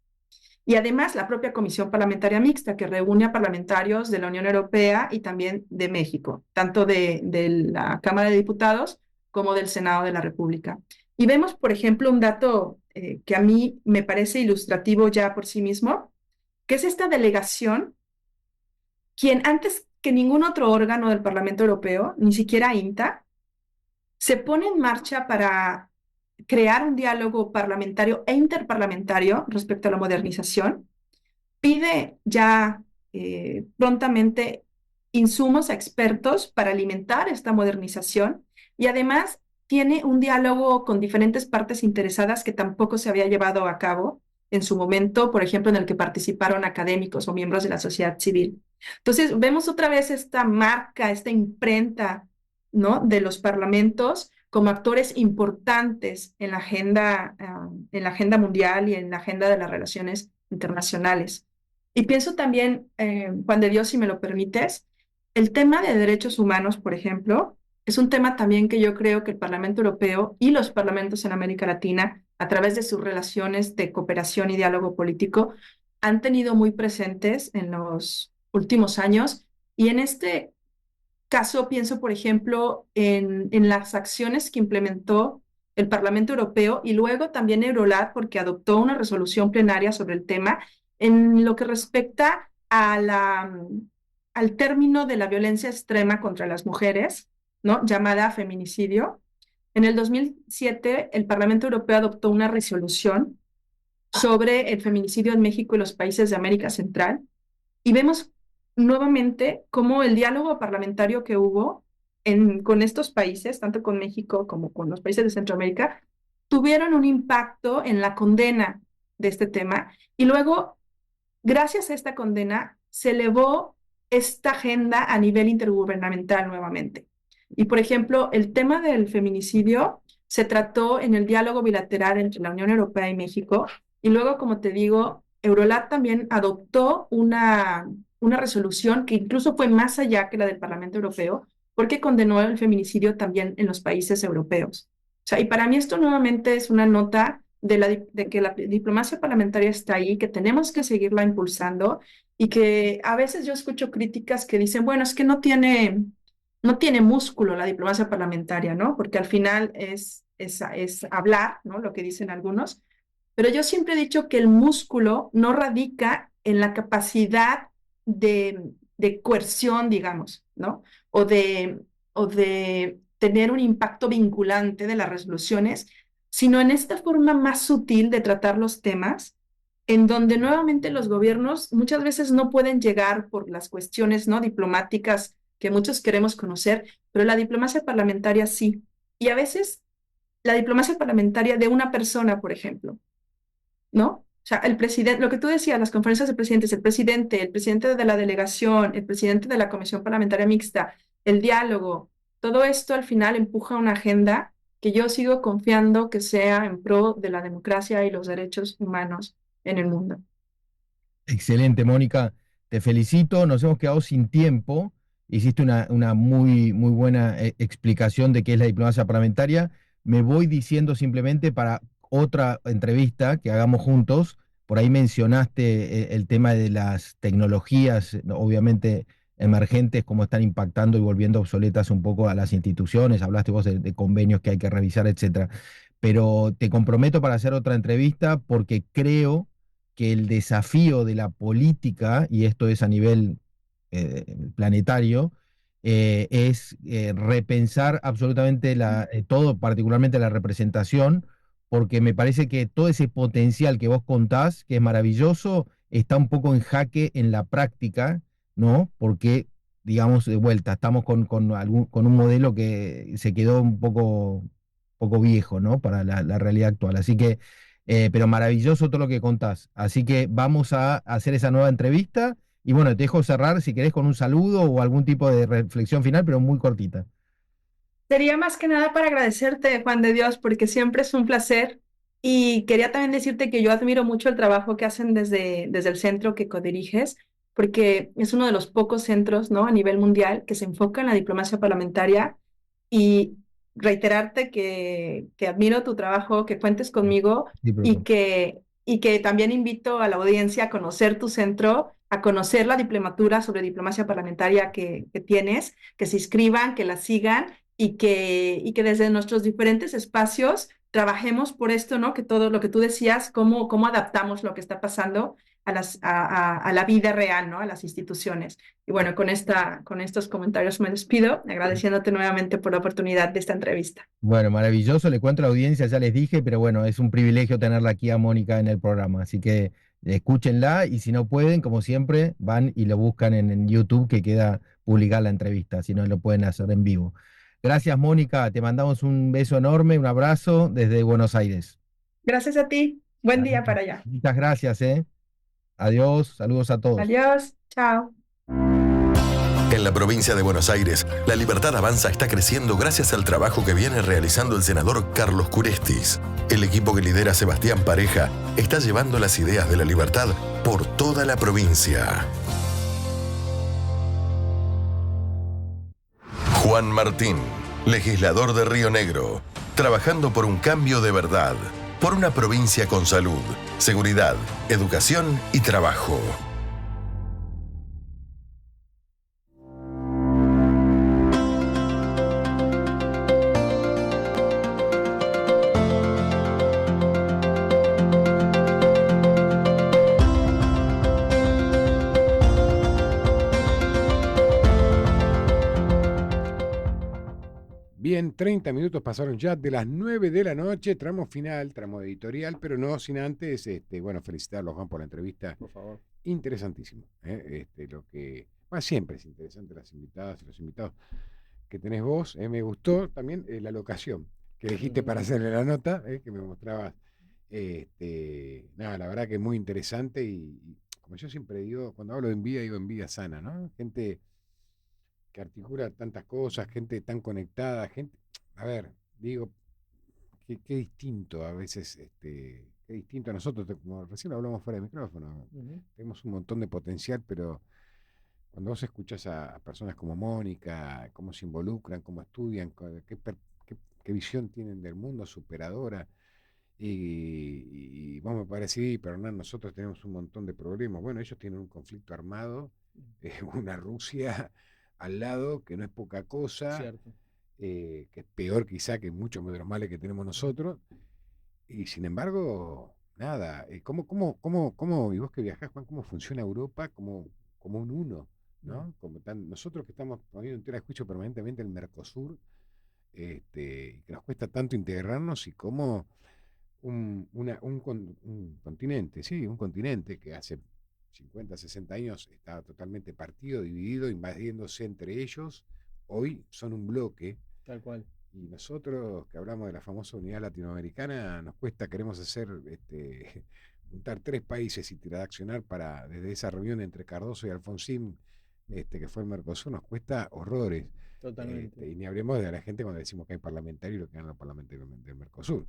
Y además la propia Comisión Parlamentaria Mixta, que reúne a parlamentarios de la Unión Europea y también de México, tanto de la Cámara de Diputados como del Senado de la República. Y vemos, por ejemplo, un dato que a mí me parece ilustrativo ya por sí mismo, que es esta delegación, quien antes que ningún otro órgano del Parlamento Europeo, ni siquiera INTA, se pone en marcha para crear un diálogo parlamentario e interparlamentario respecto a la modernización, pide ya prontamente insumos a expertos para alimentar esta modernización y además tiene un diálogo con diferentes partes interesadas que tampoco se había llevado a cabo en su momento, por ejemplo, en el que participaron académicos o miembros de la sociedad civil. Entonces, vemos otra vez esta marca, esta imprenta, ¿no?, de los parlamentos como actores importantes en la agenda mundial y en la agenda de las relaciones internacionales. Y pienso también, Juan de Dios, si me lo permites, el tema de derechos humanos, por ejemplo, es un tema también que yo creo que el Parlamento Europeo y los parlamentos en América Latina, a través de sus relaciones de cooperación y diálogo político, han tenido muy presentes en los últimos años. Y en este caso pienso, por ejemplo, en las acciones que implementó el Parlamento Europeo y luego también Eurolat, porque adoptó una resolución plenaria sobre el tema en lo que respecta al término de la violencia extrema contra las mujeres, ¿no?, llamada feminicidio. En el 2007, el Parlamento Europeo adoptó una resolución sobre el feminicidio en México y los países de América Central, y vemos nuevamente cómo el diálogo parlamentario que hubo con estos países, tanto con México como con los países de Centroamérica, tuvieron un impacto en la condena de este tema, y luego, gracias a esta condena, se elevó esta agenda a nivel intergubernamental nuevamente. Y, por ejemplo, el tema del feminicidio se trató en el diálogo bilateral entre la Unión Europea y México, y luego, como te digo, Eurolat también adoptó una resolución que incluso fue más allá que la del Parlamento Europeo, porque condenó el feminicidio también en los países europeos. O sea, y para mí esto nuevamente es una nota de que la diplomacia parlamentaria está ahí, que tenemos que seguirla impulsando, y que a veces yo escucho críticas que dicen, bueno, es que no tiene músculo la diplomacia parlamentaria, ¿no? Porque al final es hablar, ¿no?, lo que dicen algunos, Pero yo siempre he dicho que el músculo no radica en la capacidad de coerción, digamos, ¿no? O de tener un impacto vinculante de las resoluciones, sino en esta forma más sutil de tratar los temas, en donde nuevamente los gobiernos muchas veces no pueden llegar por las cuestiones, ¿no?, diplomáticas que muchos queremos conocer, pero la diplomacia parlamentaria sí. Y a veces la diplomacia parlamentaria de una persona, por ejemplo, ¿no? O sea, el presidente, lo que tú decías, las conferencias de presidentes, el presidente de la delegación, el presidente de la Comisión Parlamentaria Mixta, el diálogo, todo esto al final empuja una agenda que yo sigo confiando que sea en pro de la democracia y los derechos humanos en el mundo. Excelente, Mónica. Te felicito. Nos hemos quedado sin tiempo. Hiciste una muy, muy buena explicación de qué es la diplomacia parlamentaria. Me voy diciendo simplemente para otra entrevista que hagamos juntos. Por ahí mencionaste el tema de las tecnologías, obviamente emergentes, cómo están impactando y volviendo obsoletas un poco a las instituciones. Hablaste vos de convenios que hay que revisar, etcétera. Pero te comprometo para hacer otra entrevista porque creo que el desafío de la política, y esto es a nivel planetario, es repensar absolutamente todo, particularmente la representación, porque me parece que todo ese potencial que vos contás, que es maravilloso, está un poco en jaque en la práctica, ¿no? Porque, digamos, de vuelta, estamos con un modelo que se quedó un poco viejo, ¿no? Para la realidad actual. Así que pero maravilloso todo lo que contás. Así que vamos a hacer esa nueva entrevista. Y bueno, te dejo cerrar, si querés, con un saludo o algún tipo de reflexión final, pero muy cortita. Sería más que nada para agradecerte, Juan de Dios, porque siempre es un placer. Y quería también decirte que yo admiro mucho el trabajo que hacen desde el centro que codiriges, porque es uno de los pocos centros, ¿no?, a nivel mundial que se enfoca en la diplomacia parlamentaria. Y reiterarte que admiro tu trabajo, que cuentes conmigo Sí, y que también invito a la audiencia a conocer tu centro, a conocer la diplomatura sobre diplomacia parlamentaria que tienes, que se inscriban, que la sigan y que desde nuestros diferentes espacios trabajemos por esto, ¿no? Que todo lo que tú decías, cómo adaptamos lo que está pasando a la vida real, ¿no?, a las instituciones. Y bueno, con estos comentarios me despido, agradeciéndote nuevamente por la oportunidad de esta entrevista. Bueno, maravilloso, le cuento a la audiencia, ya les dije, pero bueno, es un privilegio tenerla aquí a Mónica en el programa, así que escúchenla y si no pueden, como siempre, van y lo buscan en YouTube que queda publicada la entrevista, si no lo pueden hacer en vivo. Gracias, Mónica, te mandamos un beso enorme, un abrazo desde Buenos Aires. Gracias a ti, buen día para allá. Muchas gracias, Adiós, saludos a todos. Adiós, chao. En la provincia de Buenos Aires, La Libertad Avanza está creciendo gracias al trabajo que viene realizando el senador Carlos Curestis. El equipo que lidera Sebastián Pareja está llevando las ideas de la libertad por toda la provincia. Juan Martín, legislador de Río Negro, trabajando por un cambio de verdad, por una provincia con salud, seguridad, educación y trabajo. Bien, 30 minutos pasaron ya de las 9 de la noche, tramo final, tramo editorial, pero no sin antes, bueno, felicitarlos, Juan, por la entrevista. Por favor. Interesantísimo. Lo que, bueno, siempre es interesante las invitadas y los invitados que tenés vos. Me gustó también la locación que elegiste para hacerle la nota, que me mostrabas. Nada, la verdad que es muy interesante y como yo siempre digo, cuando hablo de envidia, digo envidia sana, ¿no? Gente que articula tantas cosas, gente tan conectada, gente, a ver, digo, qué distinto a veces, qué distinto a nosotros, como recién hablamos fuera de micrófono, tenemos un montón de potencial, pero cuando vos escuchás a personas como Mónica, cómo se involucran, cómo estudian, qué visión tienen del mundo superadora, y vos me parece, sí, pero Hernán, nosotros tenemos un montón de problemas. Bueno, ellos tienen un conflicto armado, una Rusia al lado, que no es poca cosa, que es peor quizá que muchos de los males que tenemos nosotros, y sin embargo nada, y vos que viajás, Juan, cómo funciona Europa como un uno, ¿no? Nosotros que estamos poniendo en tela de juicio permanentemente el Mercosur, y que nos cuesta tanto integrarnos y cómo un continente, sí, un continente que hace 50, 60 años estaba totalmente partido, dividido, invadiéndose entre ellos, hoy son un bloque. Tal cual. Y nosotros que hablamos de la famosa unidad latinoamericana, nos cuesta, queremos hacer, juntar 3 países y accionar desde esa reunión entre Cardoso y Alfonsín, que fue el Mercosur, nos cuesta horrores. Totalmente. Y ni hablemos de la gente cuando decimos que hay parlamentarios y lo que dan los parlamentarios del Mercosur.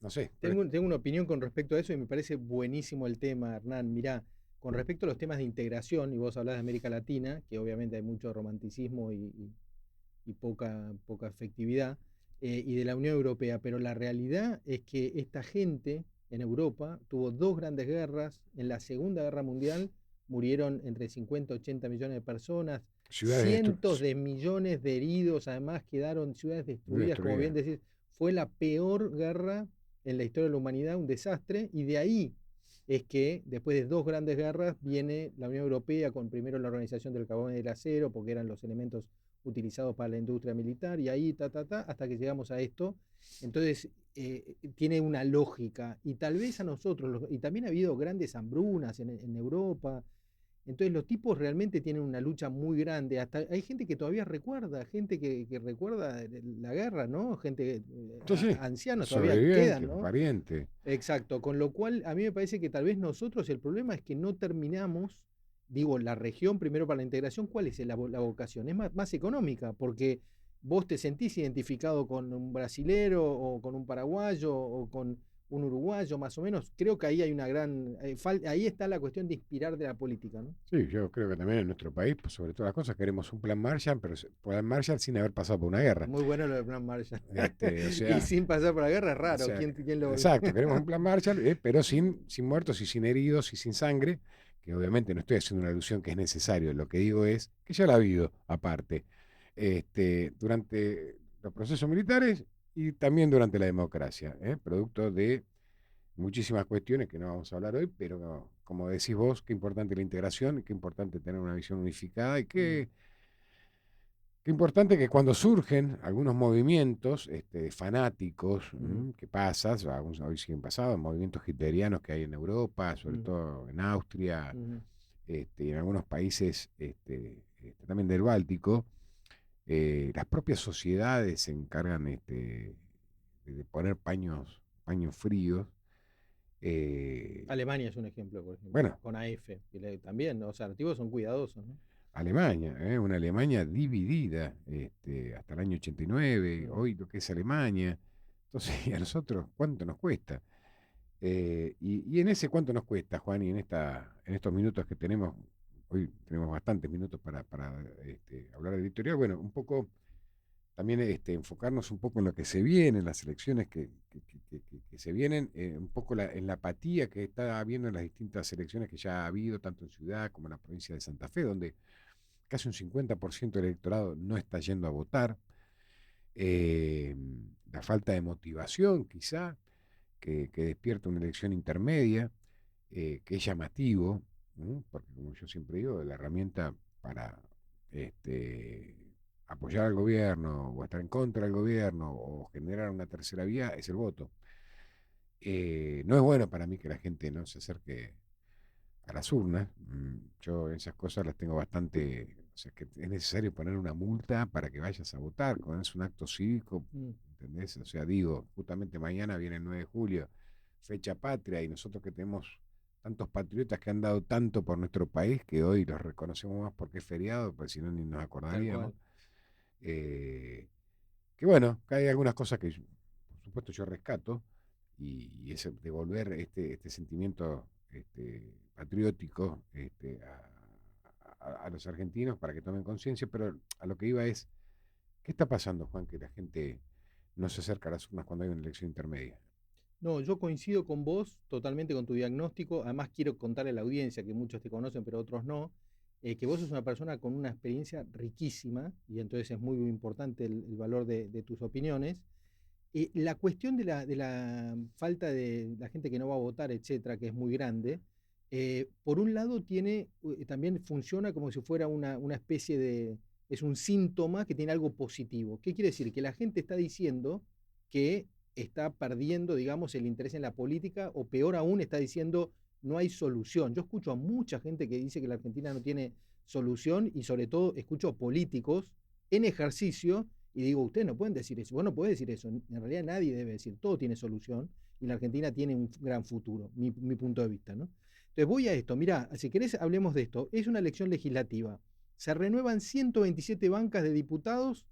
No sé. Tengo una opinión con respecto a eso y me parece buenísimo el tema, Hernán. Mirá, con respecto a los temas de integración, y vos hablás de América Latina, que obviamente hay mucho romanticismo y poca efectividad, y de la Unión Europea, pero la realidad es que esta gente en Europa tuvo 2 grandes guerras. En la Segunda Guerra Mundial murieron entre 50 y 80 millones de personas, cientos de millones de heridos, además quedaron ciudades destruidas, como bien decís. Fue la peor guerra en la historia de la humanidad, un desastre, y de ahí es que después de 2 grandes guerras viene la Unión Europea con primero la Organización del Carbón y del Acero, porque eran los elementos utilizados para la industria militar, y ahí hasta que llegamos a esto. Entonces tiene una lógica, y tal vez a nosotros, y también ha habido grandes hambrunas en Europa. Entonces los tipos realmente tienen una lucha muy grande. Hasta hay gente que todavía recuerda, gente que recuerda la guerra, ¿no? Gente, ancianos todavía quedan, ¿no? Pariente. Exacto, con lo cual a mí me parece que tal vez nosotros, el problema es que no terminamos, digo, la región primero para la integración. ¿Cuál es la vocación? Es más económica, porque vos te sentís identificado con un brasilero o con un paraguayo o con un uruguayo, más o menos. Creo que ahí hay una gran... ahí está la cuestión de inspirar de la política, ¿no? Sí, yo creo que también en nuestro país, pues sobre todas las cosas, queremos un plan Marshall, pero plan Marshall sin haber pasado por una guerra. Muy bueno lo del plan Marshall. O sea, y sin pasar por la guerra es raro. O sea, ¿Quién lo... Exacto, queremos un plan Marshall, pero sin muertos y sin heridos y sin sangre, que obviamente no estoy haciendo una alusión que es necesario. Lo que digo es que ya la ha habido, aparte, durante los procesos militares y también durante la democracia, producto de muchísimas cuestiones que no vamos a hablar hoy, pero como decís vos, qué importante la integración, qué importante tener una visión unificada y qué importante que cuando surgen algunos movimientos fanáticos, que pasan, algunos hoy siguen pasando, movimientos hitlerianos que hay en Europa, sobre todo en Austria, y en algunos países también del Báltico, las propias sociedades se encargan de poner paños fríos. Alemania es un ejemplo, por ejemplo, bueno, con AF, que también, o sea, los tipos son cuidadosos, ¿no? Alemania, una Alemania dividida hasta el año 89, hoy lo que es Alemania. Entonces, ¿y a nosotros cuánto nos cuesta? Y en ese cuánto nos cuesta, Juan, y en estos minutos que tenemos, hoy tenemos bastantes minutos para hablar de editorial, bueno, un poco también enfocarnos un poco en lo que se viene, en las elecciones que se vienen, un poco en la apatía que está habiendo en las distintas elecciones que ya ha habido, tanto en Ciudad como en la provincia de Santa Fe, donde casi un 50% del electorado no está yendo a votar. La falta de motivación, quizá, que despierta una elección intermedia, que es llamativo, ¿no? Porque como yo siempre digo, la herramienta para apoyar al gobierno o estar en contra del gobierno o generar una tercera vía es el voto. No es bueno para mí que la gente no se acerque a las urnas. Yo esas cosas las tengo bastante, o sea, que es necesario poner una multa para que vayas a votar, cuando es un acto cívico, ¿entendés? O sea, digo, justamente mañana viene el 9 de julio, fecha patria, y nosotros que tenemos tantos patriotas que han dado tanto por nuestro país, que hoy los reconocemos más porque es feriado, pues si no ni nos acordaríamos. Que bueno, que hay algunas cosas que por supuesto yo rescato, y es devolver este sentimiento patriótico a los argentinos para que tomen conciencia, pero a lo que iba es, ¿qué está pasando, Juan, que la gente no se acerca a las urnas cuando hay una elección intermedia? No, yo coincido con vos, totalmente con tu diagnóstico. Además quiero contarle a la audiencia, que muchos te conocen pero otros no, que vos sos una persona con una experiencia riquísima, y entonces es muy importante el valor de tus opiniones. La cuestión de la falta de la gente que no va a votar, etcétera, que es muy grande, por un lado también funciona como si fuera una especie de, es un síntoma que tiene algo positivo. ¿Qué quiere decir? Que la gente está diciendo que está perdiendo, digamos, el interés en la política, o peor aún, está diciendo no hay solución. Yo escucho a mucha gente que dice que la Argentina no tiene solución, y sobre todo escucho políticos en ejercicio y digo, ustedes no pueden decir eso. Vos no podés decir eso. En realidad nadie debe decir, todo tiene solución y la Argentina tiene un gran futuro, mi punto de vista, ¿no? Entonces voy a esto, mirá, si querés hablemos de esto. Es una elección legislativa. Se renuevan 127 bancas de diputados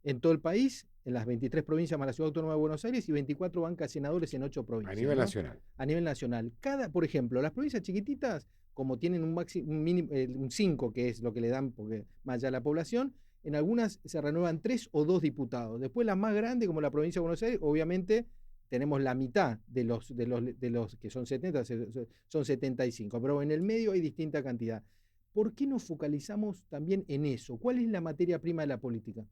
en todo el país, en las 23 provincias más la Ciudad Autónoma de Buenos Aires, y 24 bancas de senadores en 8 provincias. A nivel ¿no? nacional. A nivel nacional. Por ejemplo, las provincias chiquititas, como tienen un 5, que es lo que le dan porque más allá de la población, en algunas se renuevan 3 o 2 diputados. Después las más grandes, como la provincia de Buenos Aires, obviamente tenemos la mitad de los que son 70, son 75, pero en el medio hay distinta cantidad. ¿Por qué nos focalizamos también en eso? ¿Cuál es la materia prima de la política?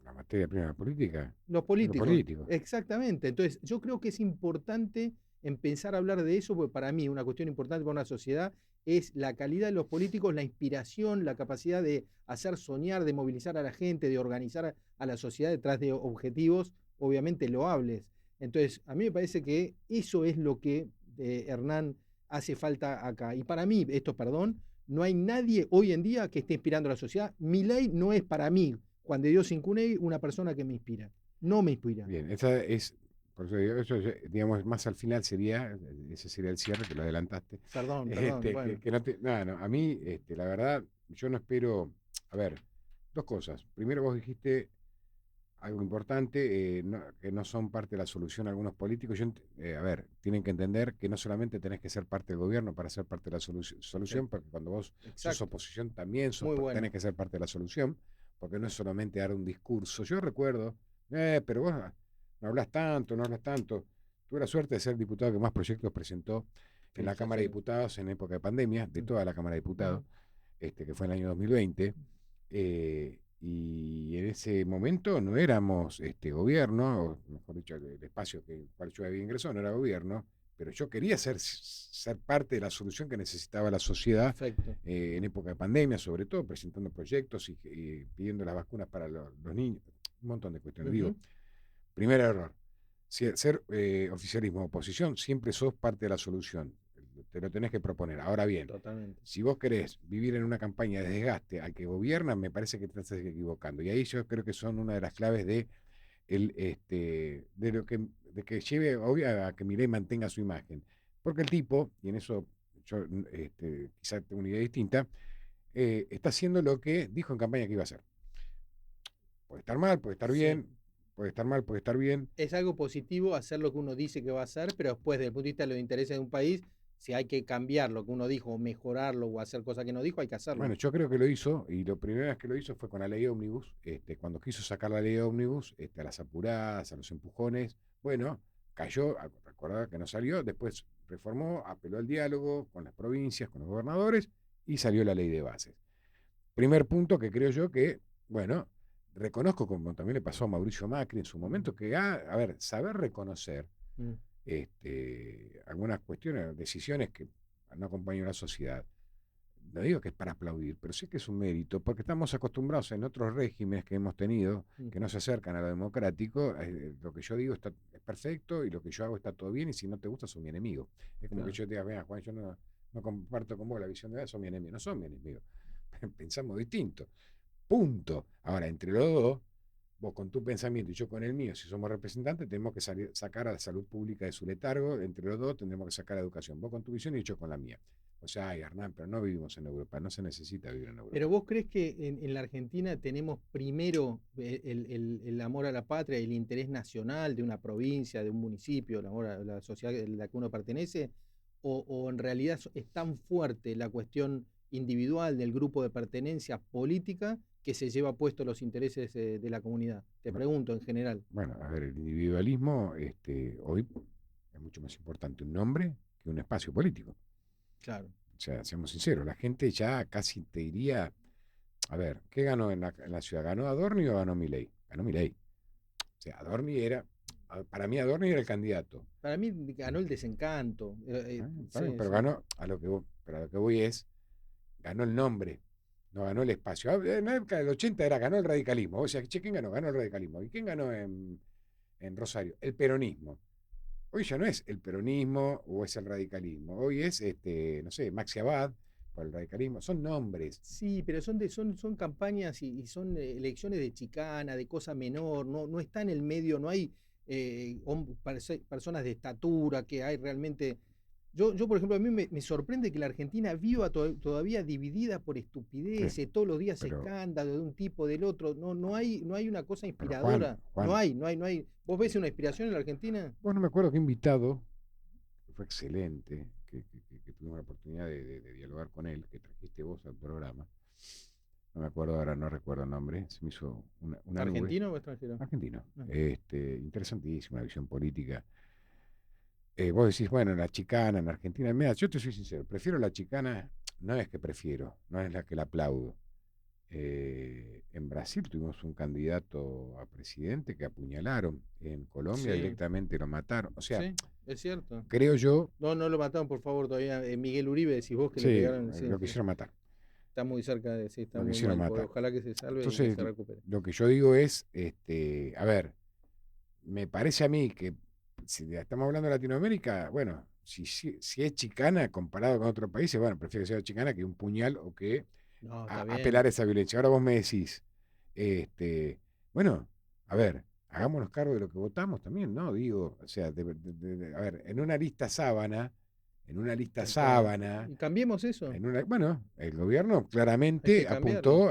La materia prima de la política. Los políticos. Los políticos. Exactamente. Entonces, yo creo que es importante empezar a hablar de eso, porque para mí una cuestión importante para una sociedad es la calidad de los políticos, la inspiración, la capacidad de hacer soñar, de movilizar a la gente, de organizar a la sociedad detrás de objetivos, obviamente loables. Entonces, a mí me parece que eso es lo que, Hernán, hace falta acá. Y para mí, perdón, no hay nadie hoy en día que esté inspirando a la sociedad. Milei no es para mí, Juan de Dios Incunei, una persona que me inspira. No me inspira. Bien, esa es, por eso digo, eso, digamos, más al final ese sería el cierre, que lo adelantaste. Perdón, bueno. A mí, la verdad, yo no espero, a ver, dos cosas. Primero, vos dijiste algo importante, que no son parte de la solución algunos políticos. A ver, tienen que entender que no solamente tenés que ser parte del gobierno para ser parte de la solución, sí, porque cuando vos sos oposición también tenés que ser parte de la solución, porque no es solamente dar un discurso. Yo recuerdo, pero vos no hablas tanto. Tuve la suerte de ser el diputado que más proyectos presentó en la Cámara de Diputados en época de pandemia, de toda la Cámara de Diputados, que fue en el año 2020, y en ese momento no éramos gobierno, o mejor dicho, el espacio que cual yo había ingresado no era gobierno, pero yo quería ser parte de la solución que necesitaba la sociedad en época de pandemia, sobre todo presentando proyectos y pidiendo las vacunas para los niños, un montón de cuestiones. Digo, primer error, ser oficialismo o oposición, siempre sos parte de la solución, te lo tenés que proponer. Ahora bien, si vos querés vivir en una campaña de desgaste al que gobierna, me parece que te estás equivocando, y ahí yo creo que son una de las claves de que lleve a que Milei mantenga su imagen, porque el tipo, y en eso yo quizá tengo una idea distinta, está haciendo lo que dijo en campaña que iba a hacer. Puede estar mal, puede estar bien, puede estar mal, puede estar bien. Es algo positivo hacer lo que uno dice que va a hacer, pero después, desde el punto de vista de los intereses de un país, si hay que cambiar lo que uno dijo, o mejorarlo, o hacer cosas que no dijo, hay que hacerlo. Bueno, yo creo que lo hizo, y lo primero que lo hizo fue con la ley ómnibus, cuando quiso sacar la ley ómnibus, a las apuradas, a los empujones, bueno, cayó, recordad que no salió, después reformó, apeló al diálogo con las provincias, con los gobernadores, y salió la ley de bases. Primer punto que creo yo que, bueno, reconozco, como también le pasó a Mauricio Macri en su momento, que saber reconocer algunas cuestiones, decisiones que no acompañan a la sociedad. No digo que es para aplaudir, pero sí que es un mérito, porque estamos acostumbrados en otros regímenes que hemos tenido, que no se acercan a lo democrático, lo que yo digo es perfecto, y lo que yo hago está todo bien, y si no te gusta, son mi enemigo. Es como que yo te diga, vea, Juan, yo no comparto con vos la visión de edad, son mi enemigo. No son mi enemigo. Pensamos distinto. Punto. Ahora, entre los dos, vos con tu pensamiento y yo con el mío, si somos representantes, tenemos que sacar a la salud pública de su letargo, entre los dos tendremos que sacar a la educación, vos con tu visión y yo con la mía. O sea, Hernán, pero no vivimos en Europa, no se necesita vivir en Europa. Pero vos crees que en la Argentina tenemos primero el amor a la patria, el interés nacional de una provincia, de un municipio, el amor a la sociedad a la que uno pertenece, o en realidad es tan fuerte la cuestión individual del grupo de pertenencia política que se lleva puesto los intereses de la comunidad? Te pregunto en general. Bueno, a ver, el individualismo hoy es mucho más importante un nombre que un espacio político. Claro. O sea, seamos sinceros, la gente ya casi te diría, a ver, ¿qué ganó en la ciudad? ¿Ganó Adorni o ganó Milei? Ganó Milei. O sea, para mí Adorni era el candidato. Para mí ganó el desencanto. Pero ganó, a lo que voy es, ganó el nombre, no ganó el espacio. En la época del 80 ganó el radicalismo. O sea, che, ¿quién ganó? Ganó el radicalismo. ¿Y quién ganó en Rosario? El peronismo. Hoy ya no es el peronismo o es el radicalismo. Hoy es, no sé, Maxi Abad por el radicalismo. Son nombres. Sí, pero son campañas y son elecciones de chicana, de cosa menor. No está en el medio, no hay personas de estatura, que hay realmente... Yo, por ejemplo, a mí me sorprende que la Argentina viva todavía dividida por estupideces, Sí, todos los días pero- escándalos de un tipo, del otro. No hay una cosa inspiradora. Juan, No hay. ¿Vos ves una inspiración en la Argentina? Bueno, no me acuerdo qué invitado, que fue excelente, que tuvimos la oportunidad de dialogar con él, que trajiste vos al programa. No me acuerdo ahora, no recuerdo el nombre. Se me hizo una nube. ¿Argentino o extranjero? Argentino. Ah. Interesantísima, una visión política. Vos decís, bueno, la chicana en Argentina. Mira, yo te soy sincero, prefiero la chicana, no es que prefiero, no es la que la aplaudo. En Brasil tuvimos un candidato a presidente que apuñalaron. En Colombia Sí. directamente lo mataron. O sea, Sí, es cierto. creo yo, No lo mataron, por favor, todavía. Miguel Uribe, decís vos que sí, le pegaron. Sí, lo sí. quisieron matar. Está muy cerca de sí, está Lo muy quisieron mal. matar. Ojalá que se salve y Entonces, que se recupere. lo que yo digo es, a ver, me parece a mí que si estamos hablando de Latinoamérica, bueno, si es chicana comparado con otros países, bueno, prefiero que sea chicana que un puñal o que No, está bien. apelar a esa violencia. Ahora vos me decís, bueno, a ver, hagámonos cargo de lo que votamos también, ¿no? Digo, o sea, a ver, en una lista sábana, Y cambiemos eso. bueno, el gobierno Hay claramente que cambiarlo.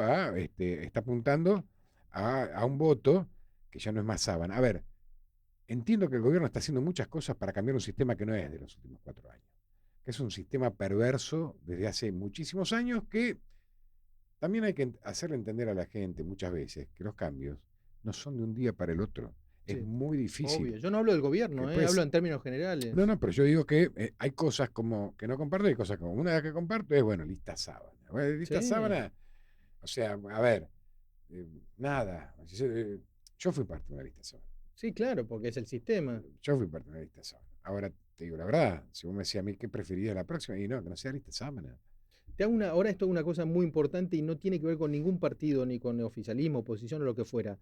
está apuntando a un voto que ya no es más sábana. A ver, entiendo que el gobierno está haciendo muchas cosas para cambiar un sistema que no es de los últimos 4 años, que es un sistema perverso desde hace muchísimos años, que también hay que hacerle entender a la gente muchas veces que los cambios no son de un día para el otro. Es Sí, muy difícil. obvio. Yo no hablo del gobierno, Que pues- hablo en términos generales. No, pero yo digo que hay cosas como que no comparto y hay cosas como una de las que comparto es, bueno, lista sábana. Bueno, lista Sí. sábana, o sea, a ver, nada. Yo fui parte de una lista sábana. Sí, claro, porque es el sistema. Yo fui parte de una lista sábana. Ahora te digo la verdad, si vos me decías a mí qué preferías la próxima, y no, que no sea lista sábana. Ahora esto es una cosa muy importante y no tiene que ver con ningún partido, ni con oficialismo, oposición o lo que fuera.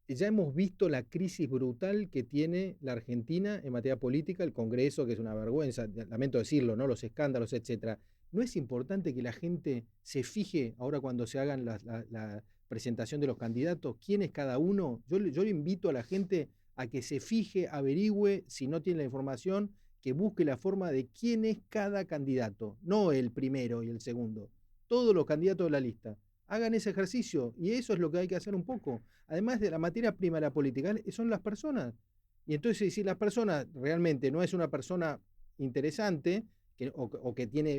Ya hemos visto la crisis brutal que tiene la Argentina en materia política, el Congreso, que es una vergüenza, lamento decirlo, ¿no? Los escándalos, etcétera. ¿No es importante que la gente se fije ahora cuando se hagan la presentación de los candidatos, quién es cada uno? Yo le invito a la gente a que se fije, averigüe, si no tiene la información, que busque la forma de quién es cada candidato, no el primero y el segundo, todos los candidatos de la lista. Hagan ese ejercicio y eso es lo que hay que hacer un poco. Además de la materia prima de la política, son las personas. Y entonces, si la persona realmente no es una persona interesante o que tiene,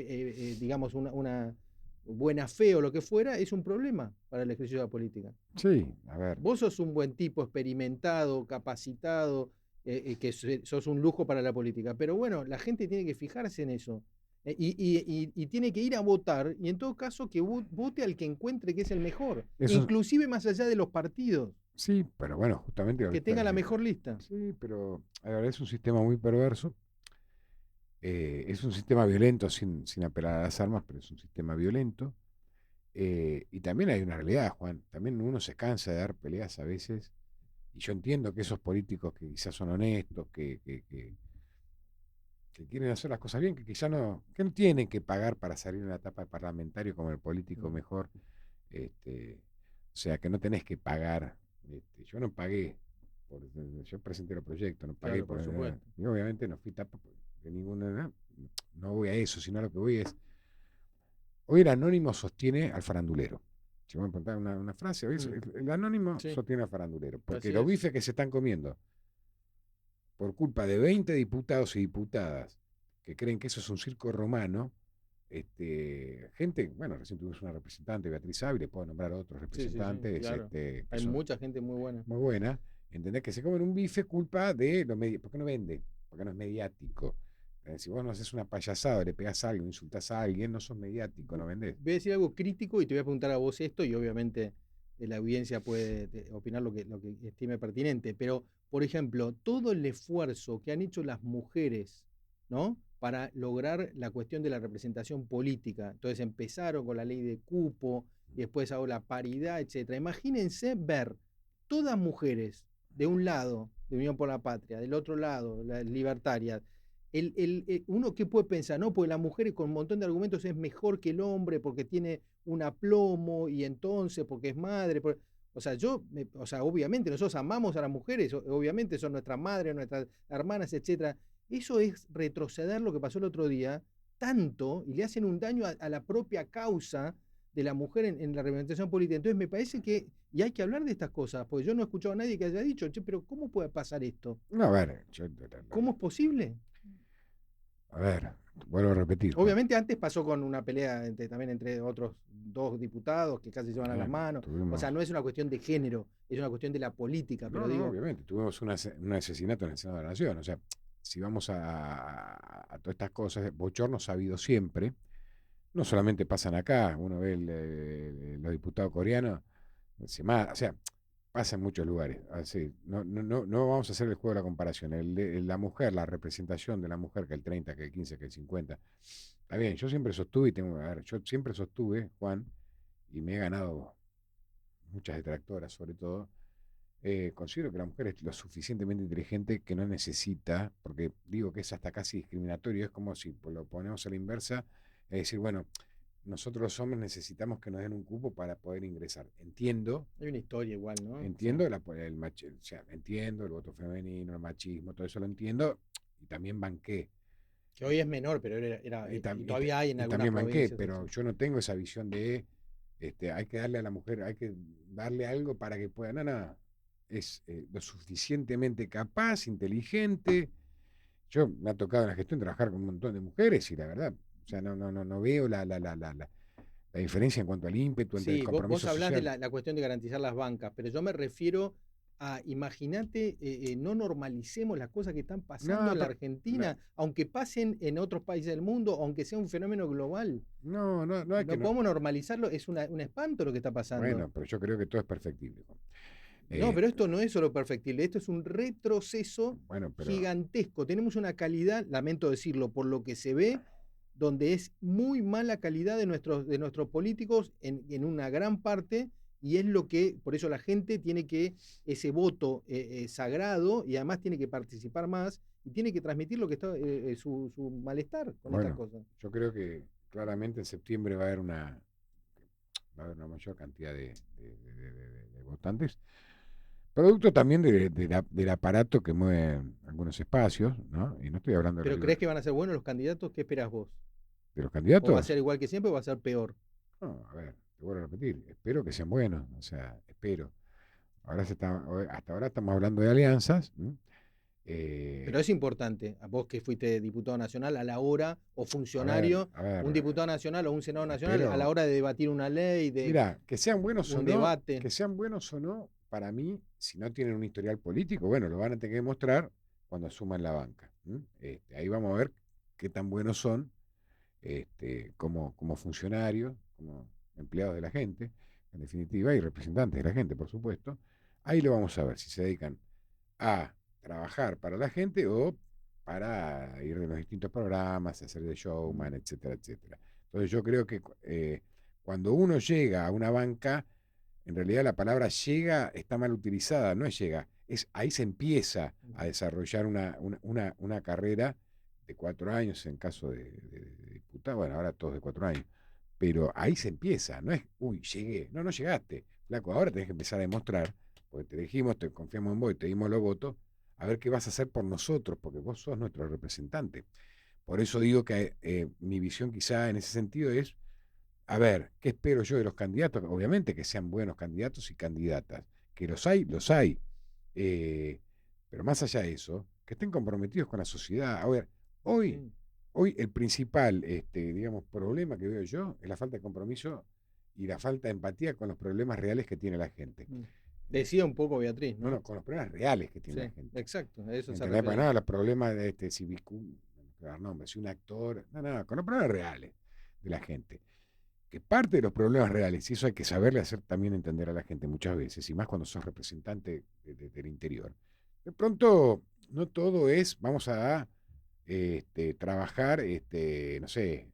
digamos, una buena fe o lo que fuera, es un problema para el ejercicio de la política. Sí, a ver. Vos sos un buen tipo, experimentado, capacitado, que sos un lujo para la política. Pero bueno, la gente tiene que fijarse en eso. Y tiene que ir a votar, y en todo caso que vote al que encuentre que es el mejor, inclusive más allá de los partidos. Sí, pero bueno, justamente... Que tenga la mejor lista. Sí, pero a ver, es un sistema muy perverso, es un sistema violento sin apelar a las armas, pero es un sistema violento. Y también hay una realidad, Juan, también uno se cansa de dar peleas a veces, y yo entiendo que esos políticos que quizás son honestos, que quieren hacer las cosas bien, que quizás no tienen que pagar para salir en una etapa de parlamentario como el político mejor, o sea, que no tenés que pagar. Yo no pagué, yo presenté los proyectos, no pagué Claro, por supuesto. y obviamente no fui tapa de ninguna, no voy a eso, sino a lo que voy es, hoy el anónimo sostiene al farandulero. Si vos me preguntás una frase, hoy el anónimo sostiene al farandulero, porque Así los es. bifes que se están comiendo por culpa de 20 diputados y diputadas que creen que eso es un circo romano, gente, bueno, recién tuvimos una representante, Beatriz Ávila, puedo nombrar otros representantes, claro. que Hay son mucha gente muy buena. muy buena, ¿entendés? Que se comen un bife culpa de los medios, ¿por qué no vende? Porque no es mediático. Si vos no haces una payasada, le pegás a alguien, insultás a alguien, no sos mediático, no vendés. Voy a decir algo crítico y te voy a preguntar a vos esto, y obviamente la audiencia puede opinar lo que estime pertinente, pero, por ejemplo, todo el esfuerzo que han hecho las mujeres, ¿no?, para lograr la cuestión de la representación política. Entonces empezaron con la ley de cupo, y después ahora la paridad, etcétera. Imagínense ver todas mujeres, de un lado, de Unión por la Patria, del otro lado, la libertaria. Uno que puede pensar, ¿no? Porque la mujer con un montón de argumentos es mejor que el hombre porque tiene un aplomo y entonces porque es madre. O sea, obviamente nosotros amamos a las mujeres, obviamente son nuestras madres, nuestras hermanas, etcétera. Eso es retroceder lo que pasó el otro día tanto y le hacen un daño a la propia causa de la mujer en la representación política. Entonces me parece que, y hay que hablar de estas cosas, porque yo no he escuchado a nadie que haya dicho, che, pero ¿cómo puede pasar esto? No, a ver, ¿Cómo es posible? A ver, vuelvo a repetir. Obviamente antes pasó con una pelea también entre otros 2 diputados que casi se van a las manos. O sea, no es una cuestión de género, es una cuestión de la política. Pero No, obviamente, tuvimos un asesinato en el Senado de la Nación. O sea, si vamos a todas estas cosas, bochornos ha habido siempre. No solamente pasan acá, uno ve los diputados coreanos, o sea, pasa en muchos lugares. Así, no vamos a hacer el juego de la comparación. La mujer, la representación de la mujer, que el 30, que el 15, que el 50. Está bien, yo siempre sostuve, Juan, y me he ganado muchas detractoras sobre todo. Considero que la mujer es lo suficientemente inteligente que no necesita, porque digo que es hasta casi discriminatorio, es como si lo ponemos a la inversa, es decir, bueno, nosotros los hombres necesitamos que nos den un cupo para poder ingresar. Entiendo. Hay una historia igual, ¿no? Entiendo entiendo el voto femenino, el machismo, todo eso lo entiendo, y también banqué. Que hoy es menor, pero y todavía hay en algunas también banqué, provincias, pero yo no tengo esa visión de hay que darle a la mujer, hay que darle algo para que pueda. No. Es lo suficientemente capaz, inteligente. Yo me ha tocado en la gestión trabajar con un montón de mujeres y la verdad, o sea, no veo la diferencia en cuanto al ímpetu, entre el compromiso vos hablás social. de la cuestión de garantizar las bancas, pero yo me refiero a, imagínate, no normalicemos las cosas que están pasando en la Argentina, aunque pasen en otros países del mundo, aunque sea un fenómeno global. No podemos normalizarlo, es un espanto lo que está pasando. Bueno, pero yo creo que todo es perfectible. No, pero esto no es solo perfectible, esto es un retroceso gigantesco. Tenemos una calidad, lamento decirlo, por lo que se ve, donde es muy mala calidad de nuestros políticos en una gran parte, y es lo que, por eso la gente tiene que, ese voto sagrado, y además tiene que participar más, y tiene que transmitir lo que está su malestar con estas cosas. Yo creo que claramente en septiembre va a haber una mayor cantidad de votantes. Producto también del aparato que mueve algunos espacios, ¿no? Y no estoy hablando ¿Pero crees que van a ser buenos los candidatos? ¿Qué esperas vos? ¿De los candidatos? ¿O va a ser igual que siempre o va a ser peor? No, a ver, te vuelvo a repetir. Espero que sean buenos, o sea, espero. Hasta ahora estamos hablando de alianzas. Pero es importante, a vos que fuiste diputado nacional, a la hora, o funcionario, un diputado nacional o un senador nacional, a la hora de debatir una ley, mira, que sean buenos o no, debate. Que sean buenos o no, para mí, si no tienen un historial político, bueno, lo van a tener que demostrar cuando asuman la banca. Ahí vamos a ver qué tan buenos son como funcionarios, como empleados de la gente, en definitiva, y representantes de la gente, por supuesto. Ahí lo vamos a ver, si se dedican a trabajar para la gente o para ir de los distintos programas, hacer de showman, etcétera, etcétera. Entonces yo creo que cuando uno llega a una banca, en realidad la palabra llega está mal utilizada, no es llega, ahí se empieza a desarrollar una carrera de 4 años en caso de diputado, bueno, ahora todos de 4 años, pero ahí se empieza, no es, llegué, no llegaste, flaco, ahora tenés que empezar a demostrar, porque te elegimos, confiamos en vos y te dimos los votos, a ver qué vas a hacer por nosotros, porque vos sos nuestro representante. Por eso digo que mi visión quizá en ese sentido es, a ver, ¿qué espero yo de los candidatos? Obviamente que sean buenos candidatos y candidatas, que los hay, pero más allá de eso, que estén comprometidos con la sociedad. A ver, hoy el principal, digamos, problema que veo yo es la falta de compromiso y la falta de empatía con los problemas reales que tiene la gente. Decía un poco Beatriz, ¿no? No, con los problemas reales que tiene la gente. Exacto, a eso se refiere. Para nada, los problemas de si un actor, no, con los problemas reales de la gente. que parte de los problemas reales, y eso hay que saberle hacer también entender a la gente muchas veces, y más cuando sos representante del interior. De pronto, no todo es, vamos a trabajar, no sé,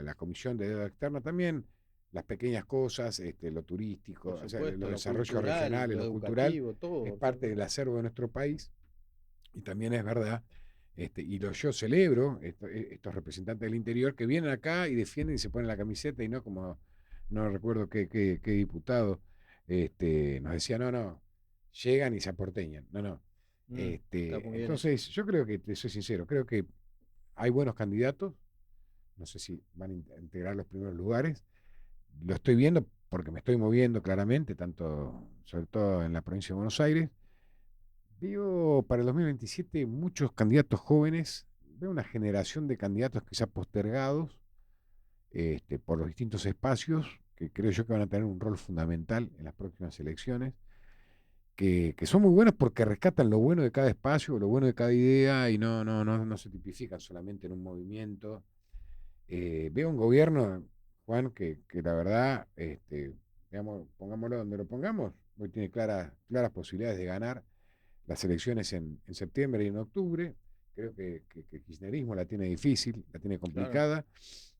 la comisión de deuda externa también, las pequeñas cosas, lo turístico, Por o sea, supuesto, los lo desarrollos cultural, regionales, lo lo cultural, educativo, todo. es parte del acervo de nuestro país, y también es verdad, yo celebro estos representantes del interior que vienen acá y defienden y se ponen la camiseta y no como, no recuerdo qué diputado, nos decía, no, llegan y se aporteñan, no. Está muy bien eso. Entonces, yo creo que, te soy sincero, creo que hay buenos candidatos, no sé si van a integrar los primeros lugares, lo estoy viendo porque me estoy moviendo claramente, sobre todo en la provincia de Buenos Aires. Veo para el 2027 muchos candidatos jóvenes, veo una generación de candidatos quizás postergados por los distintos espacios, que creo yo que van a tener un rol fundamental en las próximas elecciones, que son muy buenos porque rescatan lo bueno de cada espacio, lo bueno de cada idea y no se tipifican solamente en un movimiento. Veo un gobierno, Juan, que la verdad, digamos, pongámoslo donde lo pongamos, hoy tiene claras posibilidades de ganar las elecciones en septiembre y en octubre. Creo que el kirchnerismo la tiene difícil, la tiene complicada,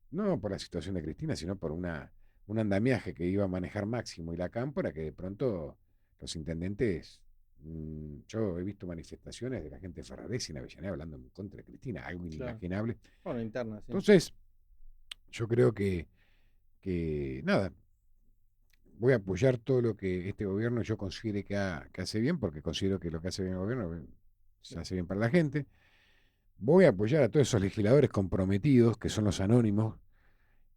no por la situación de Cristina, sino por un andamiaje que iba a manejar Máximo y la Cámpora, que de pronto los intendentes, yo he visto manifestaciones de la gente de Ferraresi en Avellaneda hablando en contra de Cristina, algo inimaginable. Bueno, interna, sí. Entonces, yo creo que nada, voy a apoyar todo lo que este gobierno yo considere que hace bien, porque considero que lo que hace bien el gobierno se hace bien para la gente. Voy a apoyar a todos esos legisladores comprometidos, que son los anónimos,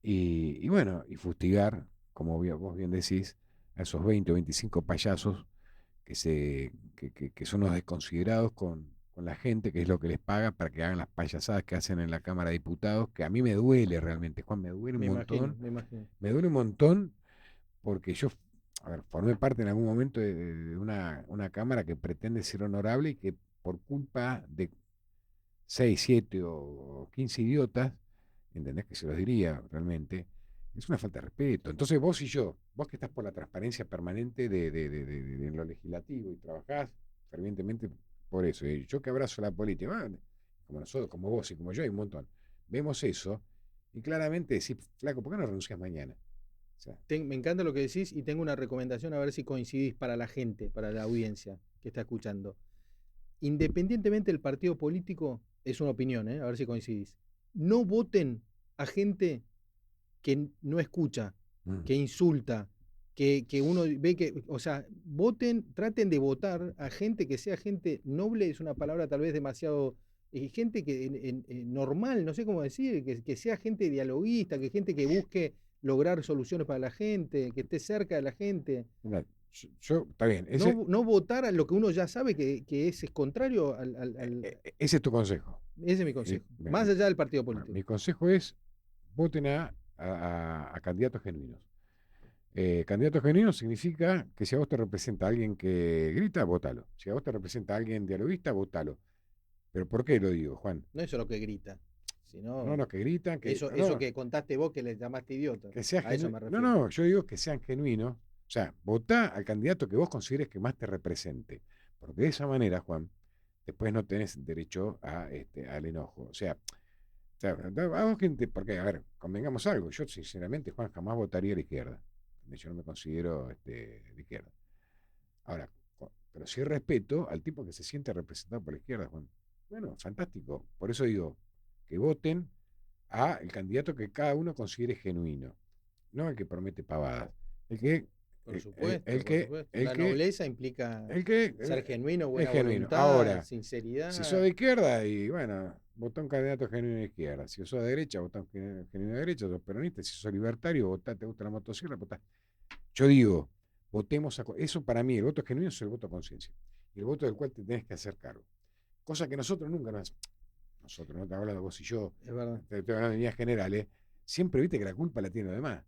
y bueno, y fustigar, como vos bien decís, a esos 20 o 25 payasos que son los desconsiderados con la gente, que es lo que les paga para que hagan las payasadas que hacen en la Cámara de Diputados, que a mí me duele realmente, Juan, me duele un montón. Me imagino. Me duele un montón porque yo, formé parte en algún momento de una Cámara que pretende ser honorable y que por culpa de 6, 7 o 15 idiotas, ¿entendés? Que se los diría realmente, es una falta de respeto. Entonces vos y yo, vos que estás por la transparencia permanente de lo legislativo y trabajás fervientemente por eso, y yo que abrazo la política, como nosotros, como vos y como yo, hay un montón, vemos eso y claramente decís, flaco, ¿por qué no renuncias mañana? O sea, Me encanta lo que decís y tengo una recomendación a ver si coincidís para la gente, para la audiencia que está escuchando. Independientemente del partido político, es una opinión, a ver si coincidís. No voten a gente que no escucha, que insulta, que uno ve que, o sea, traten de votar a gente que sea gente noble, es una palabra tal vez demasiado, gente que normal, no sé cómo decir, que sea gente dialoguista, que gente que busque lograr soluciones para la gente, que esté cerca de la gente. Está bien. No votar a lo que uno ya sabe que es contrario al... Ese es tu consejo. Ese es mi consejo. Más allá del partido político. Mi consejo es, voten a candidatos genuinos. Candidatos genuinos significa que si a vos te representa alguien que grita, vótalo. Si a vos te representa alguien dialoguista, vótalo. ¿Pero por qué lo digo, Juan? No es solo que grita. Sino no, que gritan. Eso que contaste vos que les llamaste idiota. Que sea a eso me refiero. No, yo digo que sean genuinos. O sea, votá al candidato que vos consideres que más te represente. Porque de esa manera, Juan, después no tenés derecho al enojo. O sea, vamos gente, porque, a ver, convengamos algo. Yo, sinceramente, Juan, jamás votaría a la izquierda. Yo no me considero de izquierda. Ahora, pero sí respeto al tipo que se siente representado por la izquierda, Juan. Bueno, fantástico. Por eso digo, que voten a el candidato que cada uno considere genuino, no el que promete pavadas. El que, por supuesto, la nobleza implica ser genuino, buena voluntad, ahora, sinceridad. Si sos de izquierda y bueno, votá un candidato genuino de izquierda. Si sos de derecha, votá un genuino de derecha, sos peronista. Si sos libertario, votá, te gusta la motosierra, votá. Yo digo, votemos eso para mí, el voto genuino es el voto a conciencia. Y el voto del cual te tenés que hacer cargo. Cosa que nosotros nunca nos... Nosotros, no te hablando vos y yo, es verdad. Te hablando en líneas generales, siempre viste que la culpa la tiene lo demás.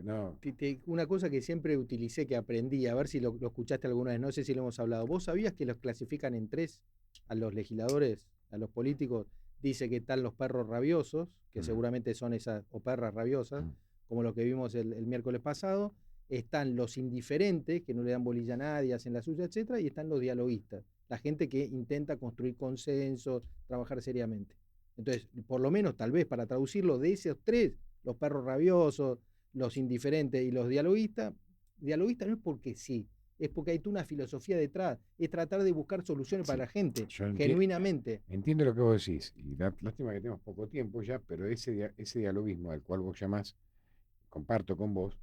No. Una cosa que siempre utilicé, que aprendí, a ver si lo escuchaste alguna vez, no sé si lo hemos hablado. ¿Vos sabías que los clasifican en 3 a los legisladores, a los políticos? Dice que están los perros rabiosos, que seguramente son esas, o perras rabiosas, como lo que vimos el miércoles pasado, están los indiferentes, que no le dan bolilla a nadie, hacen la suya, etcétera, y están los dialoguistas, la gente que intenta construir consensos, trabajar seriamente. Entonces, por lo menos, tal vez para traducirlo de esos tres, los perros rabiosos, los indiferentes y los dialoguistas no es porque sí, es porque hay toda una filosofía detrás, es tratar de buscar soluciones para la gente, genuinamente. Entiendo lo que vos decís, y lástima que tenemos poco tiempo ya, pero ese dialoguismo al cual vos llamás, comparto con vos,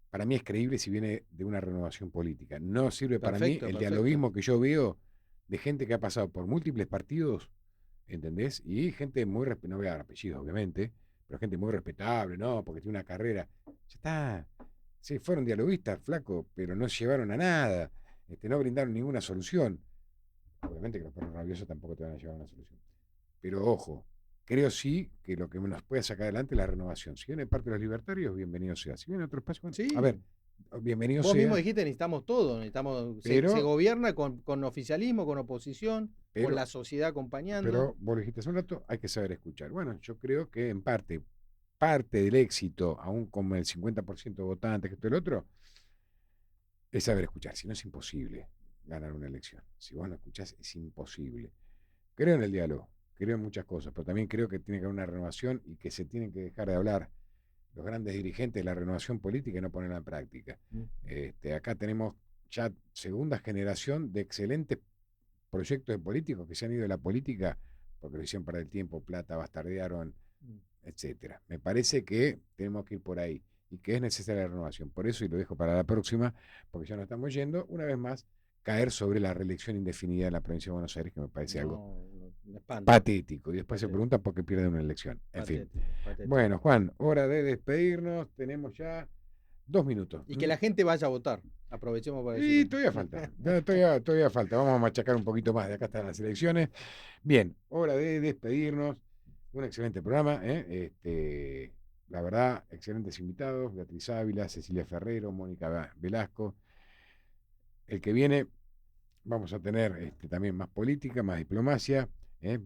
para mí es creíble si viene de una renovación política. No sirve para mí el dialoguismo que yo veo de gente que ha pasado por múltiples partidos, ¿entendés? Y gente muy, no voy a dar apellidos obviamente, pero gente muy respetable, ¿no? Porque tiene una carrera. Ya está. Sí, fueron dialoguistas, flaco, pero no llevaron a nada. No brindaron ninguna solución. Obviamente que los perros rabiosos tampoco te van a llevar a una solución. Pero ojo, creo sí que lo que nos puede sacar adelante es la renovación. Si viene parte de los libertarios, bienvenido sea. Si viene otro espacio, bueno, sí. A ver, bienvenido sea. Vos mismo dijiste, necesitamos todo. Se gobierna con oficialismo, con oposición, con la sociedad acompañando. Pero vos dijiste hace un rato, hay que saber escuchar. Bueno, yo creo que en parte del éxito, aún con el 50% de votantes, que esto y el otro, es saber escuchar. Si no, es imposible ganar una elección. Si vos no escuchás, es imposible. Creo en el diálogo, creo en muchas cosas, pero también creo que tiene que haber una renovación y que se tienen que dejar de hablar los grandes dirigentes de la renovación política y no ponerla en práctica. Acá tenemos ya segunda generación de excelentes proyectos de políticos que se han ido de la política porque lo hicieron para el tiempo, plata, bastardearon, etcétera. Me parece que tenemos que ir por ahí y que es necesaria la renovación. Por eso, y lo dejo para la próxima, porque ya nos estamos yendo, una vez más, caer sobre la reelección indefinida en la provincia de Buenos Aires, que me parece algo patético. Y después se pregunta por qué pierden una elección. En fin. Bueno, Juan, hora de despedirnos. Tenemos ya 2 minutos. Y que la gente vaya a votar. Aprovechemos para decir. Sí, todavía falta. Todavía falta. Vamos a machacar un poquito más. De acá están las elecciones. Bien, hora de despedirnos. Un excelente programa. La verdad, excelentes invitados. Beatriz Ávila, Cecilia Ferrero, Mónica Velasco. El que viene, vamos a tener también más política, más diplomacia.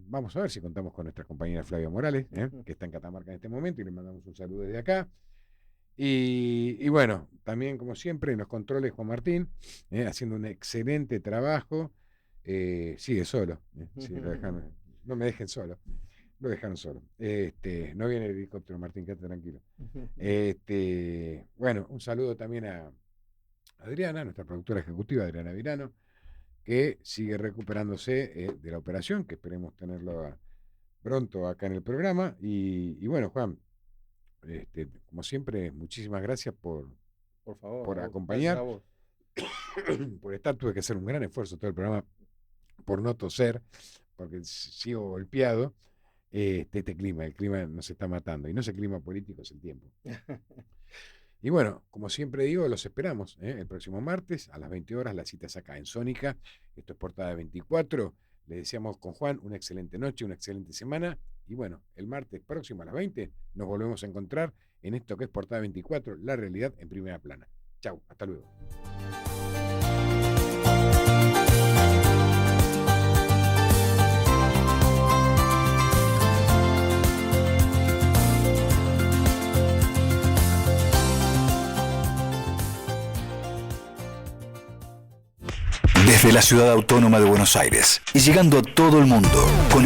Vamos a ver si contamos con nuestra compañera Flavia Morales, que está en Catamarca en este momento, y le mandamos un saludo desde acá. Y bueno, también como siempre en los controles Juan Martín, haciendo un excelente trabajo. Sigue solo, sí, no me dejen solo, lo dejaron solo. No viene el helicóptero, Martín, quédate tranquilo. Bueno, un saludo también a Adriana, nuestra productora ejecutiva, Adriana Virano, que sigue recuperándose de la operación, que esperemos tenerlo pronto acá en el programa. Y bueno, Juan, como siempre, muchísimas gracias por acompañar, por estar. Tuve que hacer un gran esfuerzo todo el programa por no toser, porque sigo golpeado. El clima nos está matando, y no es el clima político, es el tiempo. Y bueno, como siempre digo, los esperamos el próximo martes a las 20 horas, la cita es acá en Sónica. Esto es Portada 24. Le deseamos con Juan una excelente noche, una excelente semana. Y bueno, el martes próximo a las 20 nos volvemos a encontrar en esto que es Portada 24, la realidad en primera plana. Chau, hasta luego. Desde la Ciudad Autónoma de Buenos Aires y llegando a todo el mundo con